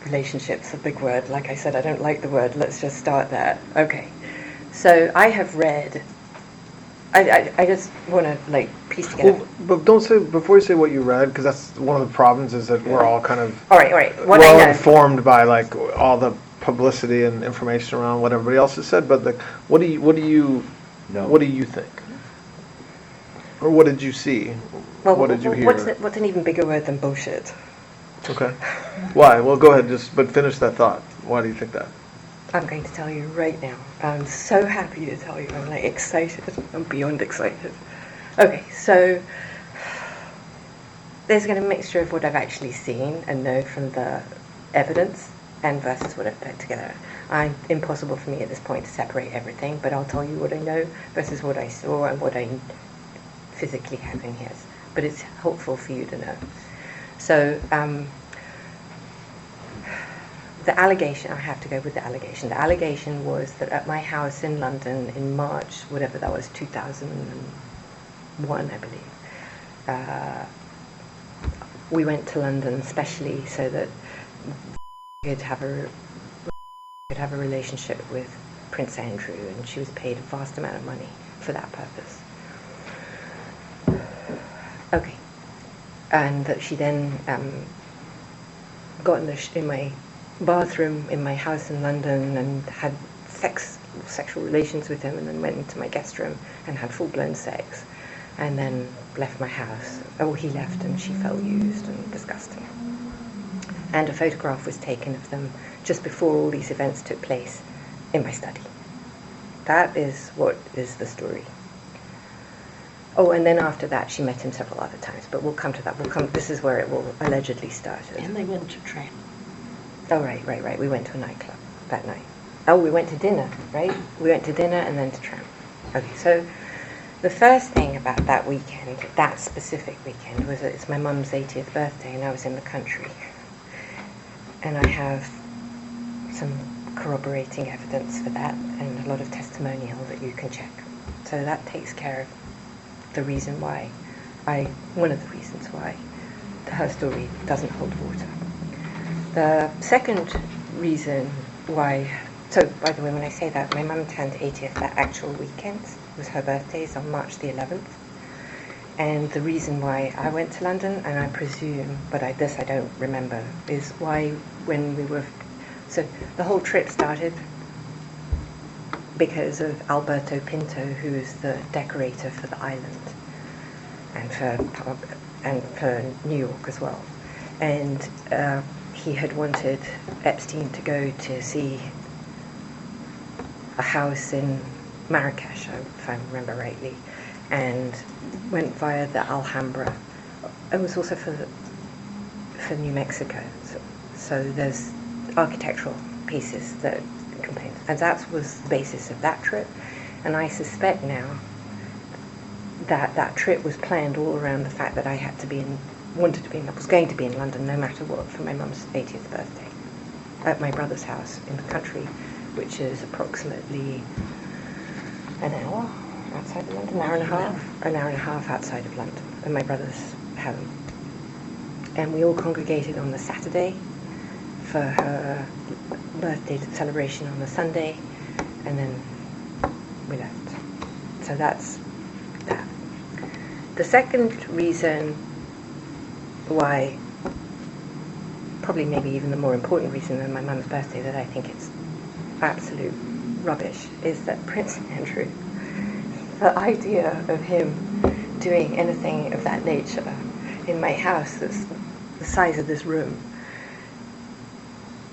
Speaker 8: Relationship's a big word. Like I said, I don't like the word. Let's just start there. Okay. So I have read. I just want to like piece together.
Speaker 3: Well, but don't say before you say what you read, because that's one of the problems is that we're all kind of
Speaker 8: All right. What
Speaker 3: we're
Speaker 8: I
Speaker 3: all
Speaker 8: know.
Speaker 3: informed by like all the publicity and information around what everybody else has said. But like, what do you
Speaker 9: No.
Speaker 3: what do you think, or what did you see?
Speaker 8: Well,
Speaker 3: what did you hear?
Speaker 8: What's an even bigger word than bullshit?
Speaker 3: Okay. Why? Well, go ahead. But finish that thought. Why do you think that?
Speaker 8: I'm going to tell you right now. I'm so happy to tell you. I'm like excited. I'm beyond excited. Okay, so there's a mixture of what I've actually seen and know from the evidence and versus what I've put together. Impossible for me at this point to separate everything, but I'll tell you what I know versus what I saw and what I physically have in here. But it's helpful for you to know. So, the allegation, I have to go with the allegation. The allegation was that at my house in London in March, whatever that was, 2001, I believe, we went to London specially so that could have a relationship with Prince Andrew, and she was paid a vast amount of money for that purpose. Okay. And that she then got in my bathroom in my house in London and had sexual relations with him, and then went into my guest room and had full-blown sex, and then left my house. Oh, he left and she felt used and disgusting. And a photograph was taken of them just before all these events took place in my study. That is what is the story. Oh, and then after that, she met him several other times, but we'll come to that. This is where it will allegedly started.
Speaker 6: And they went to tram.
Speaker 8: Oh, right. We went to a nightclub that night. Oh, we went to dinner, right? We went to dinner and then to tram. Okay, so the first thing about that weekend, that specific weekend, was that it's my mum's 80th birthday and I was in the country. And I have some corroborating evidence for that and a lot of testimonial that you can check. So that takes care of the reason why one of the reasons why her story doesn't hold water. The second reason why, so by the way, when I say that, my mum turned 80th that actual weekend. It was her birthday, it's on March the 11th. And the reason why I went to London, and I presume, but I don't remember, is why when we were, so the whole trip started because of Alberto Pinto, who is the decorator for the island and for New York as well. And he had wanted Epstein to go to see a house in Marrakesh, if I remember rightly, and went via the Alhambra. It was also for New Mexico. So there's architectural pieces that contain, and that was the basis of that trip. And I suspect now that that trip was planned all around the fact that I was going to be in London no matter what for my mum's 80th birthday at my brother's house in the country, which is approximately an hour outside of London, an hour and a half outside of London, at my brother's home. And we all congregated on the Saturday for her birthday celebration on the Sunday, and then we left. So that's that. The second reason why, probably maybe even the more important reason than my mum's birthday, that I think it's absolute rubbish, is that Prince Andrew, the idea of him doing anything of that nature in my house that's the size of this room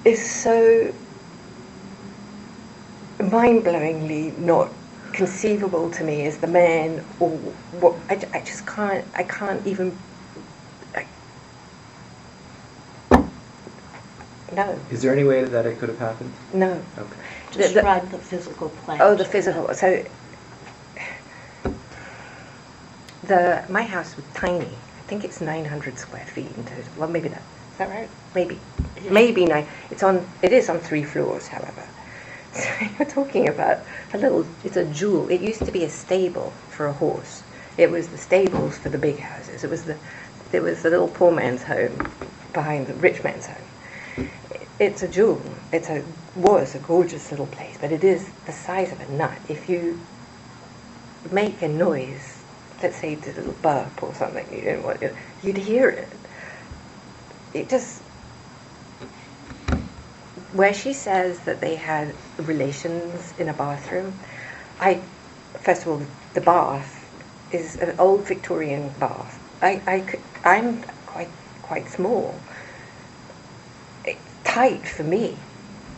Speaker 8: is so mind-blowingly not conceivable to me as the man, or what I can't even. No.
Speaker 9: Is there any way that it could have happened?
Speaker 8: No.
Speaker 9: Okay.
Speaker 6: Describe the physical plan.
Speaker 8: Oh, the physical. So, my house was tiny. I think it's 900 square feet in total. Well, maybe that. Is that right? Maybe.
Speaker 6: Yeah.
Speaker 8: Maybe 9. It is on 3 floors, however. So you're talking about it's a jewel. It used to be a stable for a horse. It was the stables for the big houses. It was the little poor man's home behind the rich man's home. it's a jewel. Was a gorgeous little place, but it is the size of a nut. If you make a noise, let's say you did a little burp or something, you didn't want it, you'd hear it. It just, where she says that they had relations in a bathroom, first of all, the bath is an old Victorian bath. I'm quite small. It's tight for me.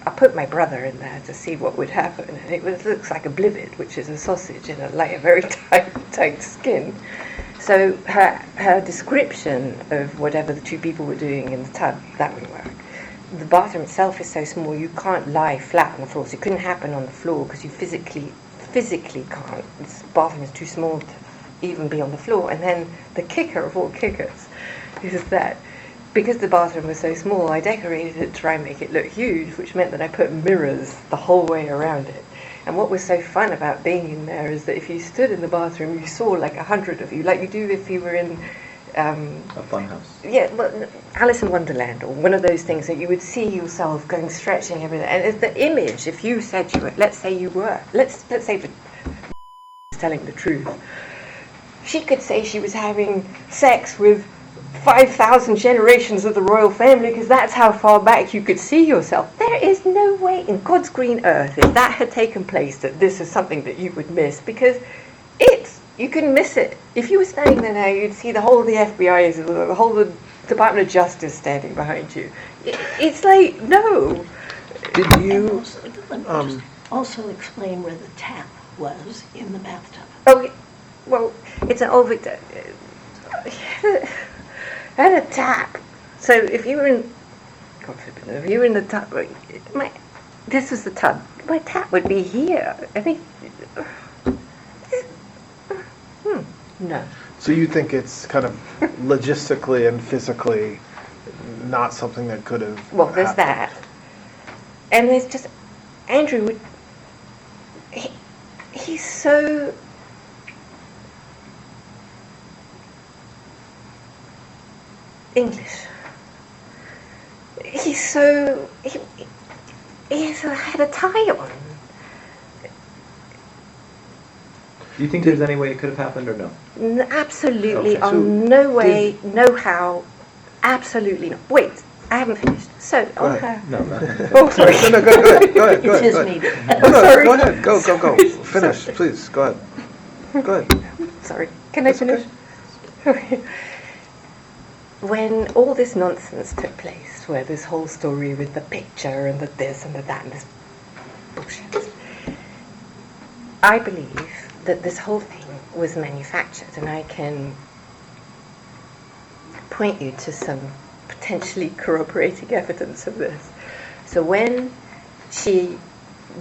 Speaker 8: I put my brother in there to see what would happen, and it looks like a blivet, which is a sausage in a very tight skin. So her description of whatever the two people were doing in the tub, that would work. The bathroom itself is so small you can't lie flat on the floor, so it couldn't happen on the floor because you physically can't. This bathroom is too small to even be on the floor. And then the kicker of all kickers is that because the bathroom was so small, I decorated it to try and make it look huge, which meant that I put mirrors the whole way around it. And what was so fun about being in there is that if you stood in the bathroom, you saw like 100 of you, like you do if you were in
Speaker 9: a fun house.
Speaker 8: Yeah, well, Alice in Wonderland, or one of those things that you would see yourself going stretching everything. And it's the image, if you said you were, let's say for telling the truth, she could say she was having sex with 5,000 generations of the royal family because that's how far back you could see yourself. There is no way in God's green earth, if that had taken place, that this is something that you would miss, because you can miss it. If you were standing there now, you'd see the whole of the FBI, the whole of the Department of Justice standing behind you. It's like, no.
Speaker 3: Did you
Speaker 6: Also explain where the tap was in the bathtub.
Speaker 8: Oh, well, it's an old Victor. Had a tap. So if you were in, God forbid, if you were in the tub, this was the tub. My tap would be here. I think. No.
Speaker 3: So you think it's kind of logistically and physically not something that could have
Speaker 8: Well, there's
Speaker 3: happened.
Speaker 8: that. And there's just, Andrew would, he's so, English. He's so, he had a tie on.
Speaker 9: Do you think there's any way it could have happened or no?
Speaker 8: Absolutely,
Speaker 9: Okay.
Speaker 8: no way, no how, absolutely not. Wait, I haven't finished. So,
Speaker 3: Go ahead.
Speaker 9: No.
Speaker 8: Oh, sorry.
Speaker 3: No, go ahead.
Speaker 6: It's his
Speaker 3: Go ahead.
Speaker 6: meeting.
Speaker 3: No,
Speaker 8: Sorry.
Speaker 3: go ahead. Go. Finish, please. Go ahead.
Speaker 8: Sorry, can I finish? Okay. When all this nonsense took place, where this whole story with the picture and the this and the that and this bullshit, I believe that this whole thing was manufactured, and I can point you to some potentially corroborating evidence of this. So when she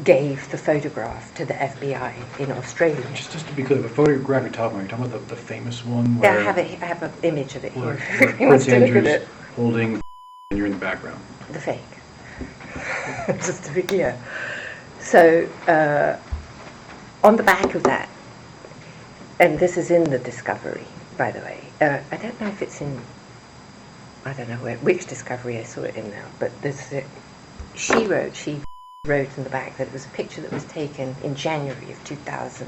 Speaker 8: gave the photograph to the FBI in Australia,
Speaker 10: Just to be clear, the photograph you're talking about the famous one
Speaker 8: I
Speaker 10: where
Speaker 8: have an image of it
Speaker 10: where
Speaker 8: here. If you
Speaker 10: Prince
Speaker 8: want to look at
Speaker 10: Andrew's
Speaker 8: it.
Speaker 10: holding and you're in the background.
Speaker 8: The fake. Just to be clear. So, on the back of that, and this is in the Discovery, by the way. I don't know if it's in, I don't know which Discovery I saw it in now, but she wrote in the back that it was a picture that was taken in January of 2000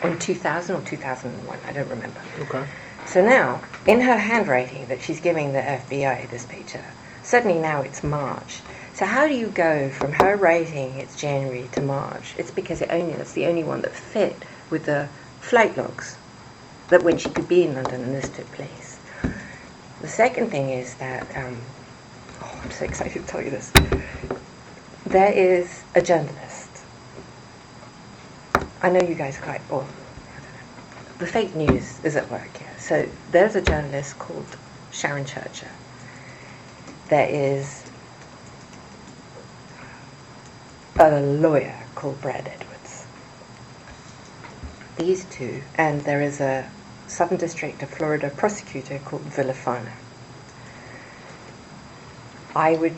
Speaker 8: or 2001, I don't remember.
Speaker 3: Okay.
Speaker 8: So now, in her handwriting that she's giving the FBI this picture, suddenly now it's March. So how do you go from her writing it's January to March? It's because that's the only one that fit with the flight logs, that when she could be in London and this took place. The second thing is that, I'm so excited to tell you this. There is a journalist. I know you guys are quite, I don't know. The fake news is at work here. So there's a journalist called Sharon Churcher. There is a lawyer called Brad Edwards. These two, and there is a Southern District of Florida prosecutor called Villafana. I would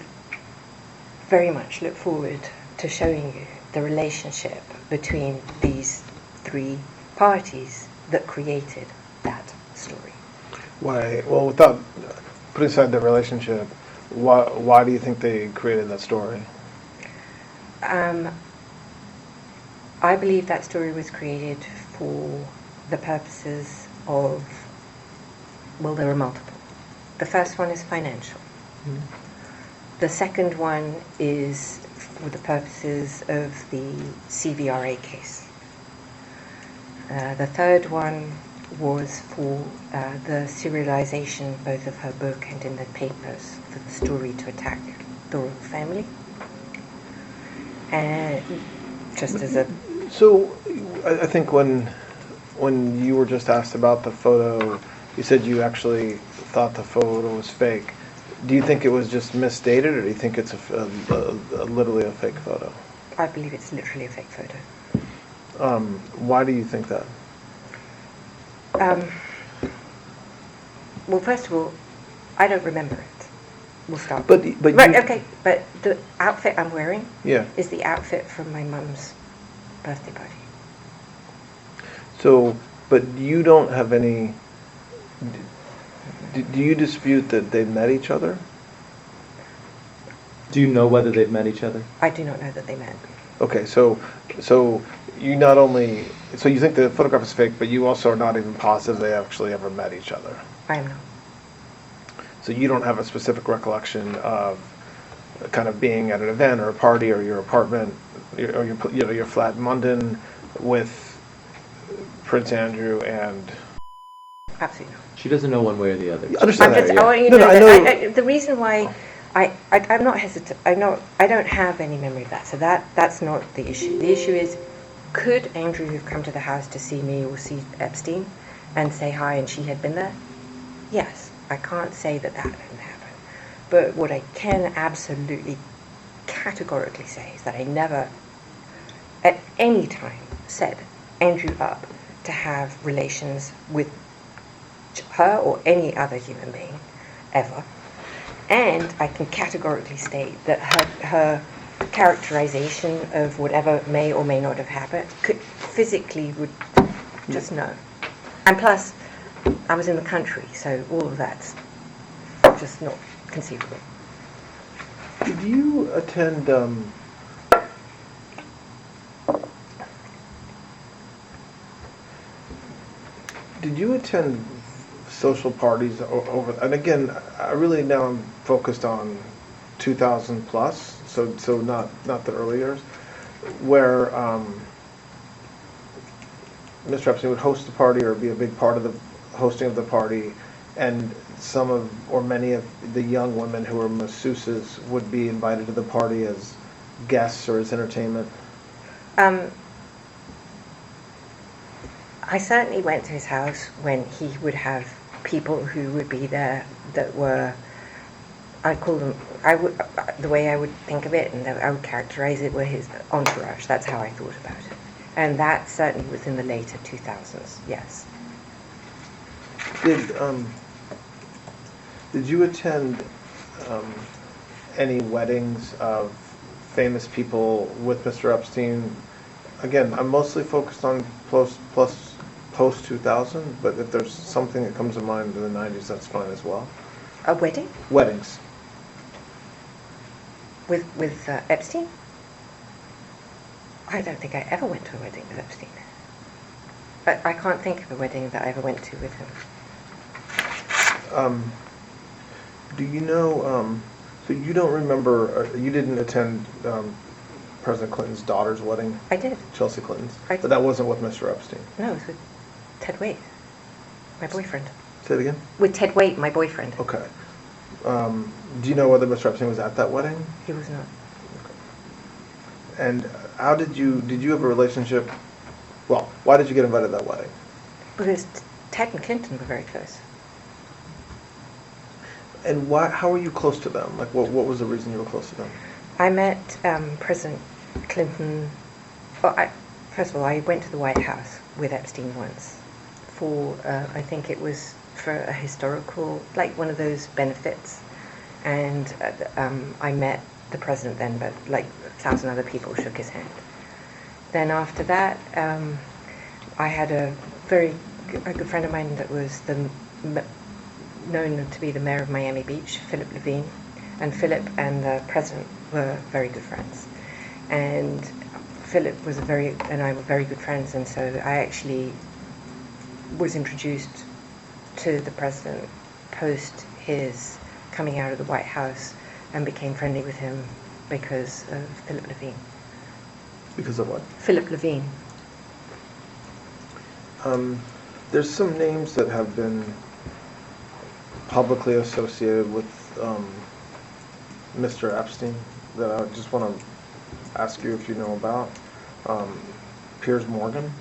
Speaker 8: very much look forward to showing you the relationship between these three parties that created that story.
Speaker 3: Why? Well, without putting aside the relationship, Why do you think they created that story?
Speaker 8: I believe that story was created for the purposes of, well, there are multiple. The first one is financial. The second one is for the purposes of the CVRA case. The third one was for the serialization both of her book and in the papers for the story to attack the royal family. And just as a...
Speaker 3: So, I think when you were just asked about the photo, you said you actually thought the photo was fake. Do you think it was just misdated, or do you think it's literally a fake photo?
Speaker 8: I believe it's literally a fake photo.
Speaker 3: Why do you think that?
Speaker 8: Well, first of all, I don't remember it. We'll start.
Speaker 3: But
Speaker 8: right,
Speaker 3: you,
Speaker 8: okay. But the outfit I'm wearing
Speaker 3: yeah.
Speaker 8: is the outfit from my mum's birthday party.
Speaker 3: So, but you don't have any... Do you dispute that they met each other?
Speaker 9: Do you know whether they've met each other?
Speaker 8: I do not know that they met.
Speaker 3: Okay, so you not only... So you think the photograph is fake, but you also are not even positive they actually ever met each other.
Speaker 8: I am not.
Speaker 3: So you don't have a specific recollection of kind of being at an event or a party or your apartment or your flat in London with Prince Andrew and...
Speaker 8: Absolutely not.
Speaker 9: She doesn't know one way or the other.
Speaker 3: You understand that,
Speaker 8: I want you to know that the reason why I'm not hesitant. I don't have any memory of that. So that's not the issue. The issue is, could Andrew have come to the house to see me or see Epstein and say hi and she had been there? Yes. I can't say that didn't happen. But what I can absolutely categorically say is that I never at any time set Andrew up to have relations with her or any other human being ever. And I can categorically state that her characterization of whatever may or may not have happened physically would just know. And plus, I was in the country, so all of that's just not conceivable.
Speaker 3: Did you attend... Did you attend social parties over? And again, I really now am focused on 2000 plus, so not the early years, where Mr. Epstein would host a party or be a big part of the hosting of the party, and some of or many of the young women who were masseuses would be invited to the party as guests or as entertainment.
Speaker 8: I certainly went to his house when he would have people who would be there that were, I call them, the way I would think of it and I would characterize it were his entourage. That's how I thought about it. And that certainly was in the later 2000s, yes.
Speaker 3: Did you attend any weddings of famous people with Mr. Epstein? Again, I'm mostly focused on post 2000, but if there's something that comes to mind in the 90s, that's fine as well.
Speaker 8: A wedding?
Speaker 3: Weddings.
Speaker 8: With Epstein? I don't think I ever went to a wedding with Epstein. But I can't think of a wedding that I ever went to with him.
Speaker 3: Do you know, so you don't remember, you didn't attend President Clinton's daughter's wedding?
Speaker 8: I did.
Speaker 3: Chelsea Clinton's? But that wasn't with Mr. Epstein?
Speaker 8: No, it was with Ted Waite, my boyfriend.
Speaker 3: Say it again?
Speaker 8: With Ted Waite, my boyfriend.
Speaker 3: Okay. Do you know whether Mr. Epstein was at that wedding?
Speaker 8: He was not.
Speaker 3: Okay. And how did you have a relationship, well, why did you get invited to that wedding?
Speaker 8: Because Ted and Clinton were very close.
Speaker 3: And how were you close to them? Like, what was the reason you were close to them?
Speaker 8: I met President Clinton. Well, first of all, I went to the White House with Epstein once for, I think it was for a historical, like one of those benefits. And I met the president then, but like 1,000 other people shook his hand. Then after that, I had a good friend of mine that was known to be the mayor of Miami Beach, Philip Levine, and Philip and the president were very good friends. And Philip and I were very good friends, and so I actually was introduced to the president post his coming out of the White House and became friendly with him because of Philip Levine.
Speaker 3: Because of what?
Speaker 8: Philip Levine.
Speaker 3: There's some names that have been publicly associated with Mr. Epstein that I just want to ask you if you know about. Piers Morgan.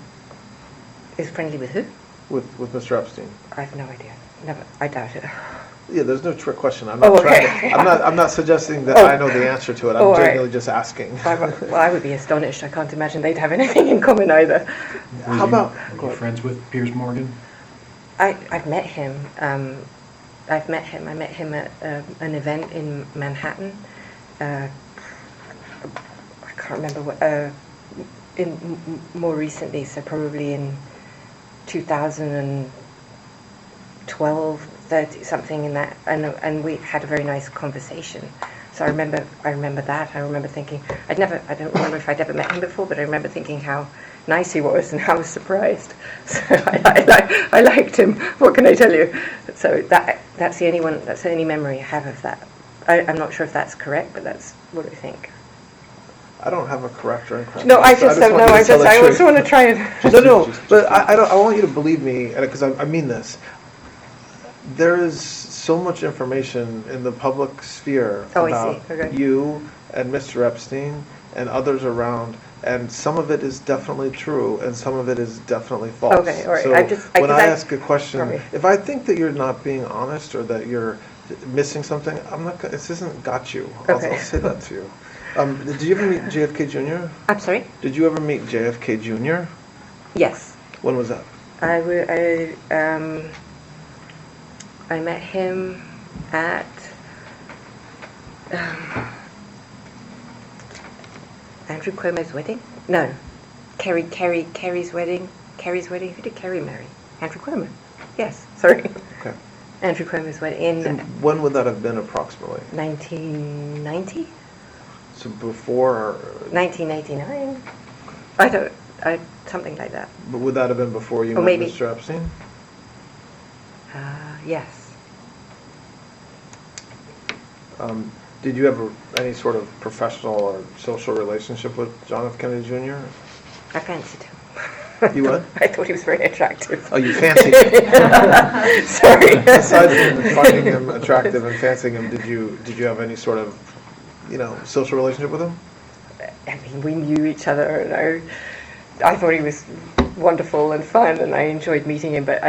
Speaker 8: Is friendly with who?
Speaker 3: With Mr. Epstein.
Speaker 8: I have no idea. Never. I doubt it.
Speaker 3: Yeah, there's no trick question. I'm not suggesting that I know the answer to it. I'm genuinely just asking.
Speaker 8: Well, I would be astonished. I can't imagine they'd have anything in common either.
Speaker 3: How about?
Speaker 10: Were you friends with Piers Morgan?
Speaker 8: I've met him. I met him at an event in Manhattan. I can't remember what. More recently, so probably in 2012, 30, something in that, and we had a very nice conversation. So I remember that. I remember thinking, I don't remember if I'd ever met him before, but I remember thinking how nice he was and how I was surprised. So I liked him. What can I tell you? So that's the only memory I have of that. I'm not sure if that's correct, but that's what I think.
Speaker 3: I don't have a correct or incorrect.
Speaker 8: No, I just don't know. I also want to try and.
Speaker 3: No, but I want you to believe me, because I mean this. There is so much information in the public sphere about you and Mr. Epstein and others around, and some of it is definitely true, and some of it is definitely false.
Speaker 8: Okay, all right.
Speaker 3: So when I ask a question, if I think that you're not being honest or that you're missing something, I'm not. This isn't got you. I'll say that to you. Did you ever meet JFK Jr.?
Speaker 8: I'm sorry?
Speaker 3: Did you ever meet JFK Jr.?
Speaker 8: Yes.
Speaker 3: When was that?
Speaker 8: I met him at Andrew Cuomo's wedding? No. Kerry's wedding. Kerry's wedding? Who did Kerry marry? Andrew Cuomo. Yes, sorry. Okay. Andrew Cuomo's wedding.
Speaker 3: And when would that have been approximately?
Speaker 8: 1990?
Speaker 3: So before or
Speaker 8: 1989. Something like that.
Speaker 3: But would that have been before you met Mr. Epstein?
Speaker 8: Yes.
Speaker 3: Did you have any sort of professional or social relationship with John F. Kennedy Jr.?
Speaker 8: I fancied him.
Speaker 3: You what?
Speaker 8: I thought he was very attractive.
Speaker 3: Oh, you fancied him?
Speaker 8: Sorry.
Speaker 3: Aside from finding him attractive and fancying him, did you have any sort of social relationship with him?
Speaker 8: I mean, we knew each other, and I thought he was wonderful and fun, and I enjoyed meeting him. But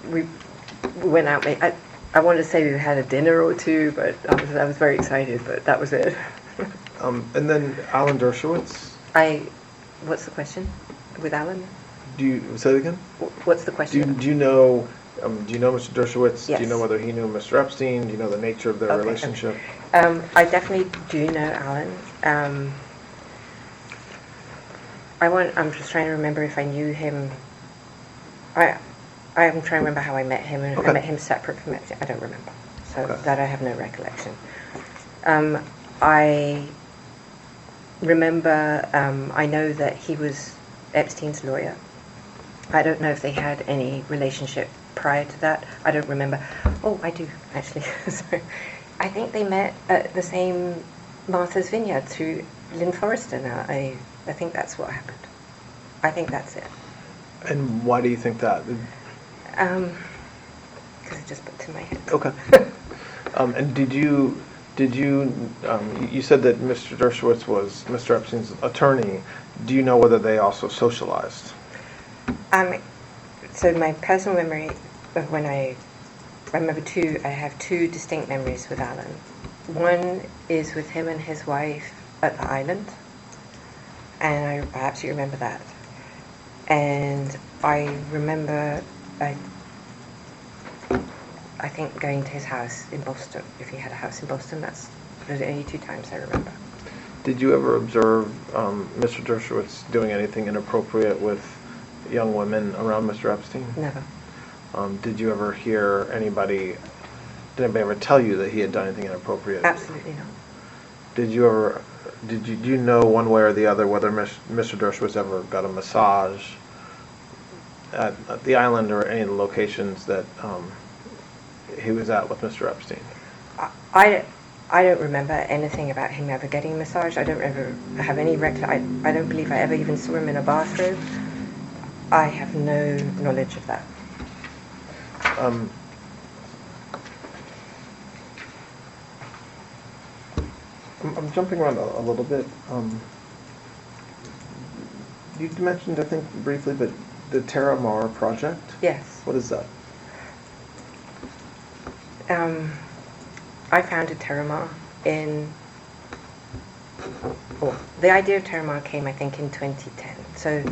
Speaker 8: we went out. I wanted to say we had a dinner or two, but I was very excited. But that was it.
Speaker 3: And then Alan Dershowitz.
Speaker 8: What's the question with Alan?
Speaker 3: Do you say it again?
Speaker 8: What's the question?
Speaker 3: Do you know? Do you know Mr. Dershowitz?
Speaker 8: Yes.
Speaker 3: Do you know whether he knew Mr. Epstein? Do you know the nature of their relationship?
Speaker 8: I definitely do know Alan. I'm just trying to remember if I knew him. I'm trying to remember how I met him, and if I met him separate from Epstein. I don't remember. So that I have no recollection. I remember, I know that he was Epstein's lawyer. I don't know if they had any relationship prior to that. I don't remember. Oh, I do, actually. Sorry. I think they met at the same Martha's Vineyard through Lynn Forrester now. I think that's what happened. I think that's it.
Speaker 3: And why do you think that?
Speaker 8: Because it just put to my head.
Speaker 3: Okay. And did you you said that Mr. Dershowitz was Mr. Epstein's attorney. Do you know whether they also socialized?
Speaker 8: So my personal memory of when I have two distinct memories with Alan. One is with him and his wife at the island, and I absolutely remember that. And I remember, I think going to his house in Boston, if he had a house in Boston. Those are the only two times I remember.
Speaker 3: Did you ever observe Mr. Dershowitz doing anything inappropriate with young women around Mr. Epstein?
Speaker 8: Never.
Speaker 3: Did you ever hear anybody did anybody ever tell you that he had done anything inappropriate?
Speaker 8: Absolutely not.
Speaker 3: Did you ever, do you know one way or the other whether Mr. Dershowitz ever got a massage at the island or any of the locations that he was at with Mr. Epstein?
Speaker 8: I don't remember anything about him ever getting a massage. I don't ever have any I don't believe I ever even saw him in a bathrobe. I have no knowledge of that.
Speaker 3: I'm jumping around a little bit. You mentioned, I think, briefly, but the Terra Mar project?
Speaker 8: Yes.
Speaker 3: What is that?
Speaker 8: I founded Terra Mar the idea of Terra Mar came, I think, in 2010. So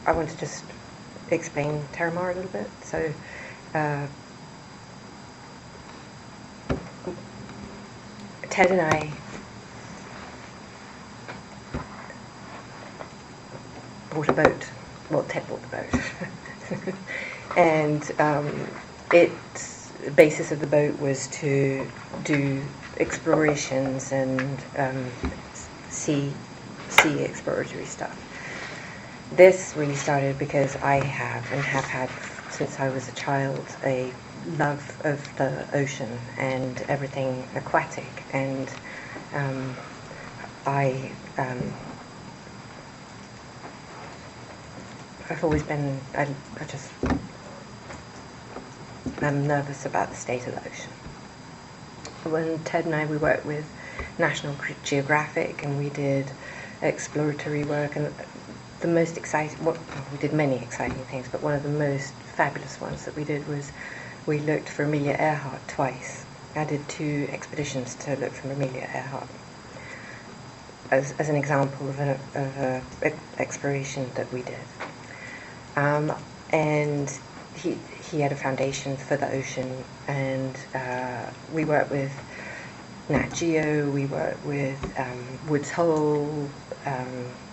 Speaker 8: I want to just explain Terra Mar a little bit. So Ted and I bought a boat. Well, Ted bought the boat. And the basis of the boat was to do explorations and sea exploratory stuff. This really started because I have had since I was a child a love of the ocean and everything aquatic, and I've always been I'm nervous about the state of the ocean. When Ted and I, we worked with National Geographic and we did exploratory work, and the most exciting, we did many exciting things, but one of the most fabulous ones that we did was we looked for Amelia Earhart twice. I did 2 expeditions to look for Amelia Earhart as an example of an exploration that we did. And he had a foundation for the ocean, and we worked with Nat Geo, we worked with Woods Hole,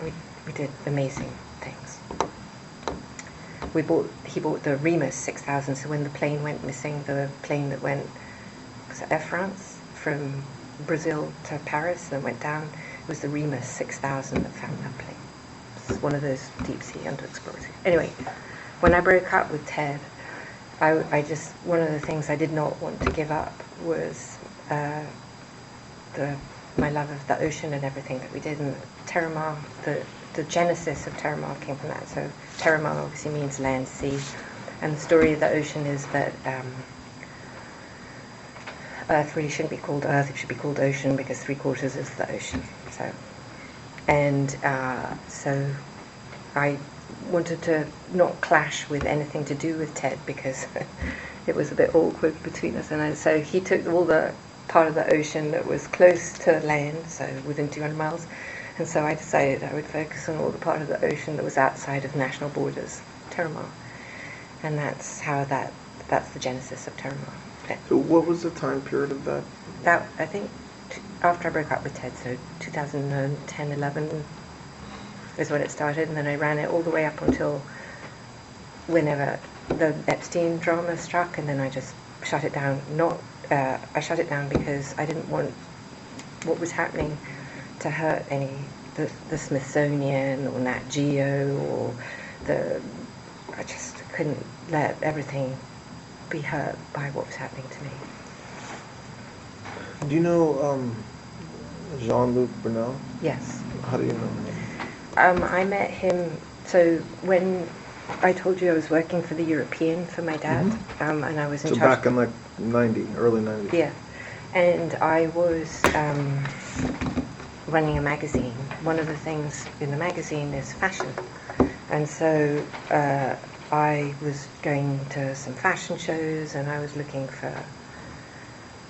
Speaker 8: we did amazing things. He bought the Remus 6000, so when the plane went missing, the plane that went, was it Air France, from Brazil to Paris and went down, it was the Remus 6000 that found that plane. It's one of those deep sea underexplored. Anyway, when I broke up with Ted, I just, one of the things I did not want to give up was my love of the ocean and everything that we did. And Terra Mar, the genesis of Terra Mar came from that. So Terra Mar obviously means land, sea, and the story of the ocean is that Earth really shouldn't be called Earth; it should be called ocean, because 3/4 is the ocean. So, and so I wanted to not clash with anything to do with Ted, because it was a bit awkward between us. And so he took all the part of the ocean that was close to land, so within 200 miles, and so I decided I would focus on all the part of the ocean that was outside of national borders, Terra Mar. And that's how that's the genesis of Terra Mar.
Speaker 3: So what was the time period of that?
Speaker 8: That, I think, after I broke up with Ted, so 2010, 11 is when it started, and then I ran it all the way up until whenever the Epstein drama struck, and then I just shut it down. I shut it down because I didn't want what was happening to hurt the Smithsonian or Nat Geo or I just couldn't let everything be hurt by what was happening to me.
Speaker 3: Do you know Jean-Luc Brunel?
Speaker 8: Yes.
Speaker 3: How do you know him?
Speaker 8: I met him, so when I told you I was working for the European for my dad, and I was in charge.
Speaker 3: So back in like early 90s.
Speaker 8: Yeah, and I was running a magazine. One of the things in the magazine is fashion, and so I was going to some fashion shows, and I was looking for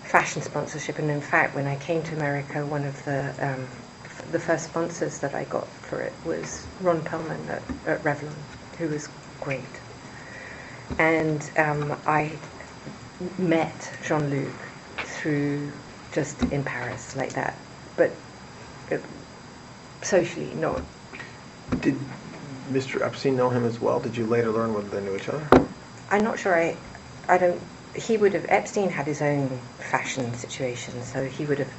Speaker 8: fashion sponsorship. And in fact, when I came to America, one of the first sponsors that I got for it was Ron Perlman at Revlon, who was great. And I met Jean-Luc through just in Paris like that, but socially not.
Speaker 3: Did Mr. Epstein know him as well? Did you later learn whether they knew each other?
Speaker 8: I'm not sure. I don't. he would have, Epstein had his own fashion situation, so he would have,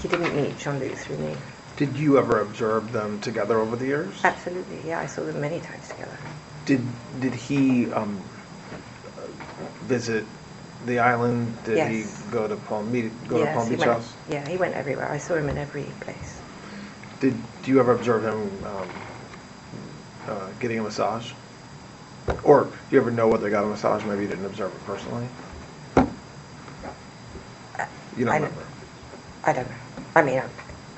Speaker 8: he didn't meet Jean-Luc through me.
Speaker 3: Did you ever observe them together over the years?
Speaker 8: Absolutely, yeah, I saw them many times together.
Speaker 3: Did he visit the island? Did
Speaker 8: Yes.
Speaker 3: he go to Palm Beach
Speaker 8: Yes, he went,
Speaker 3: House?
Speaker 8: yeah, he went everywhere. I saw him in every place.
Speaker 3: Do you ever observe him getting a massage? Or do you ever know whether they got a massage? Maybe you didn't observe it personally. You don't remember?
Speaker 8: I don't know. I mean,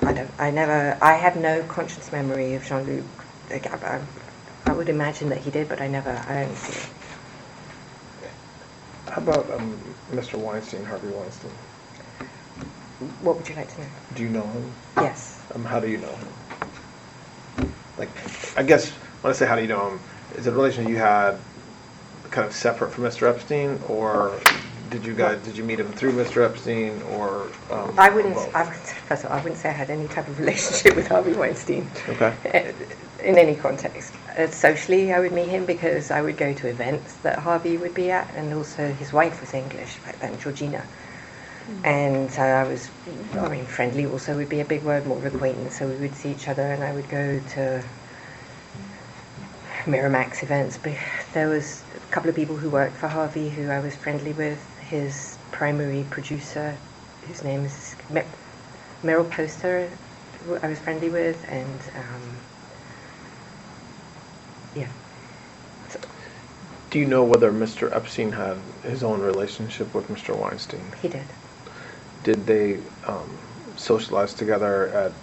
Speaker 8: I have no conscious memory of Jean-Luc. I would imagine that he did, but I don't see it.
Speaker 3: How about Mr. Weinstein, Harvey Weinstein?
Speaker 8: What would you like to know?
Speaker 3: Do you know him?
Speaker 8: Yes.
Speaker 3: How do you know him? Like, I guess when I say how do you know him, is it a relation you had kind of separate from Mr. Epstein, or did you meet him through Mr. Epstein, or?
Speaker 8: First of all, I wouldn't say I had any type of relationship with Harvey Weinstein.
Speaker 3: Okay.
Speaker 8: In any context. Socially, I would meet him because I would go to events that Harvey would be at, and also his wife was English back then, Georgina. And so friendly also would be a big word, more of acquaintance, so we would see each other, and I would go to Miramax events. But there was a couple of people who worked for Harvey who I was friendly with. His primary producer, whose name is Meryl Poster, who I was friendly with, and yeah. So,
Speaker 3: Do you know whether Mr. Epstein had his own relationship with Mr. Weinstein?
Speaker 8: he did.
Speaker 3: Did they socialize together at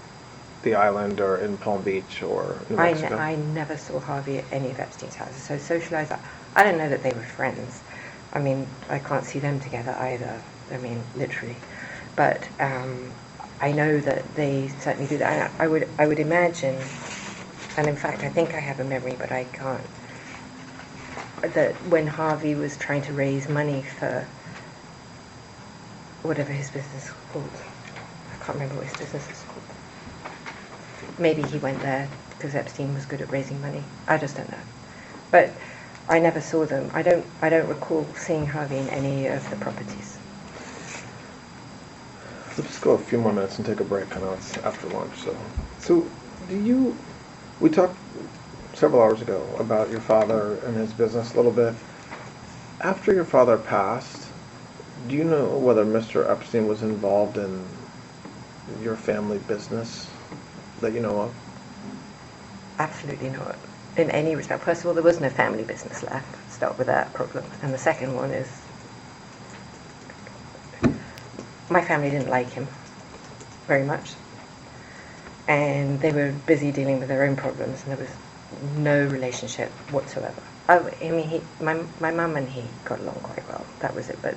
Speaker 3: the island or in Palm Beach or New Mexico?
Speaker 8: I never saw Harvey at any of Epstein's houses. So socialized, I don't know that they were friends. I mean, I can't see them together either. I mean, literally. But I know that they certainly do that. I would imagine, and in fact, I think I have a memory, but I can't, that when Harvey was trying to raise money for whatever his business was called, I can't remember what his business is called. Maybe he went there because Epstein was good at raising money. I just don't know. But I never saw them. I don't recall seeing Harvey in any of the properties.
Speaker 3: Let's just go a few more minutes and take a break. I know it's after lunch, so we talked several hours ago about your father and his business a little bit. After your father passed, do you know whether Mr. Epstein was involved in your family business that you know of?
Speaker 8: Absolutely not. In any respect. First of all, there was no family business left. Start with that problem. And the second one is, my family didn't like him very much. And they were busy dealing with their own problems, and there was no relationship whatsoever. I mean, my mum and he got along quite well. That was it. But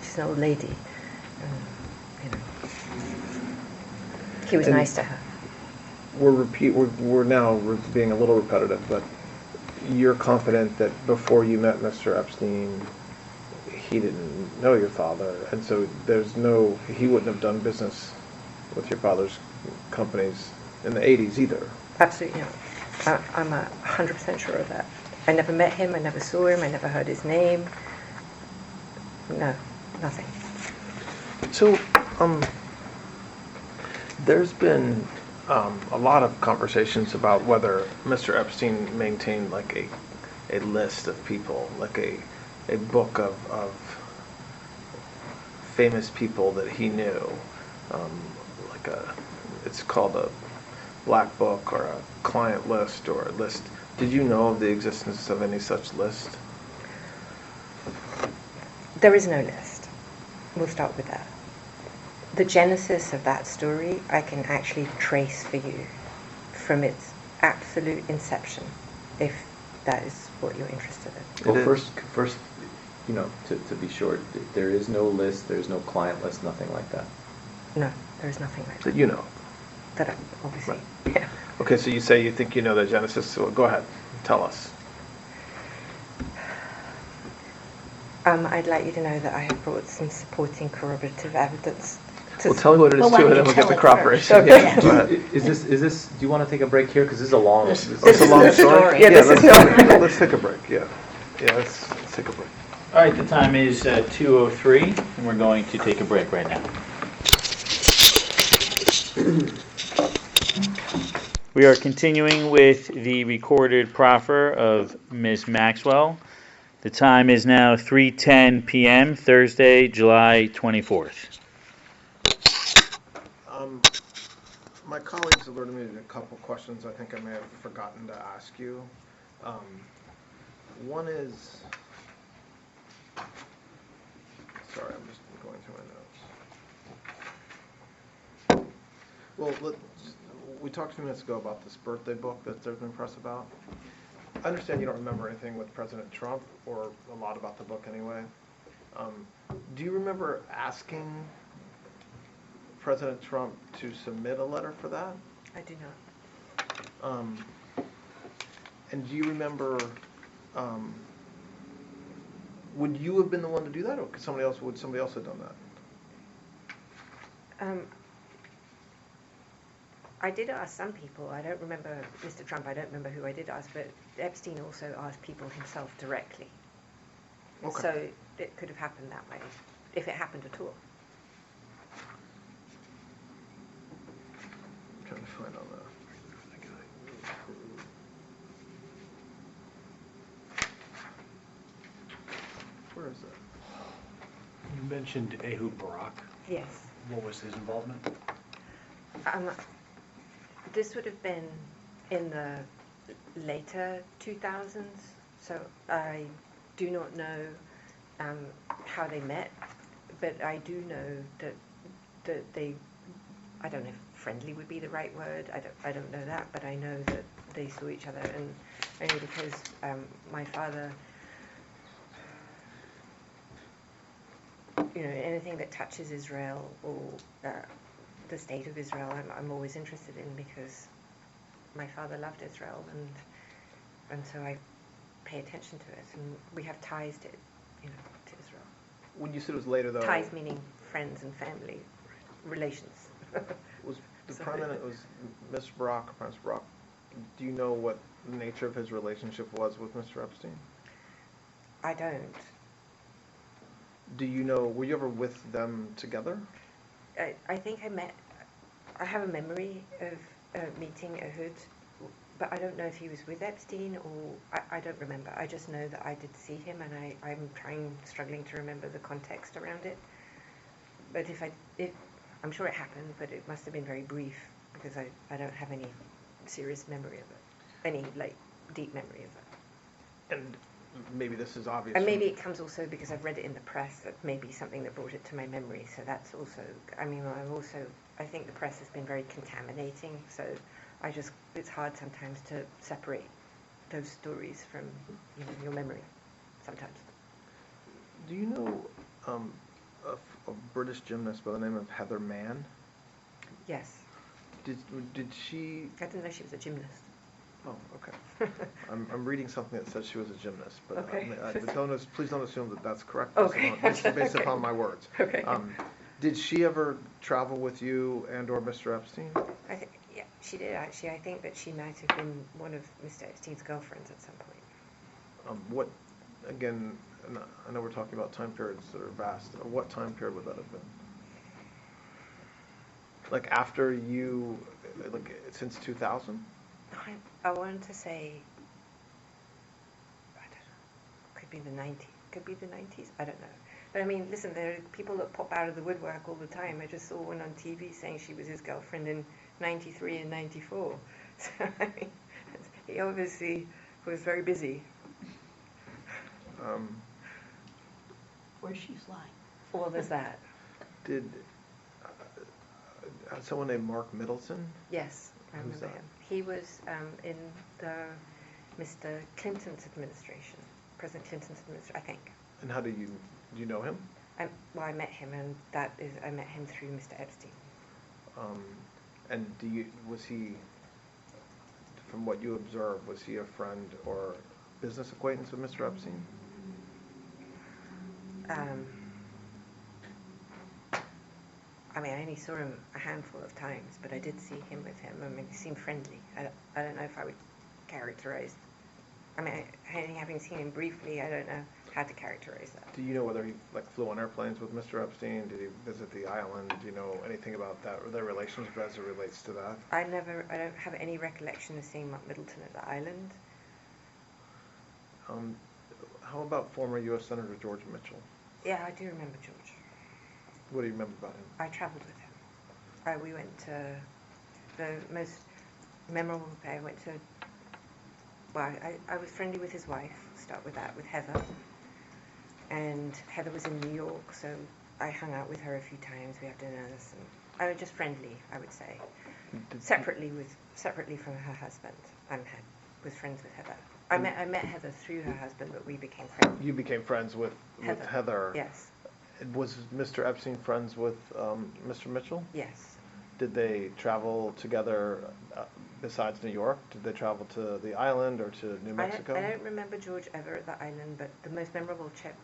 Speaker 8: she's an old lady. He was nice to her.
Speaker 3: We're now being a little repetitive, but you're confident that before you met Mr. Epstein, he didn't know your father, and so he wouldn't have done business with your father's companies in the 80s either.
Speaker 8: Absolutely not. I'm 100% sure of that. I never met him, I never saw him, I never heard his name. No, nothing.
Speaker 3: So, there's been a lot of conversations about whether Mr. Epstein maintained like a list of people, like a book of famous people that he knew, it's called a black book or a client list or a list. Did you know of the existence of any such list?
Speaker 8: There is no list. We'll start with that. The genesis of that story I can actually trace for you from its absolute inception, if that is what you're interested in.
Speaker 9: Well, first, to be short, there is no list, there's no client list, nothing like that.
Speaker 8: No, there's nothing like that.
Speaker 3: That you know?
Speaker 8: That I, obviously,
Speaker 3: right.
Speaker 8: Yeah.
Speaker 3: Okay, so you say you think you know the genesis, so go ahead, tell us.
Speaker 8: I'd like you to know that I have brought some supporting corroborative evidence.
Speaker 3: Well, tell me what it is too, and then we'll get the corroboration.
Speaker 8: Okay.
Speaker 3: Yeah, go ahead.
Speaker 9: Is this? Do you want to take a break here? Because this is a long.
Speaker 3: It's a long story.
Speaker 8: Yeah, this is
Speaker 3: let's take a break. Yeah, let's take a break.
Speaker 4: All right, the time is 2:03, and we're going to take a break right now. We are continuing with the recorded proffer of Ms. Maxwell. The time is now 3:10 p.m., Thursday, July 24th.
Speaker 3: My colleagues alerted me to a couple questions I think I may have forgotten to ask you. One is, sorry, I'm just going through my notes. Well, we talked a few minutes ago about this birthday book that there's been press about. I understand you don't remember anything with President Trump, or a lot about the book anyway. Do you remember asking President Trump to submit a letter for that?
Speaker 8: I do not.
Speaker 3: And do you remember, would you have been the one to do that, or would somebody else have done that?
Speaker 8: I did ask some people. I don't remember Mr. Trump. I don't remember who I did ask, but Epstein also asked people himself directly.
Speaker 3: Okay.
Speaker 8: So it could have happened that way, if it happened at all.
Speaker 3: I'm trying to find on that. Where is that?
Speaker 10: You mentioned Ehud Barak.
Speaker 8: Yes.
Speaker 10: What was his involvement?
Speaker 8: This would have been in the later 2000s, so I do not know how they met, but I do know that they, I don't know if friendly would be the right word, I don't know that, but I know that they saw each other, and only because my father, you know, anything that touches Israel or the state of Israel, I'm always interested in, because my father loved Israel, and so I pay attention to it, and we have ties to, you know, to Israel.
Speaker 3: When you said it was later, though.
Speaker 8: Ties meaning friends and family relations.
Speaker 3: Was the prominent was Mr. Barak, or Prince Barak? Do you know what the nature of his relationship was with Mr. Epstein?
Speaker 8: I don't.
Speaker 3: Do you know? Were you ever with them together?
Speaker 8: I think I have a memory of meeting Ehud, but I don't know if he was with Epstein, or I don't remember. I just know that I did see him, and I'm struggling to remember the context around it. But I'm sure it happened, but it must have been very brief, because I don't have any serious memory of it, any like deep memory of it.
Speaker 3: And maybe this is obvious.
Speaker 8: And maybe it comes also because I've read it in the press, that maybe something that brought it to my memory. So that's also, I mean, I think the press has been very contaminating. So it's hard sometimes to separate those stories from, you know, your memory sometimes.
Speaker 3: Do you know a British gymnast by the name of Heather Mann?
Speaker 8: Yes.
Speaker 3: Did she?
Speaker 8: I didn't know she was a gymnast.
Speaker 3: Oh, okay. I'm reading something that says she was a gymnast, but
Speaker 8: okay.
Speaker 3: Please don't assume that that's correct.
Speaker 8: Okay.
Speaker 3: Based upon my words.
Speaker 8: Okay.
Speaker 3: Did she ever travel with you and/or Mr. Epstein?
Speaker 8: Yeah, she did actually. I think that she might have been one of Mr. Epstein's girlfriends at some point.
Speaker 3: What? Again, I know we're talking about time periods that are vast. What time period would that have been? Like after you, like since 2000?
Speaker 8: I wanted to say, I don't know, could be the 90s, I don't know. But I mean, listen, there are people that pop out of the woodwork all the time. I just saw one on TV saying she was his girlfriend in 93 and 94. So I mean, he obviously was very busy.
Speaker 6: Where's she flying?
Speaker 8: Well, there's that.
Speaker 3: Did someone named Mark Middleton?
Speaker 8: Yes, I remember him. He was in the Mr. Clinton's administration, President Clinton's administration, I think.
Speaker 3: And how do you know him?
Speaker 8: Well, I met him, and I met him through Mr. Epstein.
Speaker 3: And was he, from what you observed, was he a friend or business acquaintance with Mr. Epstein?
Speaker 8: I mean, I only saw him a handful of times, but I did see him with him. I mean, he seemed friendly. I don't know if I would characterize. I mean, having seen him briefly, I don't know. how to characterize that.
Speaker 3: Do you know whether he flew on airplanes with Mr. Epstein? Did he visit the island? Do you know anything about that, or their relationship as it relates to that?
Speaker 8: I don't have any recollection of seeing Mark Middleton at the island.
Speaker 3: How about former U.S. Senator George Mitchell?
Speaker 8: Yeah, I do remember George.
Speaker 3: What do you remember about him?
Speaker 8: I travelled with him. We went to the most memorable day. I went to, well, I was friendly with his wife, start with that, with Heather. And Heather was in New York, so I hung out with her a few times. We had dinners, and I was just friendly, I would say. Separately from her husband. Was friends with Heather. I met Heather through her husband, but we became friends.
Speaker 3: You became friends with Heather?
Speaker 8: Yes.
Speaker 3: Was Mr. Epstein friends with Mr. Mitchell?
Speaker 8: Yes.
Speaker 3: Did they travel together besides New York? Did they travel to the island or to New Mexico?
Speaker 8: I don't remember George ever at the island, but the most memorable trip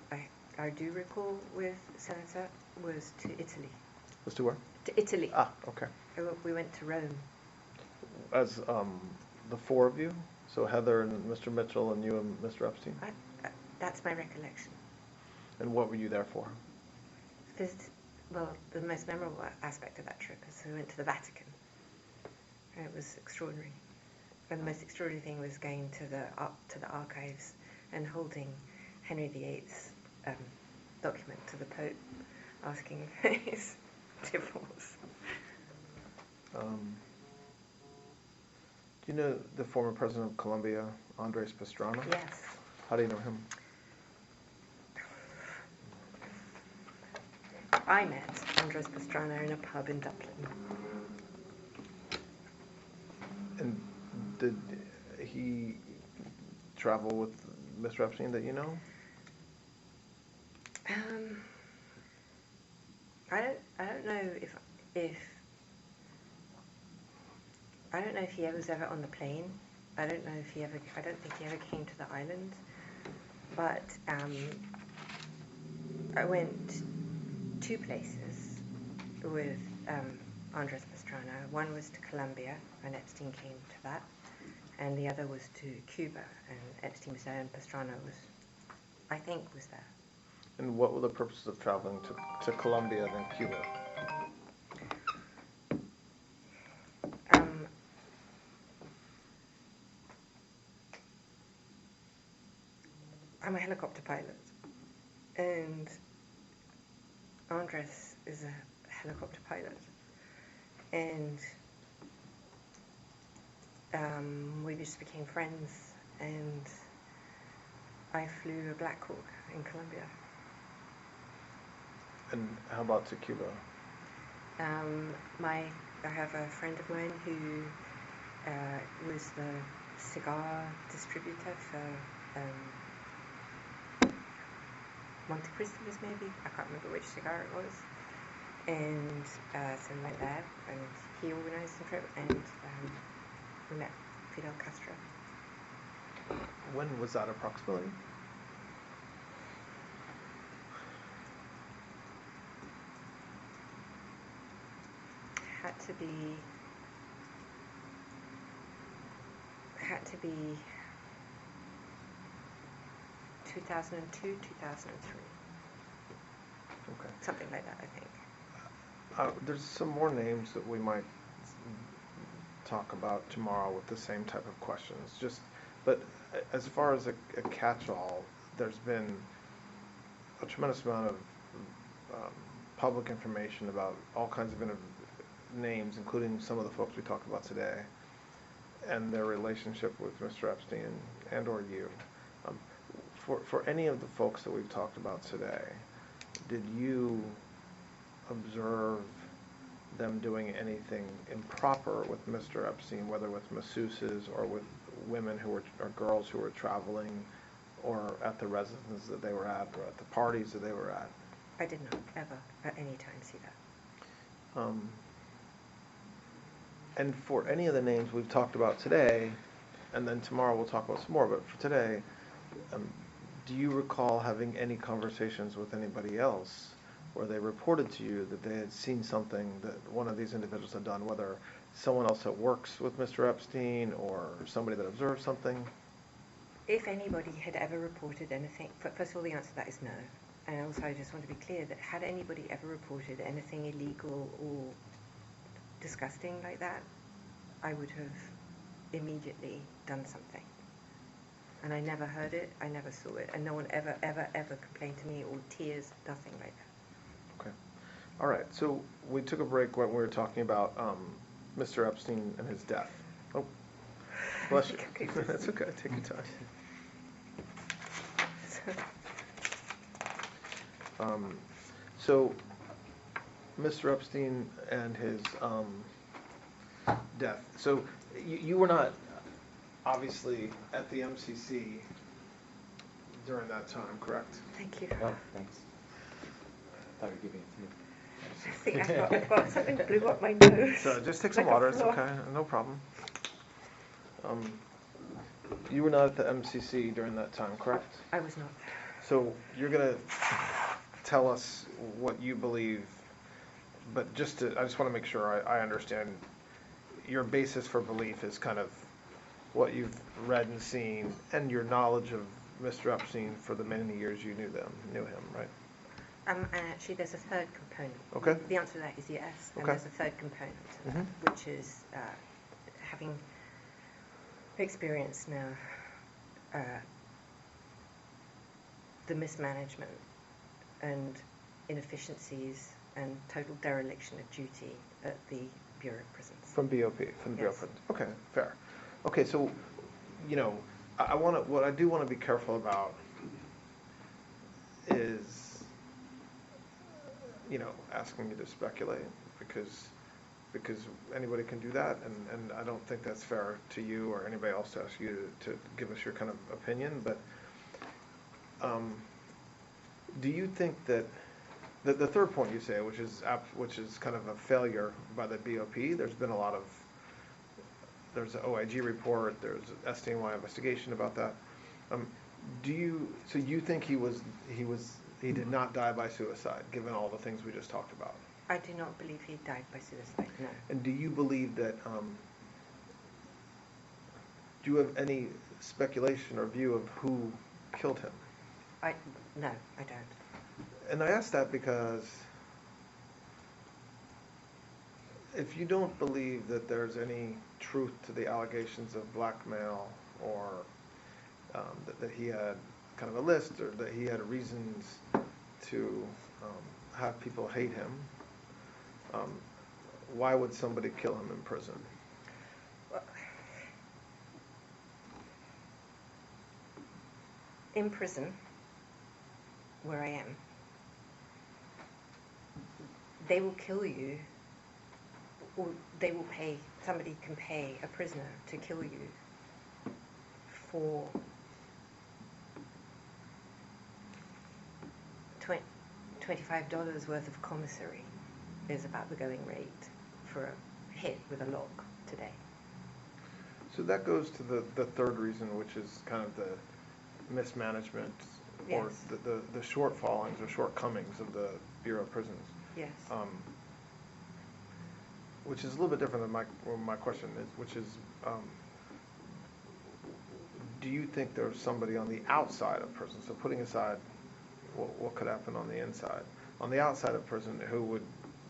Speaker 8: I do recall with Senator was to Italy.
Speaker 3: Was to where?
Speaker 8: To Italy.
Speaker 3: Ah, okay.
Speaker 8: We went to Rome.
Speaker 3: As the four of you? So Heather and Mr. Mitchell and you and Mr. Epstein?
Speaker 8: That's my recollection.
Speaker 3: And what were you there for?
Speaker 8: Well, the most memorable aspect of that trip is we went to the Vatican. It was extraordinary. And the most extraordinary thing was going to the archives and holding Henry VIII's document to the Pope, asking for his divorce.
Speaker 3: Do you know the former president of Colombia, Andres Pastrana?
Speaker 8: Yes.
Speaker 3: How do you know him?
Speaker 8: I met Andres Pastrana in a pub in Dublin.
Speaker 3: And did he travel with Mr. Epstein that you know?
Speaker 8: I don't know if I don't know if he was ever on the plane. I don't think he ever came to the island. But I went 2 places with Andres Pastrana. One was to Colombia, and Epstein came to that, and the other was to Cuba, and Epstein was there, and Pastrana was there.
Speaker 3: And what were the purposes of traveling to Colombia and then Cuba?
Speaker 8: I'm a helicopter pilot, and Andres is a helicopter pilot, and we just became friends, and I flew a Black Hawk in Colombia.
Speaker 3: And how about to Cuba?
Speaker 8: I have a friend of mine who was the cigar distributor for Monte Cristos, maybe. I can't remember which cigar it was. And so we went there, and he organised the trip, and we met Fidel Castro.
Speaker 3: When was that approximately?
Speaker 8: Had to be 2002, 2003.
Speaker 3: Okay.
Speaker 8: Something like that, I think.
Speaker 3: There's some more names that we might talk about tomorrow with the same type of questions. But as far as a catch-all, there's been a tremendous amount of public information about all kinds of names, including some of the folks we talked about today, and their relationship with Mr. Epstein and or you. For any of the folks that we've talked about today, did you observe them doing anything improper with Mr. Epstein, whether with masseuses or with women or girls who were traveling, or at the residences that they were at, or at the parties that they were at?
Speaker 8: I did not ever at any time see that.
Speaker 3: And for any of the names we've talked about today, and then tomorrow we'll talk about some more, but for today, do you recall having any conversations with anybody else where they reported to you that they had seen something that one of these individuals had done, whether someone else that works with Mr. Epstein or somebody that observed something?
Speaker 8: If anybody had ever reported anything, first of all, the answer to that is no. And also, I just want to be clear that had anybody ever reported anything illegal or disgusting like that, I would have immediately done something. And I never heard it, I never saw it, and no one ever complained to me, or tears, nothing like that.
Speaker 3: Okay. All right. So we took a break when we were talking about Mr. Epstein and his death. Oh, bless you. That's okay. Take your time. So, Mr. Epstein and his death. So, you were not obviously at the MCC during that time, correct?
Speaker 8: Thank you.
Speaker 9: Oh, thanks. I thought you were giving it to me.
Speaker 8: I think I've got something blew up my nose.
Speaker 3: So just take some
Speaker 8: Like a
Speaker 3: water, it's
Speaker 8: flaw.
Speaker 3: okay, no problem. You were not at the MCC during that time, correct?
Speaker 8: I was not.
Speaker 3: So you're gonna tell us what you believe, but I just want to make sure I understand. Your basis for belief is kind of what you've read and seen, and your knowledge of Mr. Epstein for the many years you knew him, right?
Speaker 8: And actually, there's a third component.
Speaker 3: Okay.
Speaker 8: The answer to that is yes, and
Speaker 3: Okay.
Speaker 8: there's a third component to that,
Speaker 3: Mhm.
Speaker 8: which is having experienced now the mismanagement and inefficiencies and total dereliction of duty at the Bureau of Prisons.
Speaker 3: From BOP, from the Bureau of
Speaker 8: Yes.
Speaker 3: Prisons. Okay, fair. Okay, so, what I do want to be careful about is, asking you to speculate, because anybody can do that, and I don't think that's fair to you or anybody else to ask you to give us your kind of opinion, but do you think that the third point you say, which is kind of a failure by the BOP, there's been there's an OIG report, there's an SDNY investigation about that. So you think he did not die by suicide, given all the things we just talked about?
Speaker 8: I do not believe he died by suicide, no.
Speaker 3: And do you believe that, do you have any speculation or view of who killed him?
Speaker 8: No, I don't.
Speaker 3: And I ask that because if you don't believe that there's any truth to the allegations of blackmail, or that he had kind of a list, or that he had reasons to have people hate him, why would somebody kill him in prison?
Speaker 8: Well, in prison, where I am, they will kill you, or somebody can pay a prisoner to kill you for $25 worth of commissary is about the going rate for a hit with a lock today.
Speaker 3: So that goes to the third reason, which is kind of the mismanagement, or
Speaker 8: Yes.
Speaker 3: the shortfallings or shortcomings of the Bureau of Prisons.
Speaker 8: Yes.
Speaker 3: Which is a little bit different than my question is, which is, do you think there's somebody on the outside of prison, so putting aside what could happen on the inside, on the outside of prison, who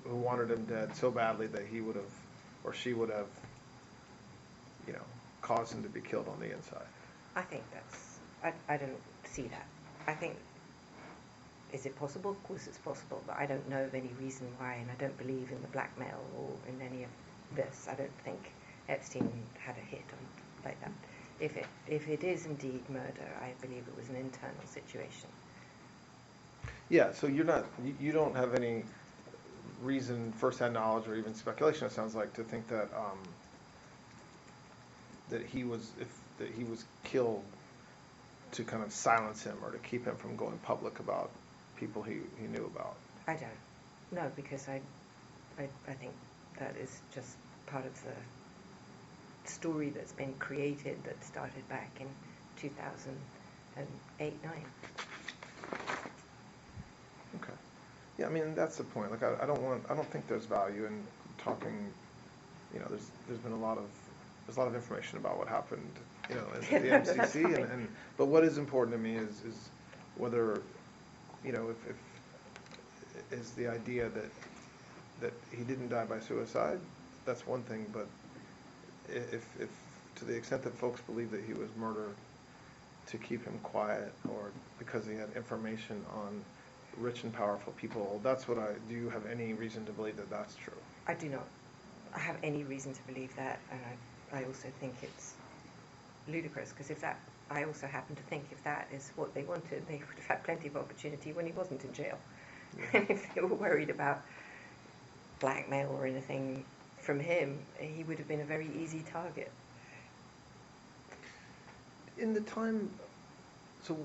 Speaker 3: wanted him dead so badly that he would have, or she would have, caused him to be killed on the inside?
Speaker 8: I think I don't see that. I think, is it possible? Of course it's possible, but I don't know of any reason why, and I don't believe in the blackmail or in any of this. I don't think Epstein had a hit on like that. If it is indeed murder, I believe it was an internal situation.
Speaker 3: Yeah, so you don't have any reason, first-hand knowledge, or even speculation, it sounds like, to think that that he was killed to kind of silence him, or to keep him from going public about people he knew about.
Speaker 8: I don't. No, because I think that is just part of the story that's been created that started back in 2008-9.
Speaker 3: Okay. Yeah, I mean, that's the point. Like, I don't think there's value in talking. There's been a lot of there's a lot of information about what happened, you know, at the
Speaker 8: That's
Speaker 3: MCC,
Speaker 8: fine.
Speaker 3: but what is important to me is whether, you know, if is the idea that he didn't die by suicide, that's one thing, but if to the extent that folks believe that he was murdered to keep him quiet or because he had information on rich and powerful people, that's what do you have any reason to believe that that's true?
Speaker 8: I do not have any reason to believe that, and I also think it's ludicrous, because I also happen to think if that is what they wanted, they would have had plenty of opportunity when he wasn't in jail.
Speaker 3: Yeah.
Speaker 8: And if they were worried about blackmail or anything from him, he would have been a very easy target.
Speaker 3: In the time, so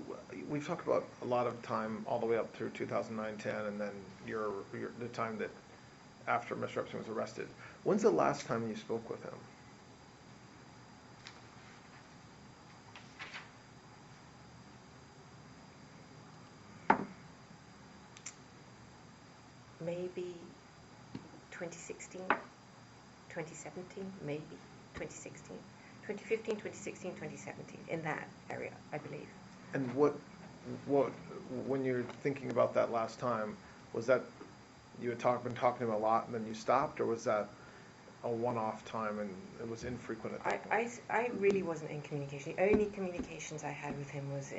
Speaker 3: we've talked about a lot of time all the way up through 2009-10, and then the time that after Mr. Epstein was arrested. When's the last time you spoke with him?
Speaker 8: Maybe 2016, 2017, maybe 2016. 2015, 2016, 2017, in that area, I believe.
Speaker 3: And what, when you're thinking about that last time, was that you had been talking to him a lot and then you stopped, or was that a one-off time and it was infrequent at that point?
Speaker 8: I really wasn't in communication. The only communications I had with him was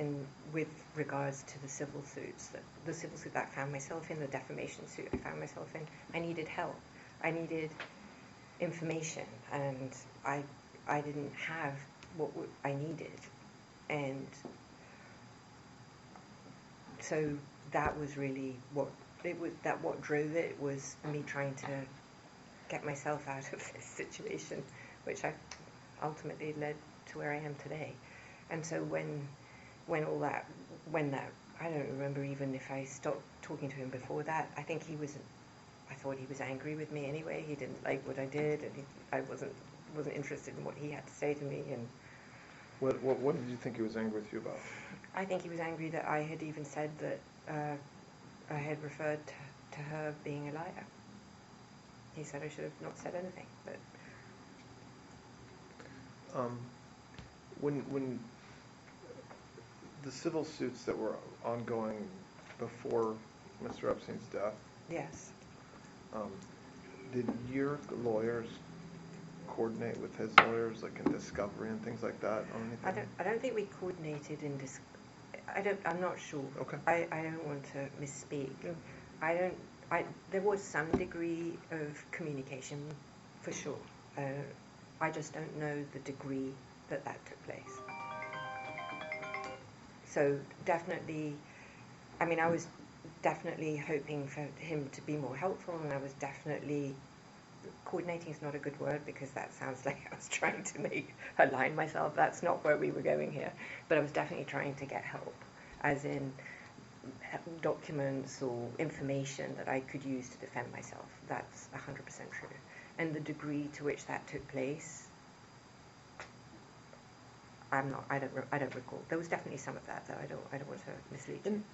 Speaker 8: with regards to the civil suits. The civil suit that I found myself in, the defamation suit I found myself in. I needed help. I needed information, and I didn't have what I needed. And so that was really what drove it, was me trying to get myself out of this situation, which I ultimately led to where I am today. And so when that, I don't remember even if I stopped talking to him before that. I thought he was angry with me anyway. He didn't like what I did, and I wasn't interested in what he had to say to me. And
Speaker 3: what did you think he was angry with you about?
Speaker 8: I think he was angry that I had even said that I had referred to her being a liar. He said I should have not said anything, but
Speaker 3: when the civil suits that were ongoing before Mr. Epstein's death,
Speaker 8: yes.
Speaker 3: Did your lawyers coordinate with his lawyers, like in discovery and things like that, on anything?
Speaker 8: I don't think we coordinated in I'm not sure.
Speaker 3: Okay.
Speaker 8: I don't want to misspeak. There was some degree of communication, for sure. I just don't know the degree that took place. So definitely, I mean, I was definitely hoping for him to be more helpful, and I was definitely, coordinating is not a good word because that sounds like I was trying to align myself. That's not where we were going here. But I was definitely trying to get help, as in documents or information that I could use to defend myself. That's 100% true. And the degree to which that took place, I don't recall. There was definitely some of that, though. I don't want to mislead you.
Speaker 3: And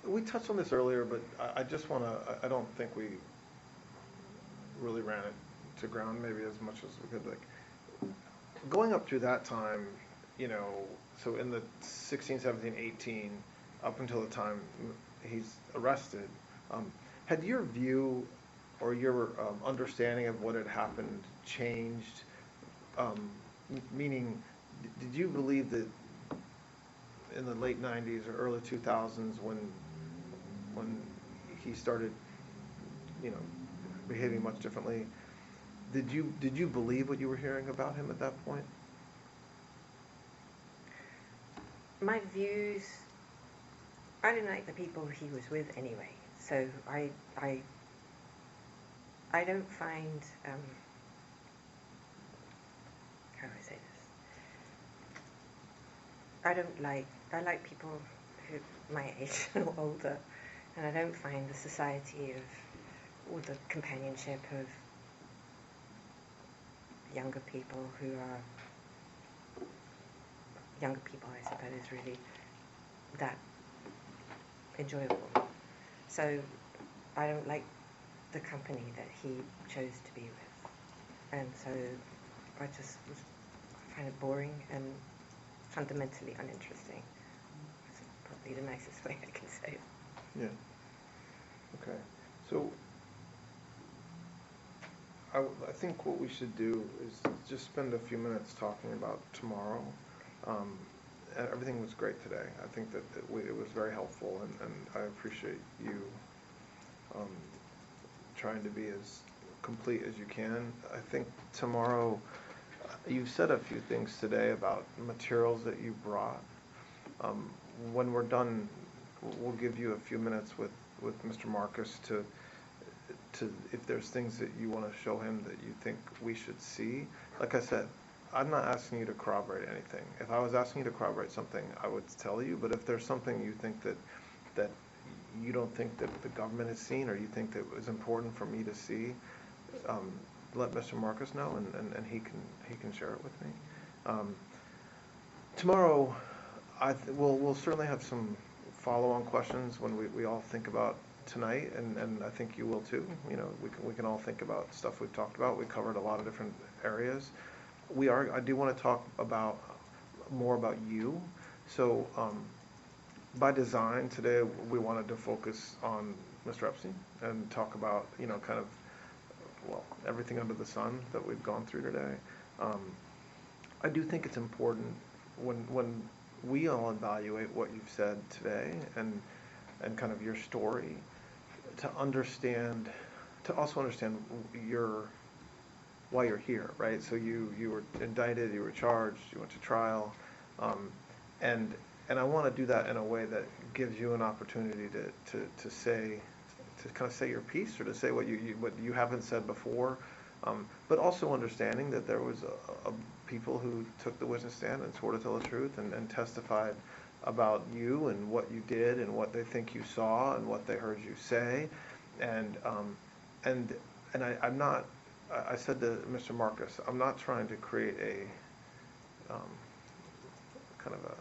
Speaker 3: we touched on this earlier, but I just want to, I don't think we really ran it to ground maybe as much as we could. Like, going up through that time, you know, so in the 16, 17, 18, up until the time he's arrested, had your view or your understanding of what had happened changed? Meaning, did you believe that in the late 90s or early 2000s, when he started, you know, behaving much differently, did you believe what you were hearing about him at that point?
Speaker 8: My views, I didn't like the people he was with anyway, so I don't find, how do I say this? I like people who my age or older, and I don't find the society or the companionship of younger people who are younger people, I suppose, really that enjoyable. So I don't like the company that he chose to be with, and so I just was kind of boring and fundamentally uninteresting. That's probably the nicest way I can say it.
Speaker 3: Yeah. Okay. So I think what we should do is just spend a few minutes talking about tomorrow. Everything was great today. I think that it was very helpful, and I appreciate you trying to be as complete as you can. I think tomorrow, you've said a few things today about materials that you brought. When we're done, we'll give you a few minutes with Mr. Marcus to if there's things that you want to show him that you think we should see. Like I said, I'm not asking you to corroborate anything. If I was asking you to corroborate something, I would tell you. But if there's something you think that you don't think that the government has seen, or you think that it was important for me to see, let Mr. Marcus know, and he can share it with me. Tomorrow, we'll certainly have some follow-on questions when we all think about tonight, and I think you will too. You know, we can all think about stuff we've talked about. We covered a lot of different areas. I do want to talk more about you. So by design today, we wanted to focus on Mr. Epstein and talk about, you know, kind of, well, everything under the sun that we've gone through today. I do think it's important when we all evaluate what you've said today and kind of your story, to also understand why you're here, right? So you were indicted, you were charged, you went to trial, and I want to do that in a way that gives you an opportunity to kind of say your piece, or to say what you haven't said before, but also understanding that there was people who took the witness stand and swore to tell the truth and testified about you and what you did and what they think you saw and what they heard you say, and I'm not. I said to Mr. Marcus, I'm not trying to create a kind of a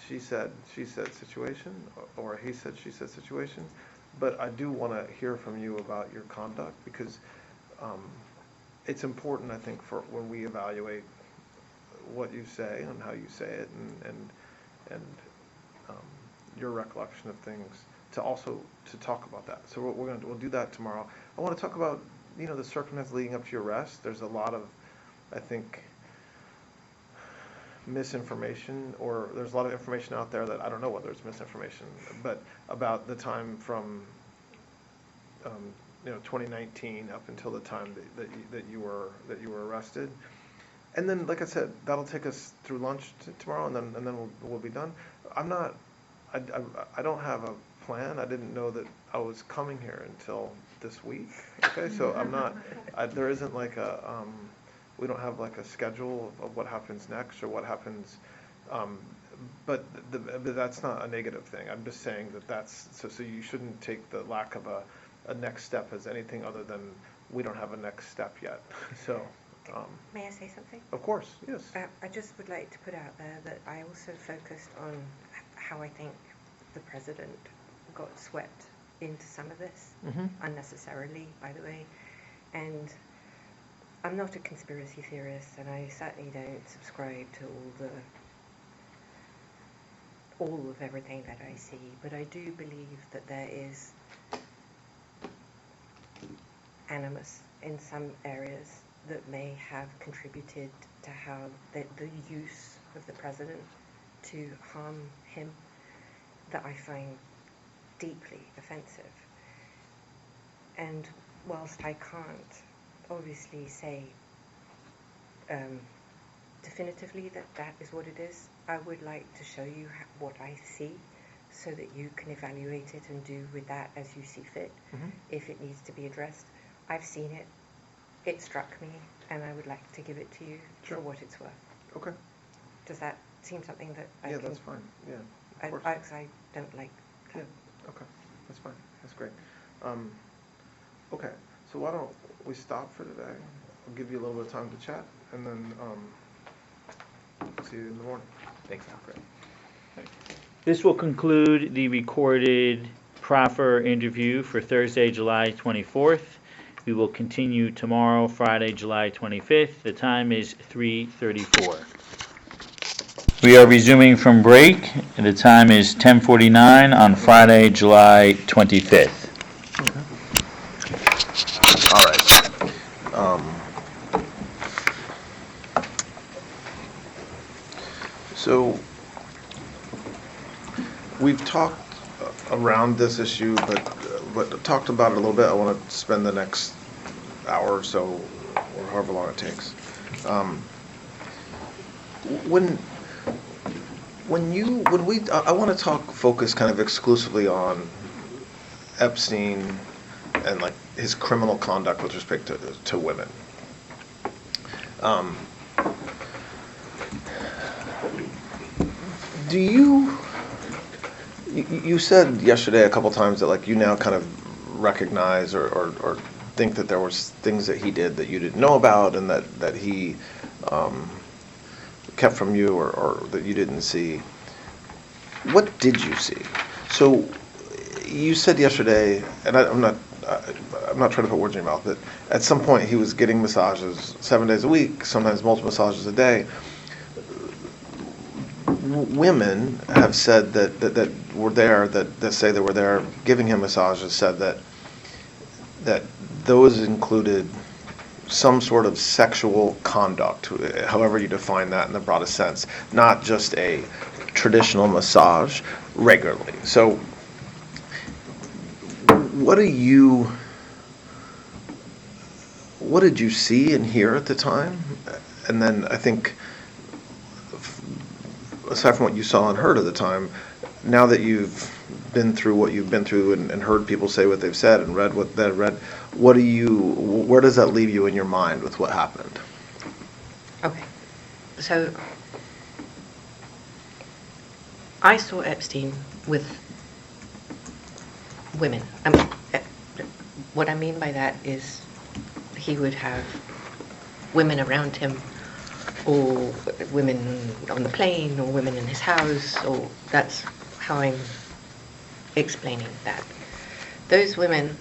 Speaker 3: she said situation, or he said she said situation, but I do want to hear from you about your conduct, because it's important, I think, for when we evaluate what you say and how you say it, and your recollection of things, to talk about that. So we'll do that tomorrow. I want to talk about, you know, the circumstances leading up to your arrest. There's a lot of, I think, misinformation, or there's a lot of information out there that I don't know whether it's misinformation, but about the time from 2019 up until the time that you were arrested. And then, like I said, that'll take us through lunch tomorrow, and then we'll be done. I don't have a plan. I didn't know that I was coming here until this week. Okay, so I'm not. There isn't like a. We don't have like a schedule of what happens next or what happens. But that's not a negative thing. I'm just saying that's so you shouldn't take the lack of a next step as anything other than we don't have a next step yet. So.
Speaker 8: May I say something?
Speaker 3: Of course, yes.
Speaker 8: I just would like to put out there that I also focused on how I think the president got swept into some of this, unnecessarily, by the way. And I'm not a conspiracy theorist, and I certainly don't subscribe to all of everything that I see, but I do believe that there is animus in some areas that may have contributed to how the use of the president to harm him, that I find deeply offensive. And whilst I can't obviously say definitively that is what it is, I would like to show you what I see, so that you can evaluate it and do with that as you see fit, if it needs to be addressed. I've seen it. It struck me, and I would like to give it to you for what it's worth. Okay. Does that seem something that I can...
Speaker 3: Yeah, that's fine. Yeah, of course.
Speaker 8: I don't like that.
Speaker 3: Yeah, okay. That's fine. That's great. Okay, so why don't we stop for today? I'll give you a little bit of time to chat, and then see you in the morning.
Speaker 9: Thanks, Alfred.
Speaker 4: This will conclude the recorded proffer interview for Thursday, July 24th. We will continue tomorrow, Friday, July 25th. The time is 3:34. We are resuming from break, and the time is 10:49 on Friday, July 25th.
Speaker 3: All right. So we've talked around this issue, but talked about it a little bit. I want to spend the next hour or so, or however long it takes. I want to focus kind of exclusively on Epstein and like his criminal conduct with respect to women. Do you said yesterday a couple times that like you now kind of recognize or think that there was things that he did that you didn't know about and that he kept from you or that you didn't see. What did you see? So you said yesterday, and I'm not trying to put words in your mouth, but at some point he was getting massages 7 days a week, sometimes multiple massages a day. Women have said that were there, that say they were there giving him massages, said that those included some sort of sexual conduct, however you define that in the broadest sense, not just a traditional massage regularly. So what did you see and hear at the time? And then I think, aside from what you saw and heard at the time, now that you've been through what you've been through and heard people say what they've said and read what they've read, where does that leave you in your mind with what happened?
Speaker 8: Okay, so I saw Epstein with women. What I mean by that is he would have women around him, or women on the plane, or women in his house, or that's how I'm explaining that. Those women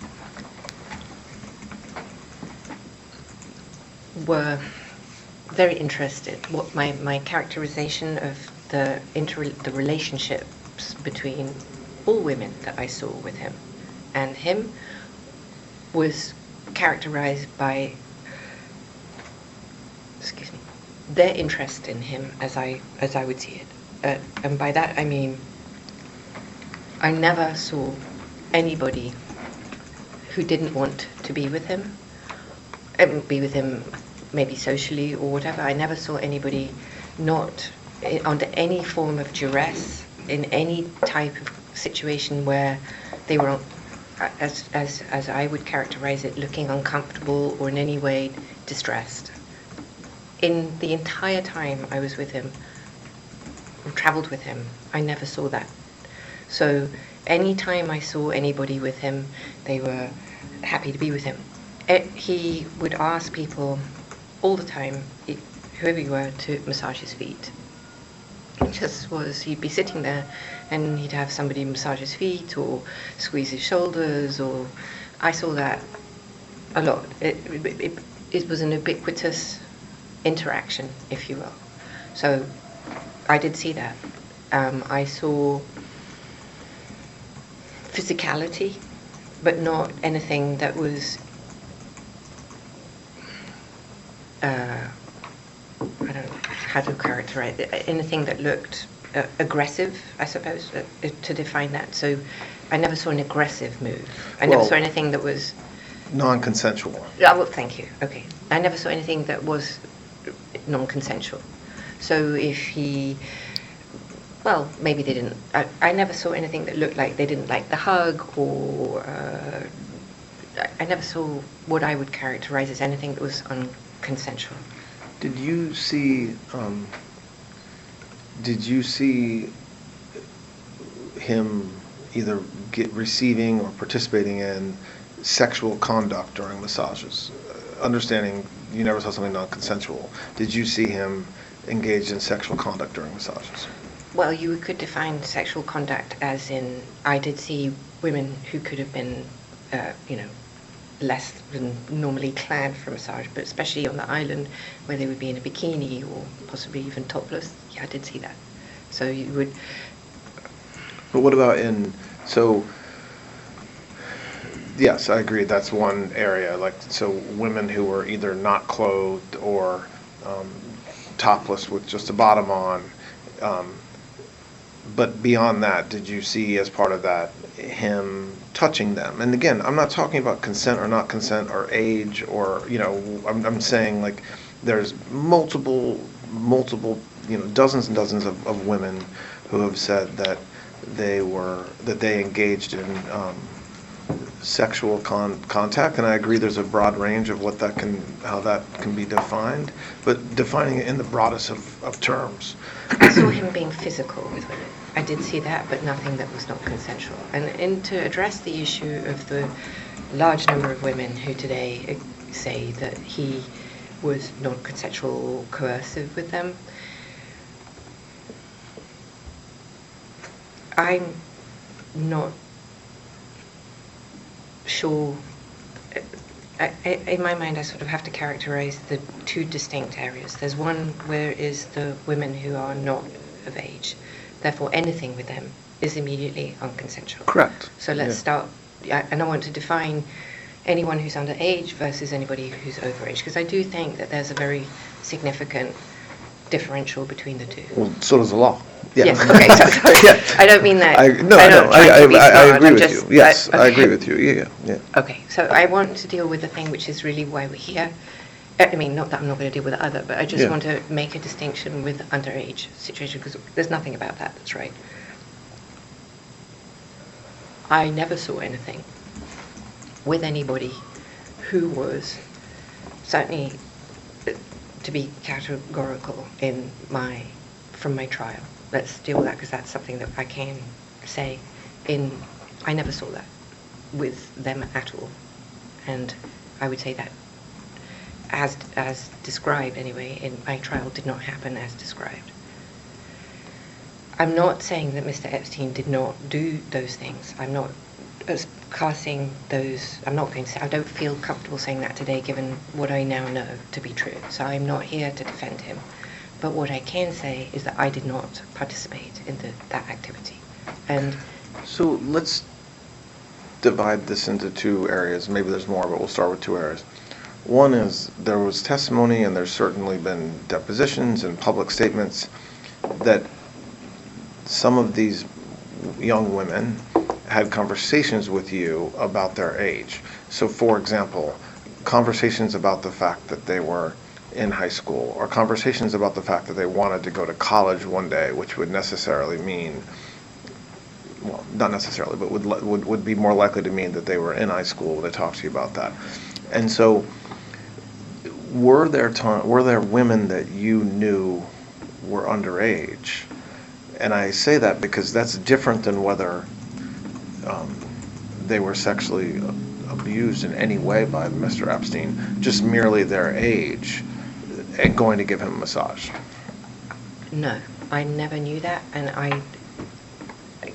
Speaker 8: were very interested. What my characterization of the relationships between all women that I saw with him and him was characterized by, their interest in him as I would see it. And by that I mean I never saw anybody who didn't want to be with him, maybe socially or whatever. I never saw anybody not under any form of duress in any type of situation where they were, as I would characterize it, looking uncomfortable or in any way distressed. In the entire time I was with him, or traveled with him, I never saw that. So any time I saw anybody with him, they were happy to be with him. He would ask people all the time, whoever you were, to massage his feet. It just was, he'd be sitting there and he'd have somebody massage his feet or squeeze his shoulders, or I saw that a lot. It was an ubiquitous interaction, if you will. So I did see that. I saw physicality, but not anything that was I don't know how to characterize it, anything that looked aggressive, I suppose, to define that. So I never saw an aggressive move. I never saw anything that was
Speaker 3: non-consensual.
Speaker 8: Oh, well, thank you. Okay. I never saw anything that was non-consensual. So if he, well, maybe they didn't, I never saw anything that looked like they didn't like the hug, or I never saw what I would characterize as anything that was unconsensual.
Speaker 3: Did you see him either receiving or participating in sexual conduct during massages? Understanding you never saw something non-consensual, did you see him engaged in sexual conduct during massages?
Speaker 8: Well, you could define sexual conduct as in, I did see women who could have been, less than normally clad for a massage, but especially on the island where they would be in a bikini or possibly even topless. Yeah, I did see that. So you would.
Speaker 3: But what about so yes, I agree, that's one area, like, so women who were either not clothed or topless with just a bottom on. But beyond that, did you see as part of that him touching them? And again, I'm not talking about consent or not consent or age or, I'm saying like there's multiple, dozens and dozens of women who have said that they engaged in sexual contact, and I agree there's a broad range of how that can be defined, but defining it in the broadest of terms.
Speaker 8: I saw him being physical with women. I did see that, but nothing that was not consensual. And to address the issue of the large number of women who today say that he was non-consensual or coercive with them, I'm not sure. In my mind, I sort of have to characterize the two distinct areas. There's one where is the women who are not of age. Therefore, anything with them is immediately unconsensual.
Speaker 3: Correct.
Speaker 8: So let's start, and I want to define anyone who's underage versus anybody who's overage, because I do think that there's a very significant differential between the two.
Speaker 3: Well, so does the law. Yeah.
Speaker 8: Yes, okay, so
Speaker 3: Yeah.
Speaker 8: I don't mean that.
Speaker 3: I agree with you. Yes,
Speaker 8: okay.
Speaker 3: I agree with you. Yeah.
Speaker 8: Okay, so I want to deal with the thing which is really why we're here. I mean, not that I'm not going to deal with the other, but I just want to make a distinction with the underage situation, because there's nothing about that that's right. I never saw anything with anybody who was, certainly to be categorical from my trial. Let's deal with that, because that's something that I can say. I never saw that with them at all, and I would say that as described anyway in my trial did not happen as described. I'm not saying that Mr. Epstein did not do those things. I'm not casting those. I'm not going to say. I don't feel comfortable saying that today, given what I now know to be true. So I'm not here to defend him. But what I can say is that I did not participate in that activity. And
Speaker 3: so let's divide this into two areas. Maybe there's more, but we'll start with two areas. One is there was testimony, and there's certainly been depositions and public statements that some of these young women had conversations with you about their age. So, for example, conversations about the fact that they were in high school, or conversations about the fact that they wanted to go to college one day, which would necessarily mean, well, not necessarily, but would be more likely to mean that they were in high school when they talked to you about that. And so, were there women that you knew were underage? And I say that because that's different than whether they were sexually abused in any way by Mr. Epstein, just merely their age, and going to give him a massage.
Speaker 8: No, I never knew that, and I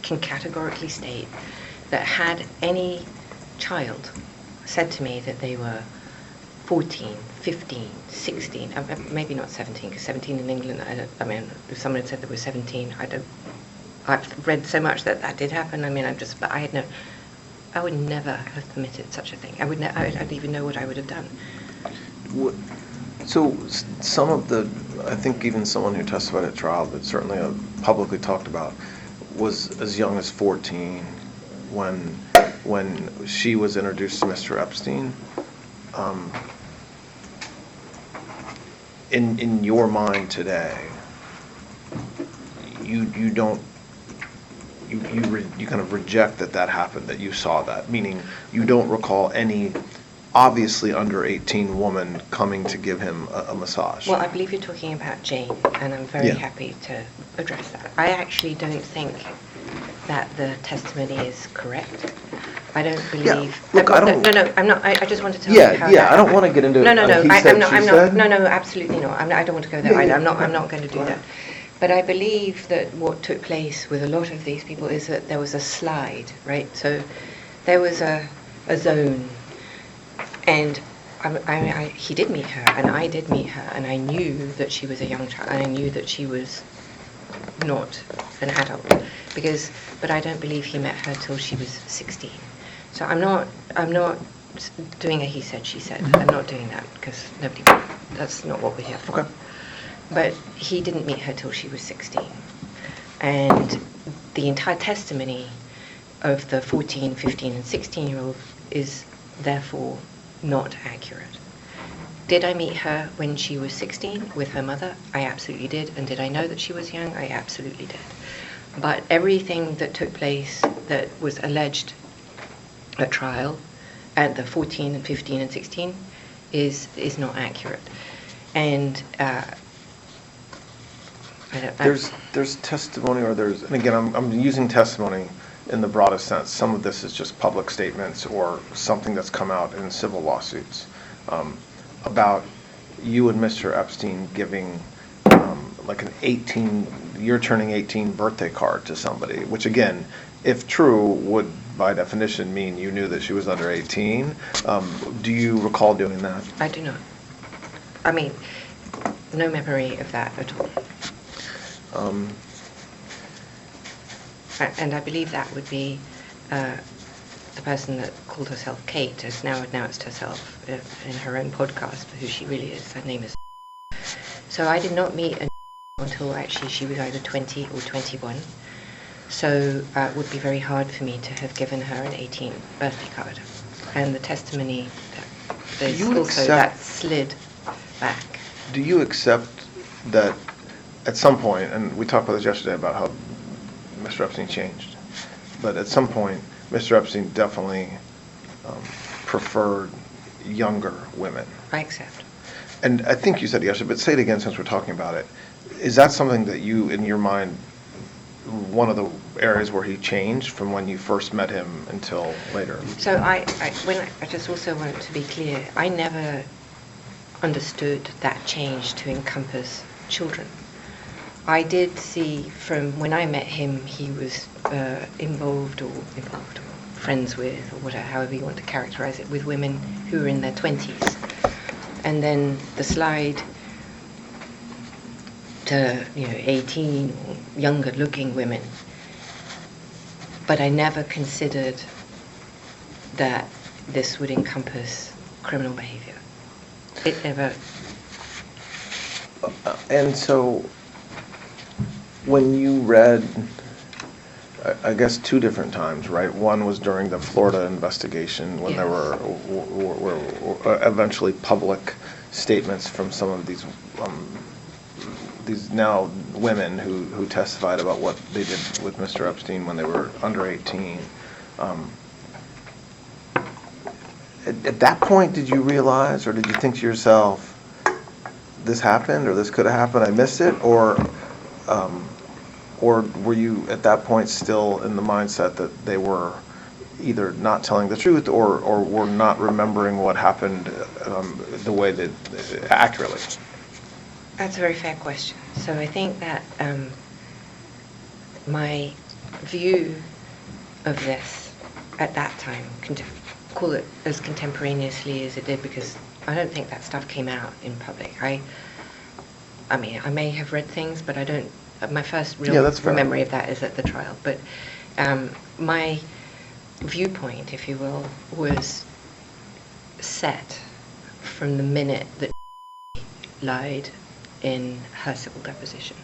Speaker 8: can categorically state that had any child said to me that they were 14, 15, 16, maybe not 17, because 17 in England, I mean, if someone had said they were 17, I've read so much that did happen. I mean, but I would never have permitted such a thing. I don't even know what I would have done.
Speaker 3: So some of I think even someone who testified at trial, but certainly publicly talked about, was as young as 14 when she was introduced to Mr. Epstein. In your mind today, you kind of reject that happened, that you saw that, meaning you don't recall any obviously under 18 woman coming to give him a massage.
Speaker 8: Well, I believe you're talking about Jane, and I'm very happy to address that. I actually don't think that the testimony is correct. I don't believe.
Speaker 3: Yeah. Look,
Speaker 8: No, I'm not. I just want to tell you how.
Speaker 3: Yeah, I don't want to get into.
Speaker 8: No. I'm not.
Speaker 3: No,
Speaker 8: Absolutely not. I don't want to go there. I'm not going to do that. But I believe that what took place with a lot of these people is that there was a slide, right? So there was a zone And he did meet her, and I did meet her, and I knew that she was a young child, and I knew that she was not an adult, but I don't believe he met her till she was 16. So I'm not doing a he said, she said. I'm not doing that, because that's not what we're here for.
Speaker 3: Okay.
Speaker 8: But he didn't meet her till she was 16. And the entire testimony of the 14, 15, and 16-year-old is therefore not accurate. Did I meet her when she was 16 with her mother? I absolutely did. And did I know that she was young? I absolutely did. But everything that took place that was alleged at trial at the 14 and 15 and 16 is not accurate. And
Speaker 3: there's testimony, and again, I'm using testimony in the broadest sense. Some of this is just public statements or something that's come out in civil lawsuits about you and Mr. Epstein giving like you're turning 18 birthday card to somebody, which again, if true, would by definition mean you knew that she was under 18. Do you recall doing that?
Speaker 8: I do not. I mean, no memory of that at all. And I believe that would be the person that called herself Kate has now announced herself in her own podcast for who she really is. Her name is. So I did not meet until actually she was either 20 or 21. So it would be very hard for me to have given her an 18 birthday card. And the testimony, there's also that slid back.
Speaker 3: Do you accept that at some point, and we talked about this yesterday about how Mr. Epstein changed, but at some point, Mr. Epstein definitely preferred younger women?
Speaker 8: I accept.
Speaker 3: And I think you said yesterday, but say it again since we're talking about it. Is that something that you, in your mind, one of the areas where he changed from when you first met him until later?
Speaker 8: So I just also want to be clear, I never understood that change to encompass children. I did see from when I met him, he was involved or friends with, or whatever, however you want to characterize it, with women who were in their 20s. And then the slide to 18 or younger looking women. But I never considered that this would encompass criminal behavior. It never.
Speaker 3: And so when you read, I guess 2 different times, right? One was during the Florida investigation when there were eventually public statements from some of these now women who testified about what they did with Mr. Epstein when they were under 18. At that point, did you realize, or did you think to yourself, this happened, or this could have happened, I missed it, or were you at that point still in the mindset that they were either not telling the truth or were not remembering what happened the way that accurately?
Speaker 8: That's a very fair question. So I think that my view of this at that time, call it as contemporaneously as it did, because I don't think that stuff came out in public. I mean, I may have read things, but I don't. My first real memory of that is at the trial. But my viewpoint, if you will, was set from the minute that lied in her civil deposition,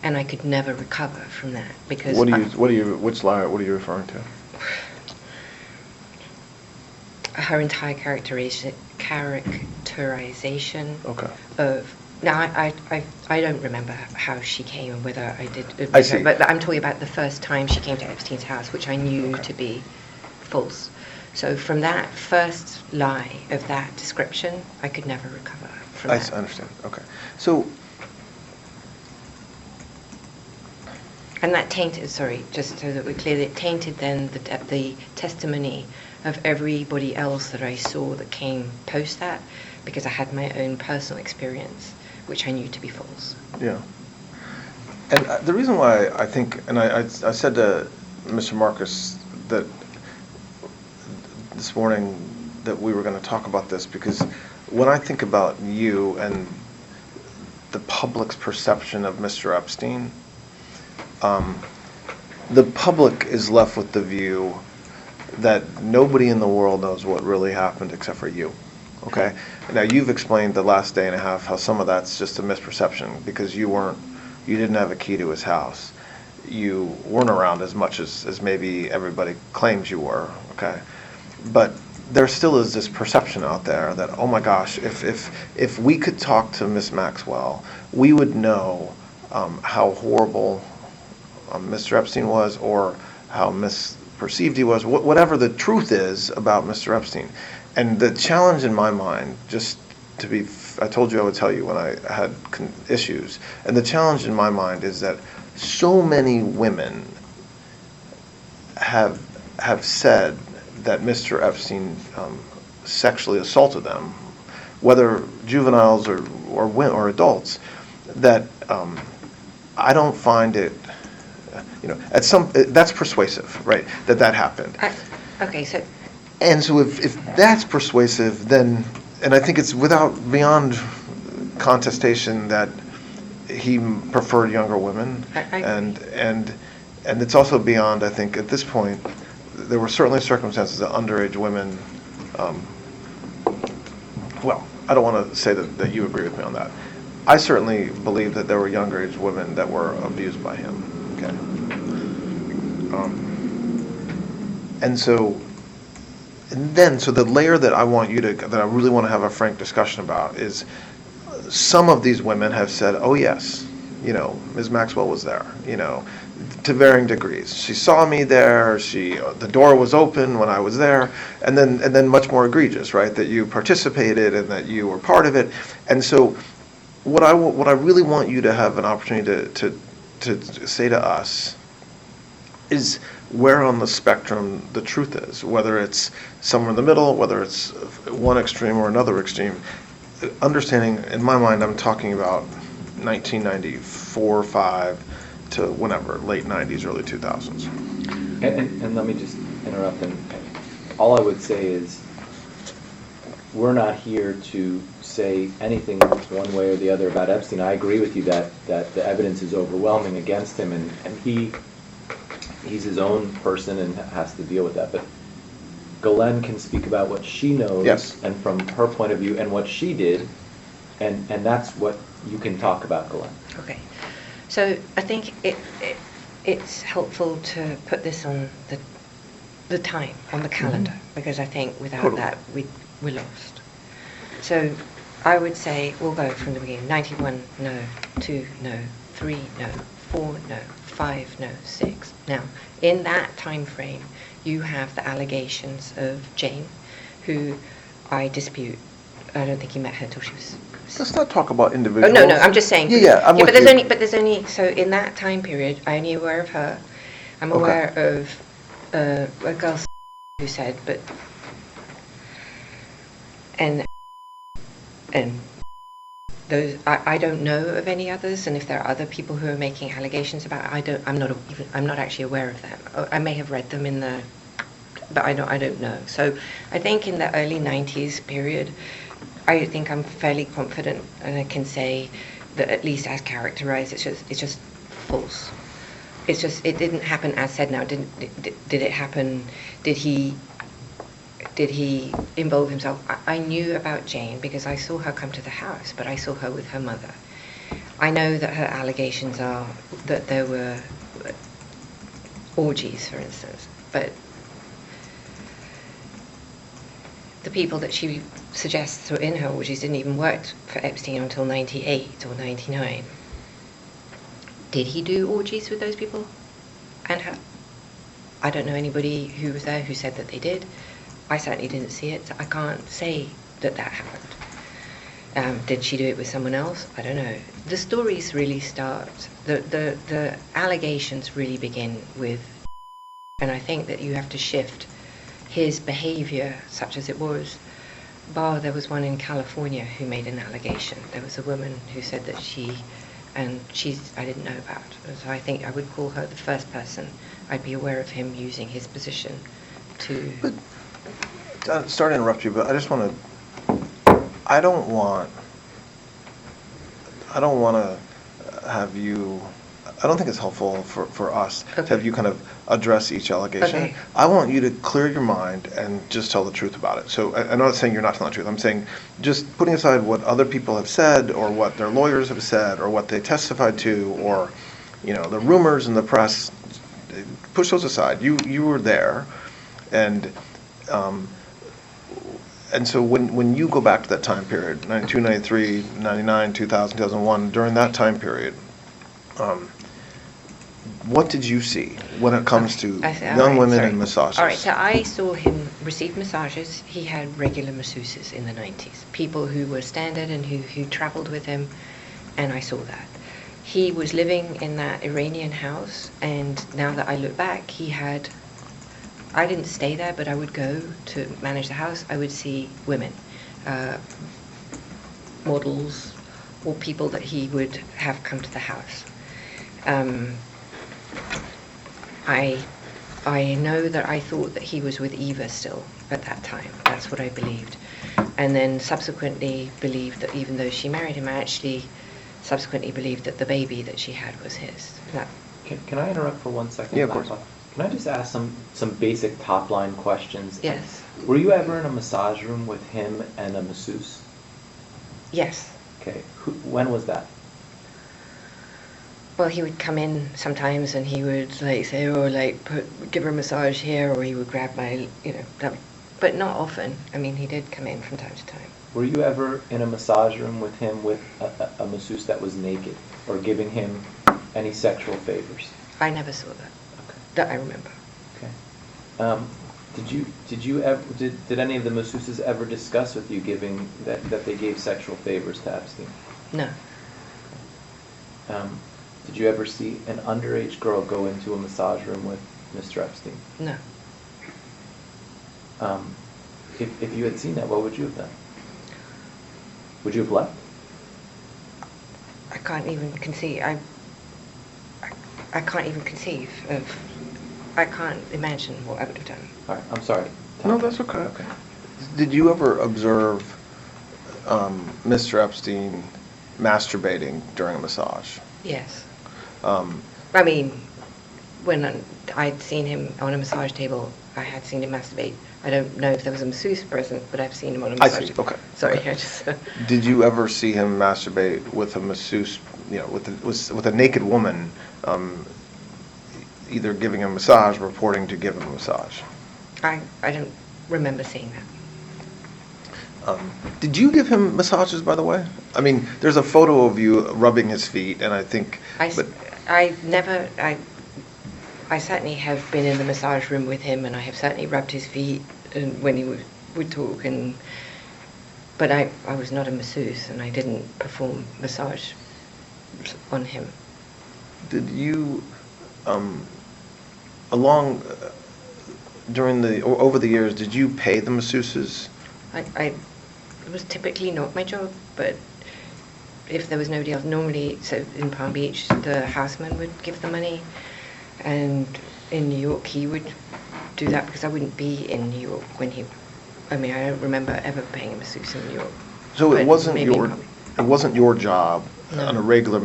Speaker 8: and I could never recover from that because.
Speaker 3: Which lie? What are you referring to?
Speaker 8: Her entire characterization
Speaker 3: Okay.
Speaker 8: Of. Now, I don't remember how she came and whether I did.
Speaker 3: I see.
Speaker 8: But I'm talking about the first time she came to Epstein's house, which I knew to be false. So from that first lie of that description, I could never recover from that.
Speaker 3: I understand. Okay. So.
Speaker 8: And that tainted, sorry, just so that we're clear, it tainted then the testimony of everybody else that I saw that came post that, because I had my own personal experience, which I knew to be false.
Speaker 3: Yeah. And the reason why I think, and I said to Mr. Marcus that this morning that we were going to talk about this, because when I think about you and the public's perception of Mr. Epstein, the public is left with the view that nobody in the world knows what really happened except for you. Okay? Now, you've explained the last day and a half how some of that's just a misperception because you didn't have a key to his house. You weren't around as much as maybe everybody claims you were. Okay? But there still is this perception out there that, oh my gosh, if we could talk to Miss Maxwell, we would know how horrible Mr. Epstein was, or how misperceived he was, whatever the truth is about Mr. Epstein. And the challenge in my mind, I told you I would tell you when I had issues, and the challenge in my mind is that so many women have said that Mr. Epstein sexually assaulted them, whether juveniles or adults, that I don't find it, that's persuasive, right? That happened.
Speaker 8: Okay, so.
Speaker 3: And so if that's persuasive, then, and I think it's beyond contestation that he preferred younger women, and it's also beyond, I think, at this point, there were certainly circumstances that underage women, well, I don't want to say that you agree with me on that. I certainly believe that there were younger age women that were abused by him. Okay. So the layer that I really want to have a frank discussion about is some of these women have said, oh yes, Ms. Maxwell was there, to varying degrees. She saw me there, the door was open when I was there, and then much more egregious, right, that you participated and that you were part of it. And so what I really want you to have an opportunity to say to us is where on the spectrum the truth is, whether it's somewhere in the middle, whether it's one extreme or another extreme. Understanding, in my mind, I'm talking about 1994, 5 to whenever, late 90s, early 2000s.
Speaker 9: And let me just interrupt, and all I would say is we're not here to say anything one way or the other about Epstein. I agree with you that the evidence is overwhelming against him, and he's his own person and has to deal with that. But Galen can speak about what she knows,
Speaker 3: yes,
Speaker 9: and from her point of view, and what she did, and that's what you can talk about, Galen.
Speaker 8: Okay. So I think it's helpful to put this on the time, on the calendar, because I think without that we're lost. So I would say we'll go from the beginning. 91, no. 2, no. 3, no. 4, no. 5, no. 6. Now, in that time frame, you have the allegations of Jane, who I dispute. I don't think he met her till she was.
Speaker 3: Let's not talk about individuals.
Speaker 8: Oh, no, I'm just saying.
Speaker 3: Yeah, I'm with
Speaker 8: but there's
Speaker 3: you.
Speaker 8: But there's only, so in that time period, I'm only aware of her. I'm aware of a girl who said, but, and those, I don't know of any others, and if there are other people who are making allegations about it, I'm not actually aware of them. I may have read them but I don't know. So I think in the early 90s period, I think I'm fairly confident, and I can say that at least as characterized, it's just false. It didn't happen as said. Now, did it happen? Did he involve himself? I knew about Jane because I saw her come to the house, but I saw her with her mother. I know that her allegations are that there were orgies, for instance, but the people that she suggests were in her orgies didn't even work for Epstein until 98 or 99. Did he do orgies with those people and her? I don't know anybody who was there who said that they did. I certainly didn't see it, so I can't say that happened. Did she do it with someone else? I don't know. The stories really start, the allegations really begin with, and I think that you have to shift his behavior, such as it was. There was one in California who made an allegation. There was a woman who said that I didn't know about. So I think I would call her the first person. I'd be aware of him using his position to...
Speaker 3: Sorry to interrupt you, but I just want to. I don't want to have you. I don't think it's helpful for us to have you kind of address each allegation.
Speaker 8: Okay.
Speaker 3: I want you to clear your mind and just tell the truth about it. So I'm not saying you're not telling the truth. I'm saying just putting aside what other people have said or what their lawyers have said or what they testified to or, the rumors in the press. Push those aside. You were there, and so when you go back to that time period, 92, 93, 99, 2000, 2001, during that time period, what did you see when it comes to young women and massages?
Speaker 8: All right, so I saw him receive massages. He had regular masseuses in the 90s, people who were standard and who traveled with him, and I saw that. He was living in that Iranian house, and now that I look back, I didn't stay there, but I would go to manage the house. I would see women, models, or people that he would have come to the house. I know that I thought that he was with Eva still at that time. That's what I believed. And then subsequently believed that even though she married him, I actually subsequently believed that the baby that she had was his.
Speaker 9: Can I interrupt for 1 second?
Speaker 3: Yeah, of course.
Speaker 9: Can I just ask some basic top-line questions?
Speaker 8: Yes.
Speaker 9: Were you ever in a massage room with him and a masseuse?
Speaker 8: Yes.
Speaker 9: Okay. When was that?
Speaker 8: Well, he would come in sometimes and he would say, give her a massage here, or he would grab my, but not often. I mean, he did come in from time to time.
Speaker 9: Were you ever in a massage room with him with a masseuse that was naked or giving him any sexual favors?
Speaker 8: I never saw that.
Speaker 9: Okay.
Speaker 8: That I remember.
Speaker 9: Okay. Did any of the masseuses ever discuss with you giving that they gave sexual favors to Epstein?
Speaker 8: No.
Speaker 9: Did you ever see an underage girl go into a massage room with Mr. Epstein?
Speaker 8: No.
Speaker 9: If you had seen that, what would you have done? Would you have left?
Speaker 8: I can't even conceive. I can't even conceive of. I can't imagine what I would have done.
Speaker 9: All right, I'm sorry.
Speaker 3: No, that's okay. Okay. Did you ever observe Mr. Epstein masturbating during a massage?
Speaker 8: Yes. I mean, when I'd seen him on a massage table, I had seen him masturbate. I don't know if there was a masseuse present, but I've seen him on a massage table.
Speaker 3: Okay.
Speaker 8: Sorry,
Speaker 3: Okay.
Speaker 8: I just...
Speaker 3: Did you ever see him masturbate with a masseuse, with a naked woman, either giving a massage or reporting to give him a massage?
Speaker 8: I don't remember seeing that.
Speaker 3: Did you give him massages, by the way? I mean, there's a photo of you rubbing his feet, and I think...
Speaker 8: I certainly have been in the massage room with him, and I have certainly rubbed his feet and when he would talk, but I was not a masseuse, and I didn't perform massage on him.
Speaker 3: Did you, over the years, did you pay the masseuses?
Speaker 8: It was typically not my job, but if there was nobody else, normally, so in Palm Beach, the houseman would give the money, and in New York he would do that because I wouldn't be in New York when I don't remember ever paying a masseuse in New York.
Speaker 3: So it wasn't your job
Speaker 8: No.
Speaker 3: on a regular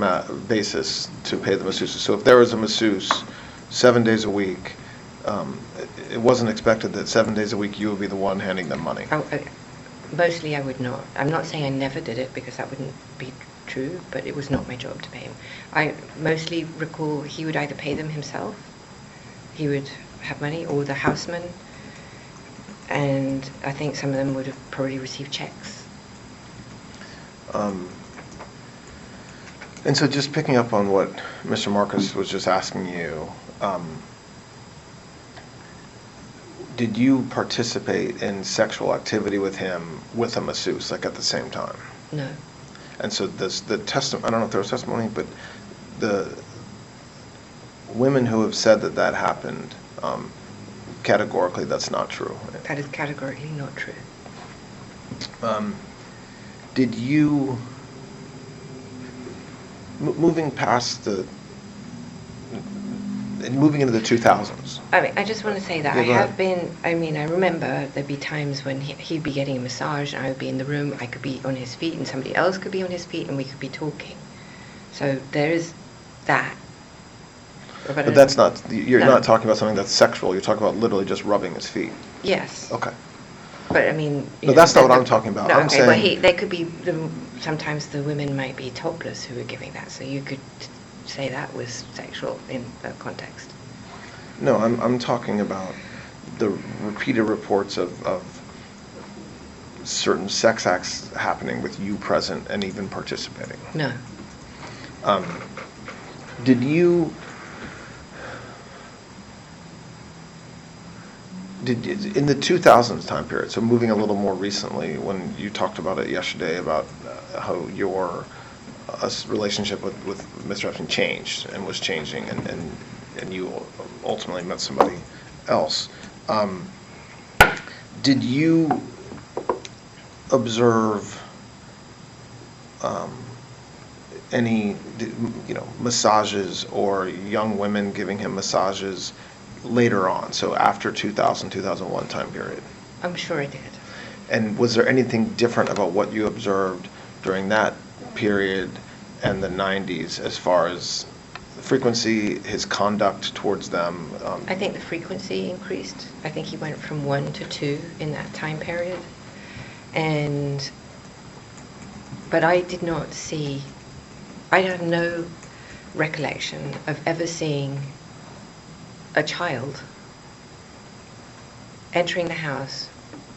Speaker 3: basis to pay the masseuses. So if there was a masseuse 7 days a week, it wasn't expected that 7 days a week you would be the one handing them money.
Speaker 8: Mostly I would not. I'm not saying I never did it because that wouldn't be true, but it was not my job to pay him. I mostly recall he would either pay them himself, he would have money, or the houseman, and I think some of them would have probably received checks.
Speaker 3: And so just picking up on what Mr. Marcus was just asking you, did you participate in sexual activity with him with a masseuse, like at the same time?
Speaker 8: No.
Speaker 3: And so the testimony, I don't know if there was testimony, but the women who have said that happened, categorically that's not true.
Speaker 8: That is categorically not true.
Speaker 3: Did you, moving past moving into the 2000s.
Speaker 8: I mean, I just want to say that
Speaker 3: Yeah,
Speaker 8: I
Speaker 3: go
Speaker 8: have
Speaker 3: ahead.
Speaker 8: been, I mean, I remember there'd be times when he'd be getting a massage and I would be in the room, I could be on his feet and somebody else could be on his feet and we could be talking. So there is that.
Speaker 3: But that's not, you're
Speaker 8: No.
Speaker 3: not talking about something that's sexual, you're talking about literally just rubbing his feet.
Speaker 8: Yes.
Speaker 3: Okay.
Speaker 8: But I mean,
Speaker 3: No, that's not what I'm talking about.
Speaker 8: No,
Speaker 3: I'm
Speaker 8: okay,
Speaker 3: saying-
Speaker 8: but they could be. Sometimes the women might be topless who are giving that, so you could say that was sexual in the context.
Speaker 3: No, I'm talking about the repeated reports of certain sex acts happening with you present and even participating.
Speaker 8: No.
Speaker 3: Did you... in the 2000s time period, so moving a little more recently, when you talked about it yesterday about how your relationship with Mr. Epstein changed and was changing, and you ultimately met somebody else, did you observe any, massages or young women giving him massages later on, so after 2000, 2001 time period?
Speaker 8: I'm sure I did.
Speaker 3: And was there anything different about what you observed during that period and the 90s as far as frequency, his conduct towards them?
Speaker 8: I think the frequency increased. I think he went from 1 to 2 in that time period. But I did not see, I have no recollection of ever seeing a child entering the house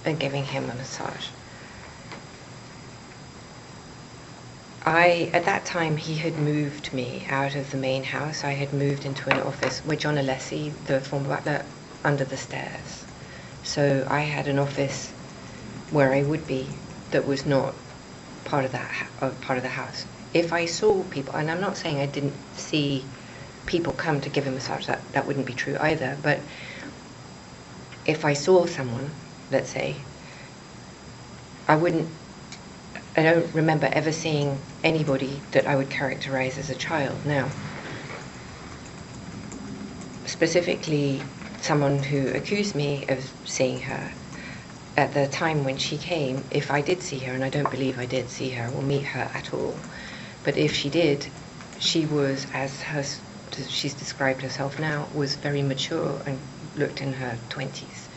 Speaker 8: and giving him a massage. At that time, he had moved me out of the main house. I had moved into an office with John Alessi, the former butler, under the stairs. So I had an office where I would be that was not part of the house. If I saw people, and I'm not saying I didn't see people come to give him a massage, that wouldn't be true either, but if I saw someone, let's say, I don't remember ever seeing anybody that I would characterize as a child. Now, specifically someone who accused me of seeing her, at the time when she came, if I did see her, and I don't believe I did see her or meet her at all, but if she did, she was, as she's described herself now, was very mature and looked in her 20s.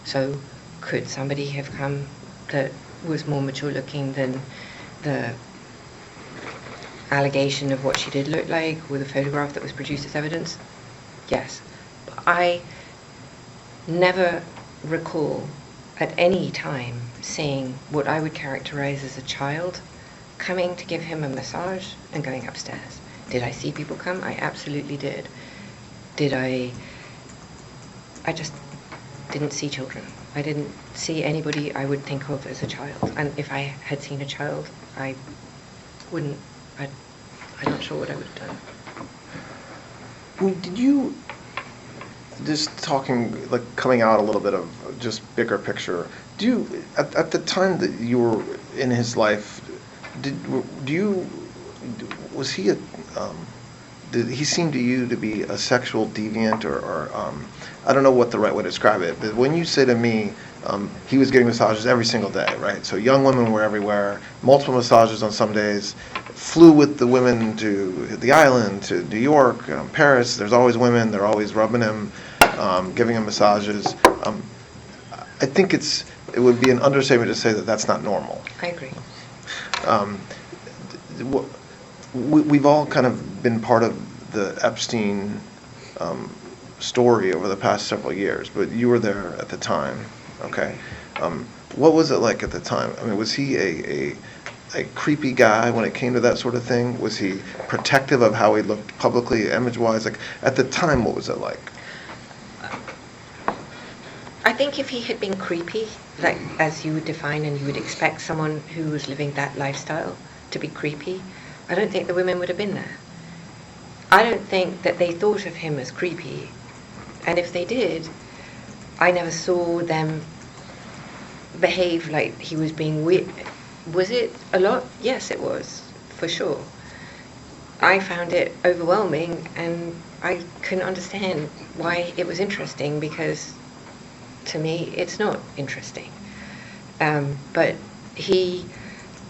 Speaker 8: So could somebody have come that was more mature looking than the allegation of what she did look like or the photograph that was produced as evidence? Yes. But I never recall at any time seeing what I would characterize as a child coming to give him a massage and going upstairs. Did I see people come? I absolutely did. I just didn't see children. I didn't see anybody I would think of as a child. And if I had seen a child, I'm not sure what I would have done.
Speaker 3: Did you, just talking, like coming out a little bit of just bigger picture, at the time that you were in his life, was he did he seem to you to be a sexual deviant or I don't know what the right way to describe it, but when you say to me, he was getting massages every single day, right? So young women were everywhere, multiple massages on some days, flew with the women to the island, to New York, Paris, there's always women, they're always rubbing him, giving him massages. I think it would be an understatement to say that that's not normal.
Speaker 8: I agree.
Speaker 3: We've all kind of been part of the Epstein story over the past several years, but you were there at the time, okay? What was it like at the time? I mean, was he a creepy guy when it came to that sort of thing? Was he protective of how he looked publicly, image-wise? Like, at the time, what was it like?
Speaker 8: I think if he had been creepy, like as you would define and you would expect someone who was living that lifestyle to be creepy, I don't think the women would have been there. I don't think that they thought of him as creepy. And if they did, I never saw them behave like he was being weird. Was it a lot? Yes, it was, for sure. I found it overwhelming, and I couldn't understand why it was interesting, because to me it's not interesting. But he,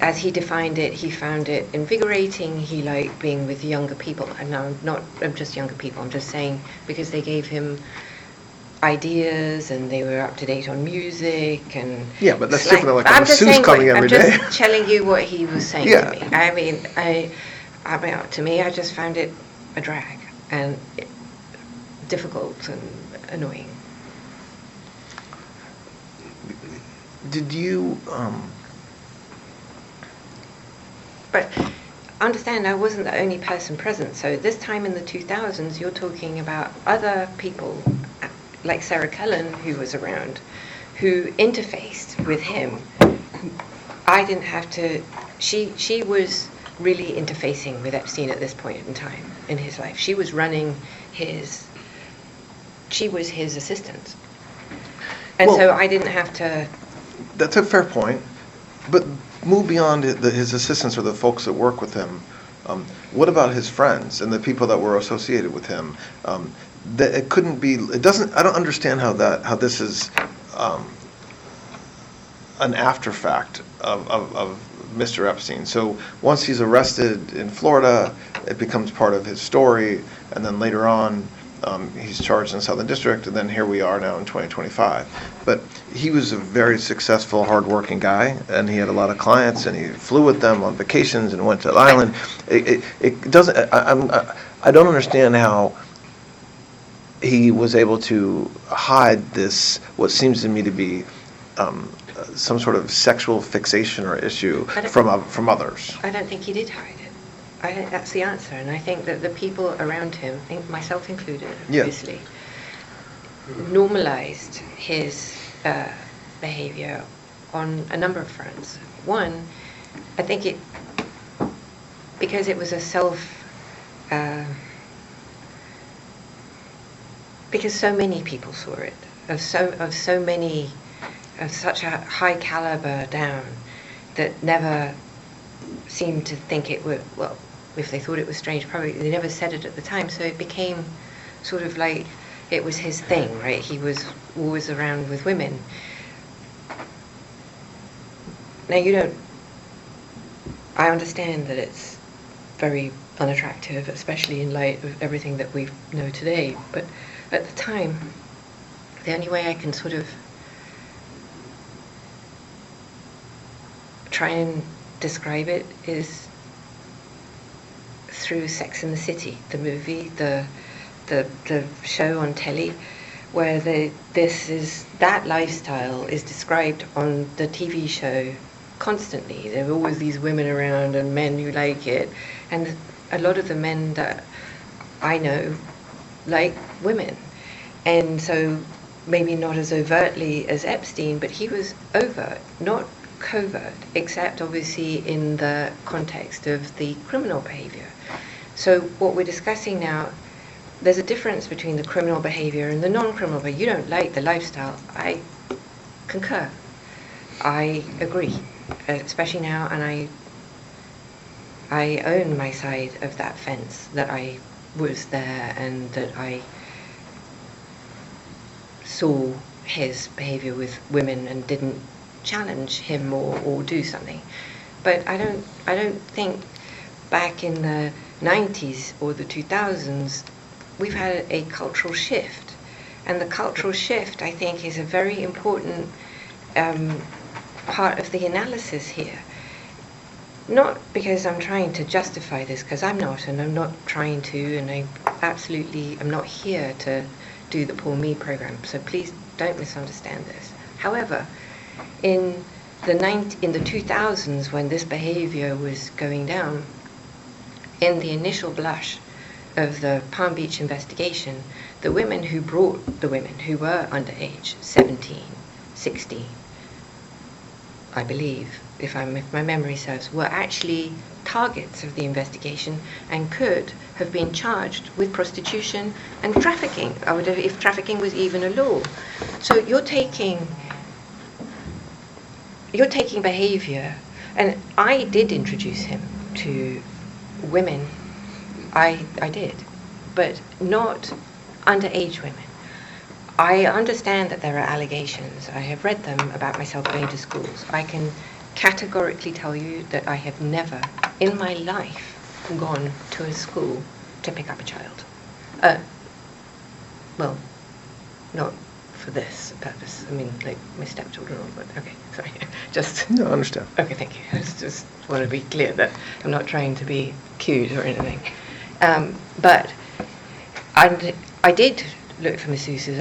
Speaker 8: as he defined it, he found it invigorating. He liked being with younger people. And now I'm just younger people, I'm just saying, because they gave him ideas and they were up to date on music and
Speaker 3: Yeah, but that's
Speaker 8: slang.
Speaker 3: different than like a
Speaker 8: I'm just
Speaker 3: masseuse
Speaker 8: saying
Speaker 3: coming every day.
Speaker 8: I'm just telling you what he was saying
Speaker 3: Yeah.
Speaker 8: to me. I mean, to me, I just found it a drag and difficult and annoying.
Speaker 3: Did you,
Speaker 8: But understand, I wasn't the only person present. So this time in the 2000s, you're talking about other people, like Sarah Cullen, who was around, who interfaced with him. I didn't have to. She was really interfacing with Epstein at this point in time in his life. She was running his. She was his assistant, and
Speaker 3: Well,
Speaker 8: so I didn't have to.
Speaker 3: that's a fair point, but move beyond his assistants or the folks that work with him. What about his friends and the people that were associated with him? That it couldn't be. It doesn't. I don't understand how this is an after fact of Mr. Epstein. So once he's arrested in Florida, it becomes part of his story, and then later on, he's charged in the Southern District, and then here we are now in 2025. But he was a very successful, hardworking guy, and he had a lot of clients, and he flew with them on vacations and went to the island. It doesn't. I don't understand how he was able to hide this, what seems to me to be some sort of sexual fixation or issue from others.
Speaker 8: I don't think he did hide it. I think that's the answer, and I think that the people around him, myself included, obviously, normalized his behavior on a number of fronts. One, I think because it was because so many people saw it, of such a high caliber down, that never seemed to think it would, well, if they thought it was strange, probably they never said it at the time, so it became sort of like it was his thing, right? He was always around with women. Now I understand that it's very unattractive, especially in light of everything that we know today, but at the time, the only way I can sort of try and describe it is through Sex and the City, the movie, the show on telly, where that lifestyle is described on the TV show constantly. There are always these women around and men who like it, and a lot of the men that I know like women, and so maybe not as overtly as Epstein, but he was overt, not covert, except obviously in the context of the criminal behavior. So what we're discussing now, there's a difference between the criminal behavior and the non-criminal behavior. You don't like the lifestyle. I concur. I agree, especially now, and I own my side of that fence, that I was there and that I saw his behavior with women and didn't challenge him or do something. But I don't think back in the 90s or the 2000s we've had a cultural shift, and the cultural shift, I think, is a very important part of the analysis here. Not because I'm trying to justify this, because I'm not, and I'm not trying to, and I absolutely am not here to do the Poor Me program, so please don't misunderstand this. However, in the 2000s, when this behavior was going down, in the initial blush of the Palm Beach investigation, the women who brought the women who were underage, 17, 16, I believe, if my memory serves, were actually targets of the investigation and could have been charged with prostitution and trafficking, if trafficking was even a law. So you're taking behavior, and I did introduce him to women I did, but not underage women. I understand that there are allegations. I have read them about myself going to schools. I can categorically tell you that I have never in my life gone to a school to pick up a child. Well, not for this purpose. I mean, like my stepchildren, but okay, sorry. Just.
Speaker 3: No, I understand.
Speaker 8: Okay, thank you. I just want to be clear that I'm not trying to be cute or anything. But I did look for masseuses.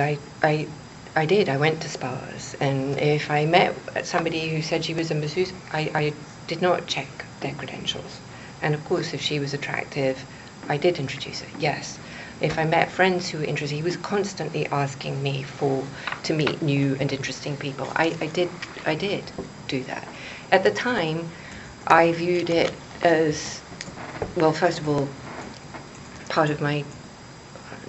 Speaker 8: I did. I went to spas, and if I met somebody who said she was a masseuse, I did not check their credentials. And of course, if she was attractive, I did introduce her. Yes. If I met friends who were interested, he was constantly asking me to meet new and interesting people. I did do that. At the time, I viewed it as, well, first of all, part of my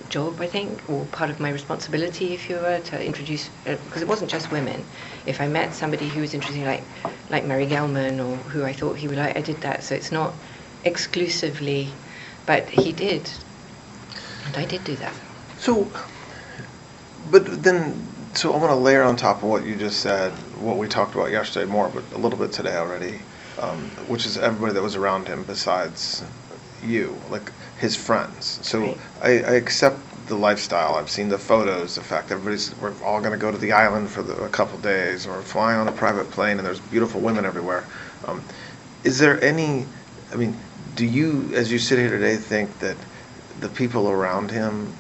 Speaker 8: job, I think, or part of my responsibility, if you were, to introduce, because it wasn't just women. If I met somebody who was interesting, like Mary Gelman, or who I thought he would like, I did that. So it's not exclusively, but he did. And I did do that.
Speaker 3: So, but then, so I want to layer on top of what you just said, what we talked about yesterday more, but a little bit today already, which is everybody that was around him besides you, like his friends. So
Speaker 8: Right.
Speaker 3: I accept the lifestyle. I've seen the photos, the fact that we're all going to go to the island for a couple days, or flying on a private plane, and there's beautiful women everywhere. Is there any, I mean, do you, as you sit here today, think that the people around him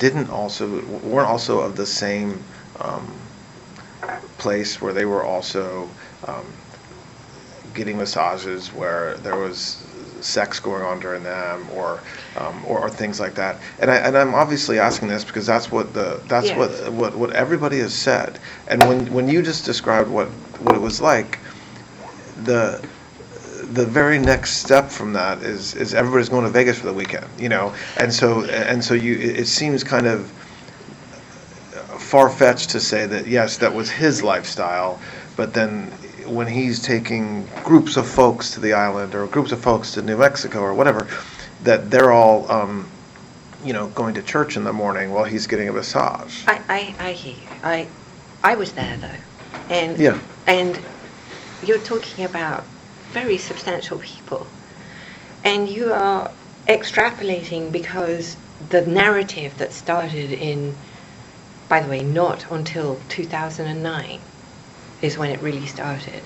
Speaker 3: weren't also of the same place, where they were also getting massages, where there was sex going on during them, or things like that? And I'm obviously asking this because that's what
Speaker 8: Yes.
Speaker 3: what everybody has said. And when you just described what it was like, the very next step from that is everybody's going to Vegas for the weekend, and so it seems kind of far-fetched to say that yes, that was his lifestyle, but then when he's taking groups of folks to the island, or groups of folks to New Mexico or whatever, that they're all going to church in the morning while he's getting a massage.
Speaker 8: I hear you. I was there though, and
Speaker 3: Yeah.
Speaker 8: and you're talking about very substantial people, and you are extrapolating because the narrative that started in, by the way, not until 2009 is when it really started.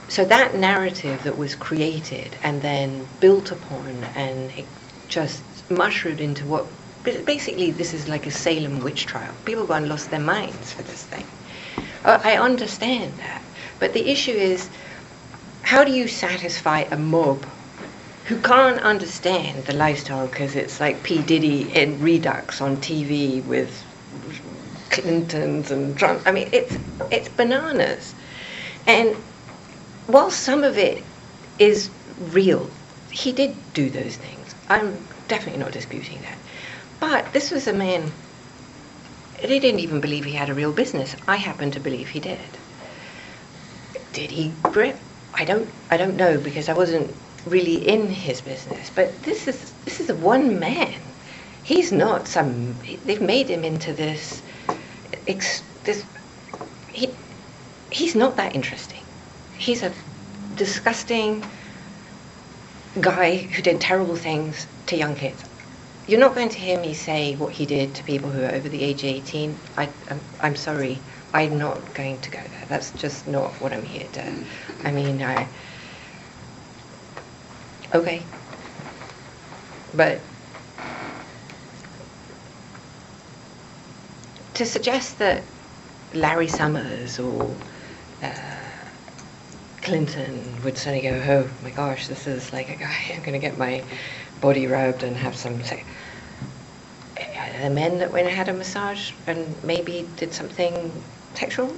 Speaker 8: So that narrative that was created and then built upon, and it just mushroomed into what, basically this is like a Salem witch trial. People go and lost their minds for this thing. I understand that, but the issue is, how do you satisfy a mob who can't understand the lifestyle because it's like P. Diddy in Redux on TV with Clintons and Trump? I mean, it's bananas. And while some of it is real, he did do those things. I'm definitely not disputing that. But this was a man, he didn't even believe he had a real business. I happen to believe he did. Did he grip? I don't know, because I wasn't really in his business. But this is a one man. He's not some. They've made him into this. He's not that interesting. He's a disgusting guy who did terrible things to young kids. You're not going to hear me say what he did to people who are over the age of 18. I'm sorry. I'm not going to go there. That's just not what I'm here to. I mean, okay. But to suggest that Larry Summers or Clinton would suddenly go, oh my gosh, this is like a guy, I'm going to get my body rubbed and have some sex. The men that went and had a massage and maybe did something sexual?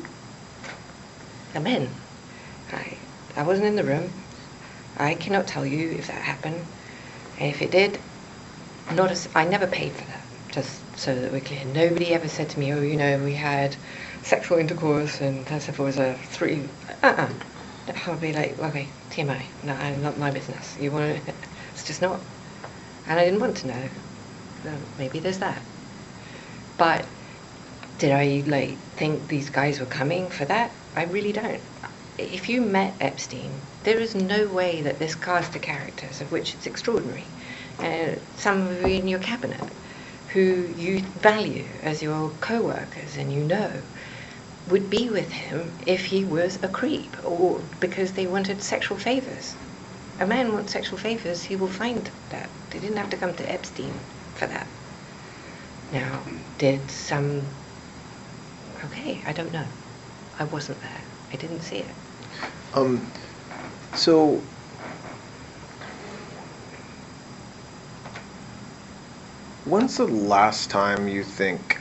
Speaker 8: The men. I wasn't in the room. I cannot tell you if that happened. And if it did, I never paid for that, just so that we're clear. Nobody ever said to me, oh, we had sexual intercourse and that's if it was a 3. I'll be like, okay, TMI. No, not my business. You want to, it's just not. And I didn't want to know. Maybe there's that. But did I think these guys were coming for that? I really don't. If you met Epstein, there is no way that this cast of characters, of which it's extraordinary, some of you in your cabinet, who you value as your co-workers and you know, would be with him if he was a creep or because they wanted sexual favors. A man wants sexual favors, he will find that. They didn't have to come to Epstein for that. Now, did some... Okay, I don't know. I wasn't there. I didn't see it.
Speaker 3: So, when's the last time you think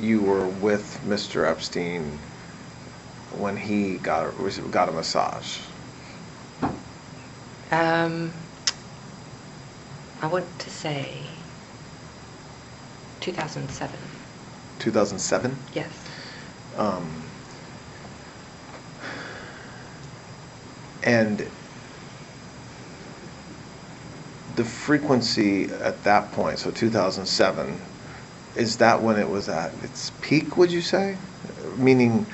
Speaker 3: you were with Mr. Epstein when he got a massage?
Speaker 8: I want to say 2007.
Speaker 3: 2007?
Speaker 8: Yes.
Speaker 3: And the frequency at that point, so 2007, is that when it was at its peak, would you say? Meaning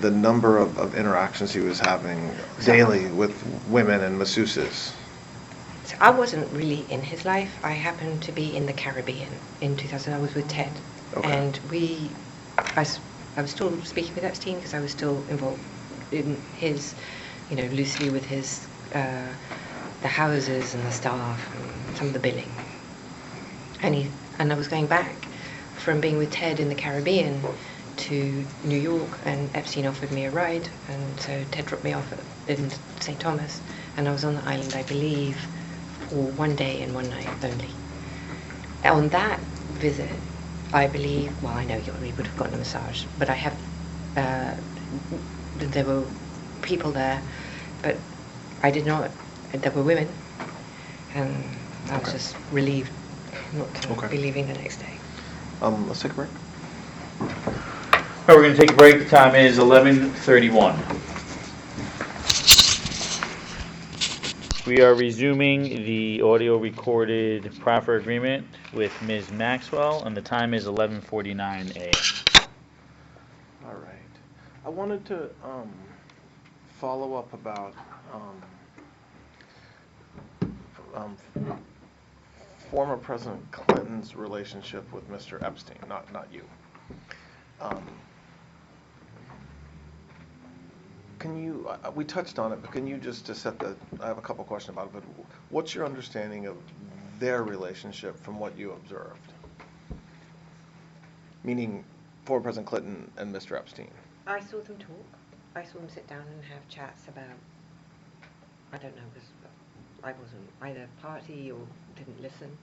Speaker 3: the number of interactions he was having daily with women and masseuses?
Speaker 8: So I wasn't really in his life. I happened to be in the Caribbean in 2000. I was with Ted.
Speaker 3: Okay.
Speaker 8: And I was still speaking with Epstein because I was still involved in his, loosely with his, the houses and the staff and some of the billing. And I was going back from being with Ted in the Caribbean to New York, and Epstein offered me a ride, and so Ted dropped me off in St. Thomas, and I was on the island, I believe, for one day and one night only. On that visit, I believe, well, I know we would have gotten a massage, but I have, there were people there, but I did not, there were women, and I was just relieved not to be leaving the next day.
Speaker 3: Let's take a break.
Speaker 4: All right, we're going to take a break. The time is 11:31. We are resuming the audio recorded proffer agreement with Ms. Maxwell, and the time is 11:49 a.m.
Speaker 3: All right. I wanted to follow up about former President Clinton's relationship with Mr. Epstein, not you. Can you, we touched on it, but can you just set I have a couple questions about it, but what's your understanding of their relationship from what you observed? Meaning former President Clinton and Mr. Epstein.
Speaker 8: I saw them talk. I saw them sit down and have chats about, I don't know, I wasn't either party or didn't listen.